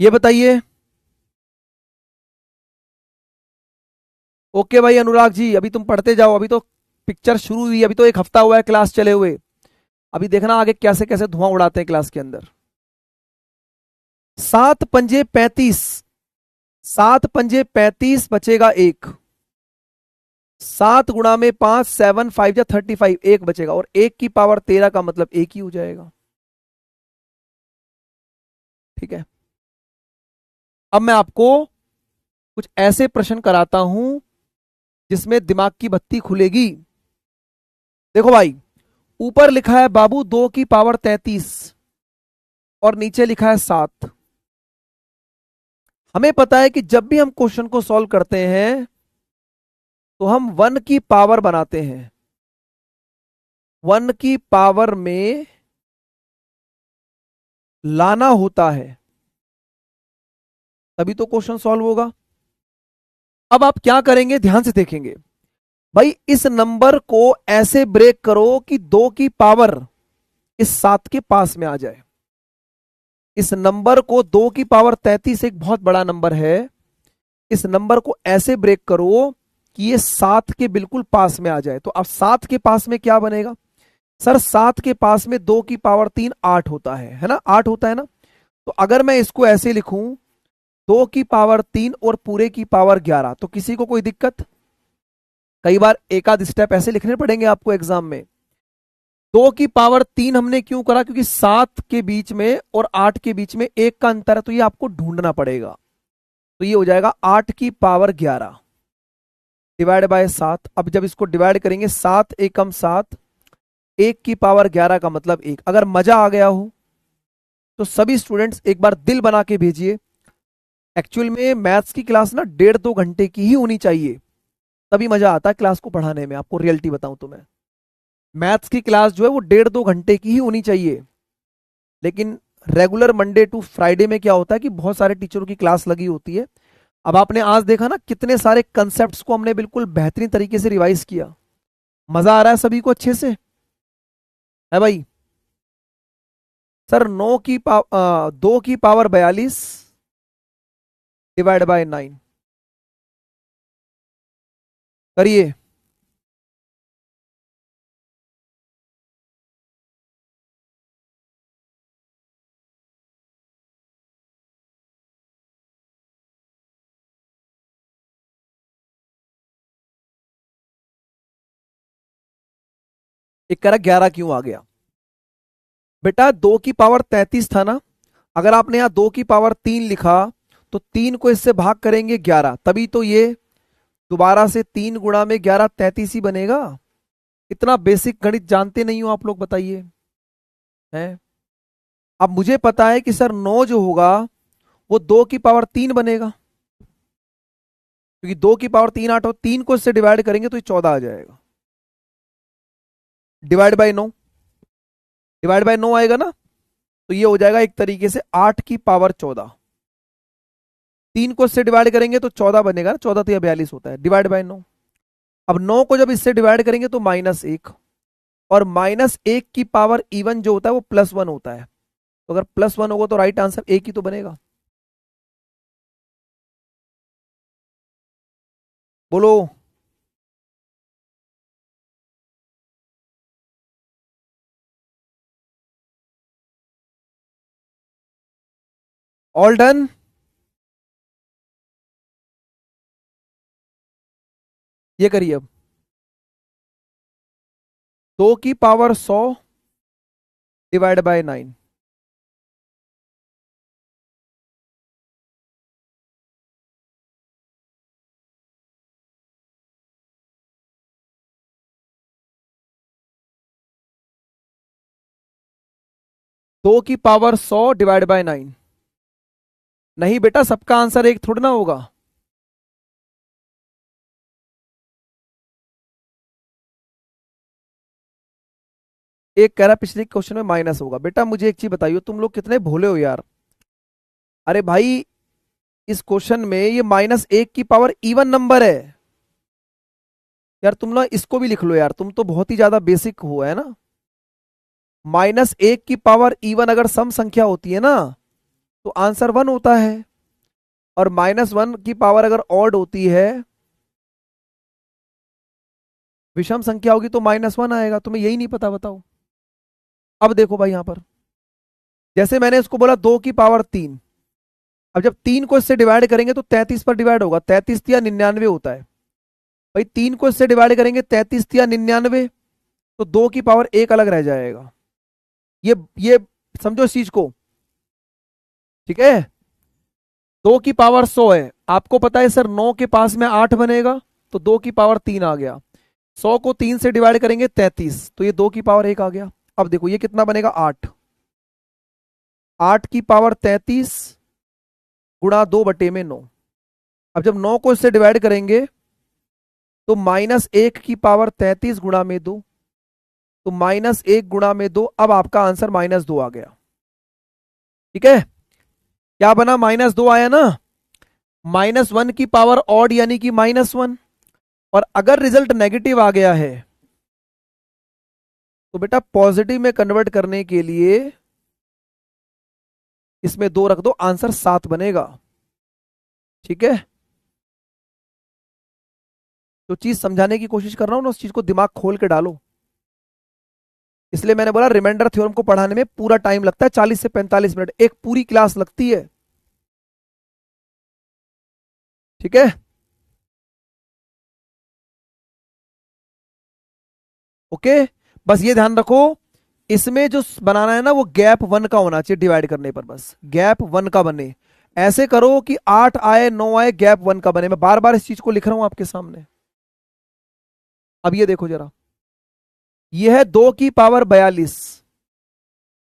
ये बताइए। ओके भाई अनुराग जी, अभी तुम पढ़ते जाओ, अभी तो पिक्चर शुरू हुई, अभी तो एक हफ्ता हुआ है क्लास चले हुए। अभी देखना आगे कैसे कैसे धुआं उड़ाते हैं क्लास के अंदर। 7×5 = 35, 7×5 = 35 बचेगा एक। 7 × 5 7 5 या 35, एक बचेगा, और एक की पावर 13 का मतलब एक ही हो जाएगा। ठीक है। अब मैं आपको कुछ ऐसे प्रश्न कराता हूं जिसमें दिमाग की बत्ती खुलेगी। देखो भाई, ऊपर लिखा है बाबू 2 की पावर 33 और नीचे लिखा है 7। हमें पता है कि जब भी हम क्वेश्चन को सॉल्व करते हैं तो हम 1 की पावर बनाते हैं। 1 की पावर में लाना होता है, तभी तो क्वेश्चन सॉल्व होगा। अब आप क्या करेंगे, ध्यान से देखेंगे भाई। इस नंबर को ऐसे ब्रेक करो कि 2 की पावर इस 7 के पास में आ जाए। इस नंबर को 2 की पावर 33 एक बहुत बड़ा नंबर है। इस नंबर को ऐसे ब्रेक करो कि ये 7 के बिल्कुल पास में आ जाए। तो अब 7 के पास में क्या बनेगा सर? 7 के पास में 2 की पावर 3 8 होता है ना? 8 होता है ना? तो अगर मैं इसको ऐसे लिखूं 2 की पावर 3 और पूरे की पावर 11, तो किसी को कोई दिक्कत? कई बार एक आध स्टेप ऐसे लिखने पड़ेंगे आपको एग्जाम में। 2 की पावर 3 हमने क्यों करा? क्योंकि 7 के बीच में और 8 के बीच में 1 का अंतर है, तो ये आपको ढूंढना पड़ेगा। तो ये हो जाएगा 8 की पावर 11 डिवाइड बाय 7। अब जब इसको डिवाइड करेंगे 7 एकम 7, 1 की पावर 11 का मतलब 1। अगर मजा आ गया हो तो सभी स्टूडेंट्स एक बार दिल बना के भेजिए। एक्चुअल में मैथ्स की क्लास ना 1.5-2 घंटे की ही होनी चाहिए, तभी मजा आता है क्लास को पढ़ाने में। आपको रियलिटी बताऊं तो मैं, मैथ्स की क्लास जो है वो 1.5-2 घंटे की ही होनी चाहिए। लेकिन रेगुलर मंडे टू फ्राइडे में क्या होता है कि बहुत सारे टीचरों की क्लास लगी होती है। अब आपने आज देखा ना कितने सारे कंसेप्ट्स को हमने बिल्कुल बेहतरीन तरीके से रिवाइज किया। मजा आ रहा है सभी को अच्छे से? है भाई? सर 2 की पावर 42 डिवाइड बाय 9 करिए। एक करा 11 क्यों आ गया बेटा? 2 की पावर 33 था ना? अगर आपने यहां 2 की पावर 3 लिखा तो 3 को इससे भाग करेंगे 11, तभी तो ये दोबारा से 3 गुणा में 11 33 ही बनेगा। इतना बेसिक गणित जानते नहीं हो आप लोग, बताइए। हैं? अब मुझे पता है कि सर 9 जो होगा वो 2 की पावर 3 बनेगा, क्योंकि 2 की पावर 3 8 और 3 को इससे डिवाइड करेंगे तो ये 14 आ जाएगा। डिवाइड बाय 9, डिवाइड बाय 9 आएगा ना? तो ये हो जाएगा एक तरीके से 8 की पावर 14। 3 को इससे डिवाइड करेंगे तो 14 बनेगा ना? 14 तो या 42 होता है, डिवाइड बाय 9। अब 9 को जब इससे डिवाइड करेंगे तो -1, और -1 की पावर इवन जो होता है वो +1 होता है। तो अगर +1 होगा तो राइट आंसर 1 ही तो बनेगा। बोलो। All done? ये करिए अब। 2 की पावर 100 डिवाइड बाय 9। 2 की पावर 100 डिवाइड बाय 9। नहीं बेटा, सबका आंसर एक थोड़ा ना होगा। एक कह रहा पिछले क्वेश्चन में माइनस होगा। बेटा मुझे एक चीज बताइए, तुम लोग कितने भोले हो यार। अरे भाई, इस क्वेश्चन में ये -1 की पावर इवन नंबर है यार। तुम लोग इसको भी लिख लो यार, तुम तो बहुत ही ज्यादा बेसिक हो, है ना? -1 की पावर इवन अगर सम संख्या होती है ना तो आंसर 1 होता है, और -1 की पावर अगर ऑड होती है, विषम संख्या होगी, तो -1 आएगा। तुम्हें यही नहीं पता? बताओ। अब देखो भाई, यहां पर जैसे मैंने इसको बोला 2 की पावर 3, अब जब 3 को इससे डिवाइड करेंगे तो 33 पर डिवाइड होगा। 33 या 99 होता है भाई। 3 को इससे डिवाइड करेंगे 33 या 99, तो 2 की पावर 1 अलग रह जाएगा। ये समझो इस चीज को, ठीक है? 2 की पावर 100 है, आपको पता है सर 9 के पास में 8 बनेगा, तो 2 की पावर 3 आ गया। 100 को 3 से डिवाइड करेंगे 33, तो ये 2 की पावर 1 आ गया। अब देखो ये कितना बनेगा, 8। 8 की पावर 33 गुणा 2/9। अब जब 9 को इससे डिवाइड करेंगे तो -1 की पावर 33 गुणा में 2, तो -1 गुणा में 2। अब आपका आंसर -2 आ गया। ठीक है, क्या बना, -2 आया ना। -1 की पावर ऑड यानी कि -1। और अगर रिजल्ट नेगेटिव आ गया है तो बेटा पॉजिटिव में कन्वर्ट करने के लिए इसमें 2 रख दो, आंसर 7 बनेगा। ठीक है, जो चीज समझाने की कोशिश कर रहा हूं ना, उस चीज को दिमाग खोल के डालो। इसलिए मैंने बोला रिमाइंडर थ्योरम को पढ़ाने में पूरा टाइम लगता है, 40 से 45 मिनट, एक पूरी क्लास लगती है। ठीक है, ओके। बस ये ध्यान रखो, इसमें जो बनाना है ना वो गैप 1 का होना चाहिए, डिवाइड करने पर बस गैप 1 का बने। ऐसे करो कि 8 आए 9 आए, गैप 1 का बने। मैं बार बार इस चीज को लिख रहा हूं आपके सामने। अब ये देखो जरा, यह है 2 की पावर 42,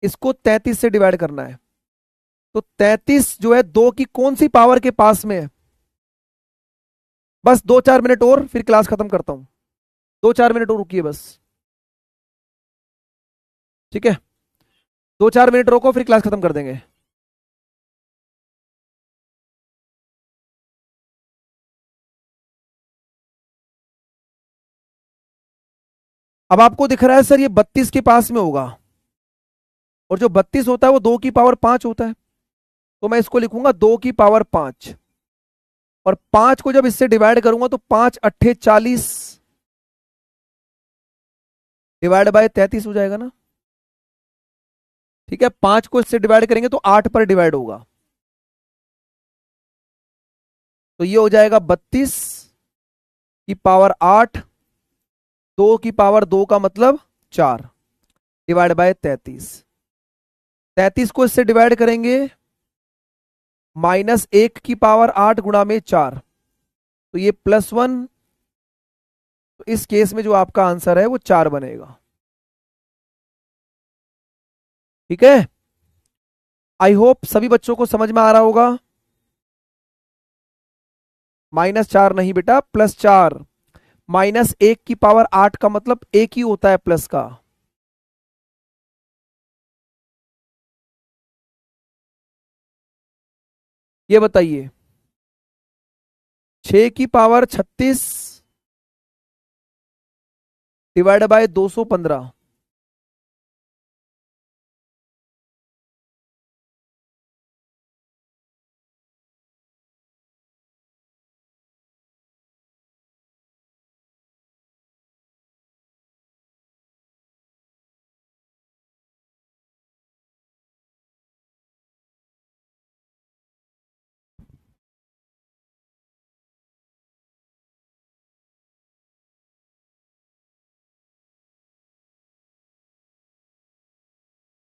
इसको 33 से डिवाइड करना है। तो 33 जो है 2 की कौन सी पावर के पास में है। बस 2-4 मिनट और, फिर क्लास खत्म करता हूं। 2-4 मिनट और रुकिए बस। ठीक है, 2-4 मिनट रोको, फिर क्लास खत्म कर देंगे। अब आपको दिख रहा है सर ये 32 के पास में होगा, और जो 32 होता है वो 2 की पावर 5 होता है। तो मैं इसको लिखूंगा 2 की पावर 5, और 5 को जब इससे डिवाइड करूंगा तो 5 अट्ठे 40 डिवाइड बाय 33 हो जाएगा ना। ठीक है, 5 को इससे डिवाइड करेंगे तो 8 पर डिवाइड होगा, तो ये हो जाएगा 32 की पावर 8, 2 की पावर 2 का मतलब 4 डिवाइड बाय 33। 33 को इससे डिवाइड करेंगे, -1 की पावर 8 गुणा में 4, तो ये +1। तो इस केस में जो आपका आंसर है वो 4 बनेगा। ठीक है, आई होप सभी बच्चों को समझ में आ रहा होगा। -4 नहीं बेटा, +4। -1 की पावर 8 का मतलब एक ही होता है प्लस का। ये बताइए, 6 की पावर 36 डिवाइड बाय 215।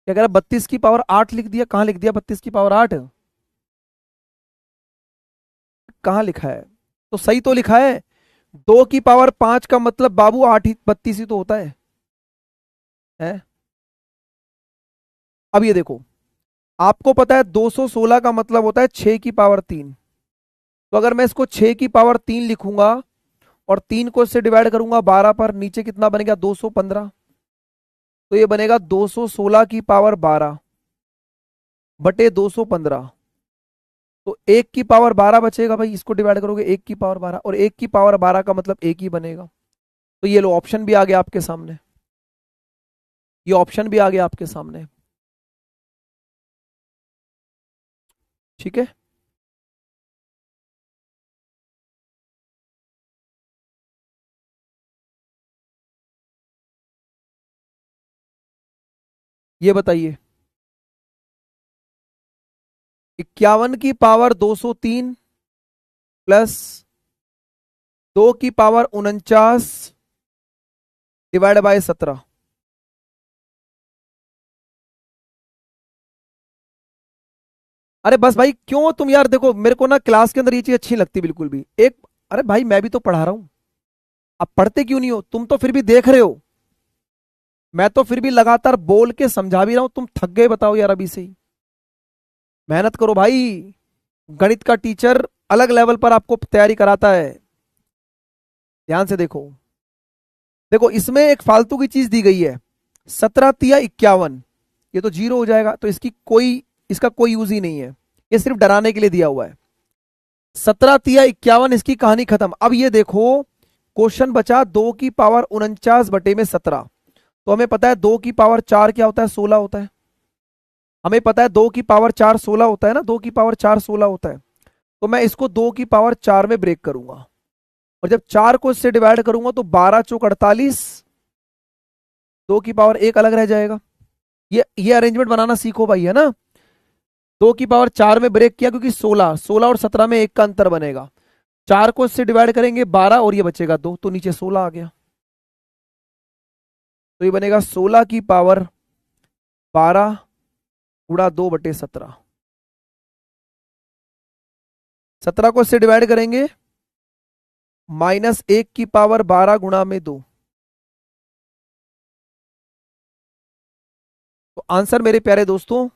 क्या कह रहा, 32 की पावर 8 लिख दिया, कहां लिख दिया 32 की पावर 8, कहां लिखा है। तो सही तो लिखा है, 2 की पावर 5 का मतलब बाबू 8 ही 32 ही तो होता है? अब ये देखो, आपको पता है 216 का मतलब होता है 6 की पावर 3। तो अगर मैं इसको 6 की पावर 3 लिखूंगा और 3 को इससे डिवाइड करूंगा 12 पर, नीचे कितना बनेगा 215, तो ये बनेगा 216 की पावर 12 बटे 215। तो 1 की पावर 12 बचेगा भाई, इसको डिवाइड करोगे 1 की पावर 12, और 1 की पावर 12 का मतलब 1 ही बनेगा। तो ये लो, ऑप्शन भी आ गया आपके सामने, ये ऑप्शन भी आ गया आपके सामने। ठीक है, ये बताइए, 51 की पावर 203 प्लस 2 की पावर 49 डिवाइड बाय 17। अरे बस भाई, क्यों तुम यार, देखो मेरे को ना क्लास के अंदर ये चीज अच्छी लगती बिल्कुल भी एक। अरे भाई मैं भी तो पढ़ा रहा हूं, अब पढ़ते क्यों नहीं हो तुम? तो फिर भी देख रहे हो, मैं तो फिर भी लगातार बोल के समझा भी रहा हूं, तुम थक गए बताओ यार अभी से ही। मेहनत करो भाई, गणित का टीचर अलग लेवल पर आपको तैयारी कराता है। ध्यान से देखो, देखो इसमें एक फालतू की चीज दी गई है, 17 तिया 51, ये तो जीरो हो जाएगा, तो इसका कोई यूज ही नहीं है, ये सिर्फ डराने के लिए दिया हुआ है। 17 तिया 51, इसकी कहानी खत्म। अब ये देखो, क्वेश्चन बचा 2 की पावर 49/17। तो हमें पता है 2 की पावर 4 क्या होता है, 16 होता है। हमें पता है 2 की पावर 4 16 होता है ना, 2 की पावर 4 16 होता है। तो मैं इसको 2 की पावर 4 में ब्रेक करूंगा, और जब 4 को इससे डिवाइड करूंगा तो 12 चौक 48, 2 की पावर 1 अलग रह जाएगा। ये अरेंजमेंट बनाना सीखो भाई, है ना। 2 की पावर 4 में ब्रेक किया क्योंकि 16 16 और 17 में 1 का अंतर बनेगा। 4 को इससे डिवाइड करेंगे 12, और ये बचेगा 2, तो नीचे 16 आ गया। तो ये बनेगा 16 की पावर 12 गुणा 2/17। 17 को इससे डिवाइड करेंगे, -1 की पावर 12 गुणा में 2। तो आंसर मेरे प्यारे दोस्तों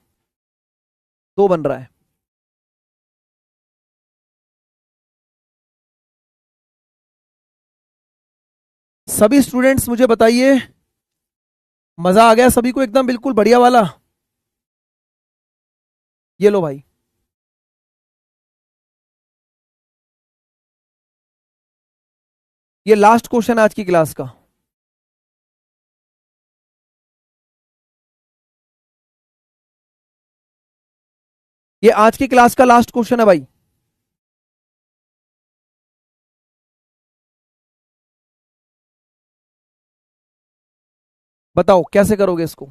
2 बन रहा है। सभी स्टूडेंट्स मुझे बताइए, मजा आ गया सभी को एकदम बिल्कुल बढ़िया वाला? ये लो भाई, ये लास्ट क्वेश्चन आज की क्लास का। ये आज की क्लास का लास्ट क्वेश्चन है भाई। बताओ कैसे करोगे इसको?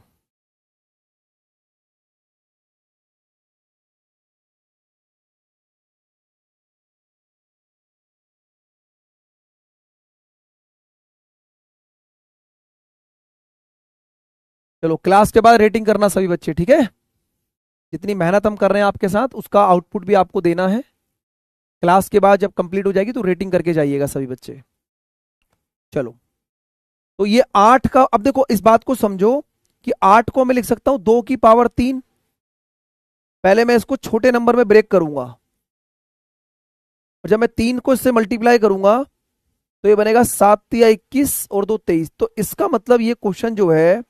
चलो क्लास के बाद रेटिंग करना सभी बच्चे, ठीक है। जितनी मेहनत हम कर रहे हैं आपके साथ उसका आउटपुट भी आपको देना है। क्लास के बाद जब कंप्लीट हो जाएगी तो रेटिंग करके जाइएगा सभी बच्चे। चलो, तो ये 8 का, अब देखो इस बात को समझो कि 8 को मैं लिख सकता हूं 2 की पावर 3। पहले मैं इसको छोटे नंबर में ब्रेक करूंगा, और जब मैं 3 को इससे मल्टीप्लाई करूंगा तो ये बनेगा 7 तिया 21 और 2 23। तो इसका मतलब ये क्वेश्चन जो है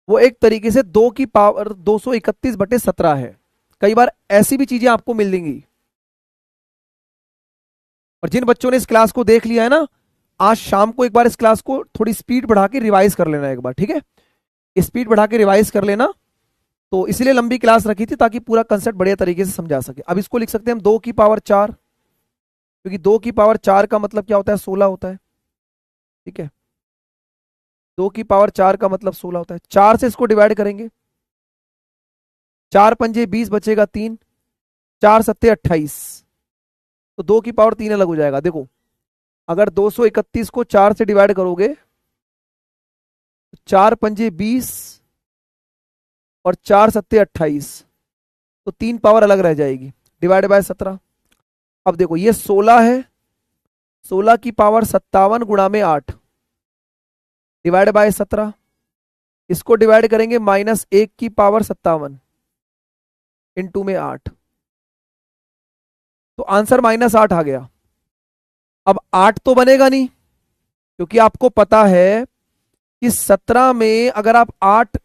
वो एक तरीके से 2 की पावर 231/17 है। कई बार ऐसी भी चीजें आपको मिल देंगी। और जिन बच्चों ने इस क्लास को देख लिया है ना, आज शाम को एक बार इस क्लास को थोड़ी स्पीड बढ़ा के रिवाइज कर लेना एक बार, ठीक है। स्पीड बढ़ा के रिवाइज कर लेना। तो इसलिए लंबी क्लास रखी थी ताकि पूरा कंसेप्ट बढ़िया तरीके से समझा सके। अब इसको लिख सकते हैं हम 2 की पावर 4, क्योंकि 2 की पावर 4 का मतलब क्या होता है, 16 होता है, ठीक है। 2 की पावर 4 का मतलब 16 होता है। 4 से इसको डिवाइड करेंगे, 4 पंजे 20 बचेगा 3, 4 सत्ते 28। तो 2 की पावर 3 अलग हो जाएगा। देखो अगर 231 को 4 से डिवाइड करोगे तो 4 पंजे 20 और 4 सत्ते 28, तो 3 पावर अलग रह जाएगी, डिवाइड बाय 17। अब देखो ये 16 है, 16 की पावर 57 गुणा में 8 डिवाइड बाय 17। इसको डिवाइड करेंगे -1 की पावर 57 इंटू में 8, तो आंसर -8 आ गया। अब 8 तो बनेगा नहीं, क्योंकि आपको पता है कि 17 में अगर आप 8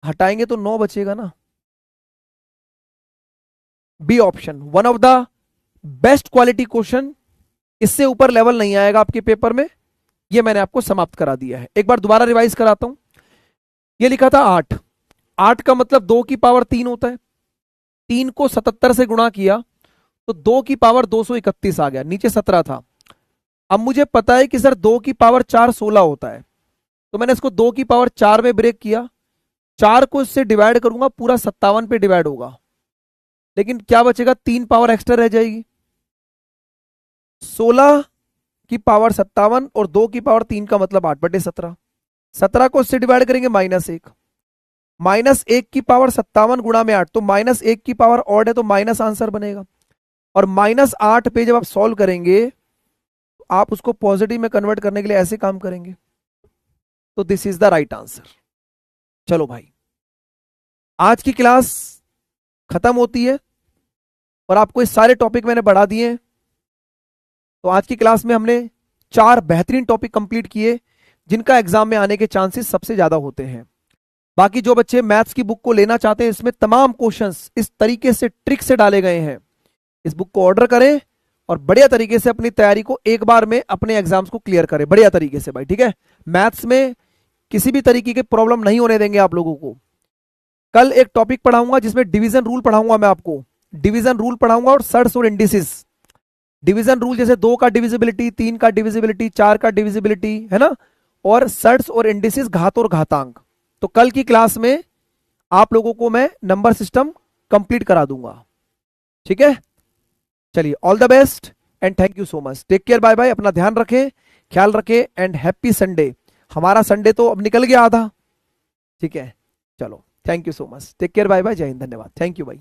हटाएंगे तो 9 बचेगा ना। B option one of the best quality question, इससे ऊपर लेवल नहीं आएगा आपके पेपर में। ये मैंने आपको समाप्त करा दिया है। एक बार दोबारा रिवाइज कराता हूं। ये लिखा था 8, 8 का मतलब 2 की पावर 3 होता है। 3 को 77 से गुणा किया तो 2 की पावर 231 आ गया, नीचे 17 था। अब मुझे पता है कि सर 2 की पावर 4 16 होता है, तो मैंने इसको 2 की पावर 4 में ब्रेक किया। 4 को इससे डिवाइड करूंगा, पूरा 57 पे डिवाइड होगा, लेकिन क्या बचेगा, 3 पावर एक्स्ट्रा रह जाएगी। 16 की पावर 57 और 2 की पावर 3 का मतलब 8/17। 17 को इससे डिवाइड करेंगे -1, -1⁻57 गुणा में 8, तो -1 की पावर ऑड है तो माइनस आंसर बनेगा। और -8 पे जब आप सॉल्व करेंगे तो आप उसको पॉजिटिव में कन्वर्ट करने के लिए ऐसे काम करेंगे। तो this is the right answer. चलो भाई, आज की क्लास खत्म होती है और आपको इस सारे टॉपिक मैंने बढ़ा दिए हैं। तो आज की क्लास में हमने 4 बेहतरीन टॉपिक कंप्लीट किए जिनका एग्जाम में आने के चांसेस सबसे ज्यादा होते हैं। बाकी जो बच्चे मैथ्स की बुक को लेना चाहते हैं, इसमें तमाम क्वेश्चंस इस तरीके से ट्रिक से डाले गए हैं। इस बुक को ऑर्डर करें और बढ़िया तरीके से अपनी तैयारी को एक बार में अपने एग्जाम्स को क्लियर करें बढ़िया तरीके से भाई, ठीक है। मैथ्स में किसी भी तरीके की प्रॉब्लम नहीं होने देंगे आप लोगों को। कल एक टॉपिक पढ़ाऊंगा जिसमें डिवीजन रूल पढ़ाऊंगा मैं आपको, डिवीजन रूल पढ़ाऊंगा और सर्ट्स और इंडिसेस। डिवीजन रूल जैसे 2 का डिविजिबिलिटी, 3 का डिविजिबिलिटी, 4 का डिविजिबिलिटी, है ना, और सर्ट्स और इंडिसेस घात और घातांक। तो कल की क्लास में आप लोगों को मैं नंबर सिस्टम कंप्लीट करा दूंगा, ठीक है। चलिए, all the best and thank you so much. Take care, bye bye, अपना ध्यान रखें, ख्याल रखें एंड हैप्पी संडे। हमारा संडे तो अब निकल गया आधा, ठीक है। चलो, thank you so much, take care, bye bye, जय हिंद, धन्यवाद, थैंक यू भाई।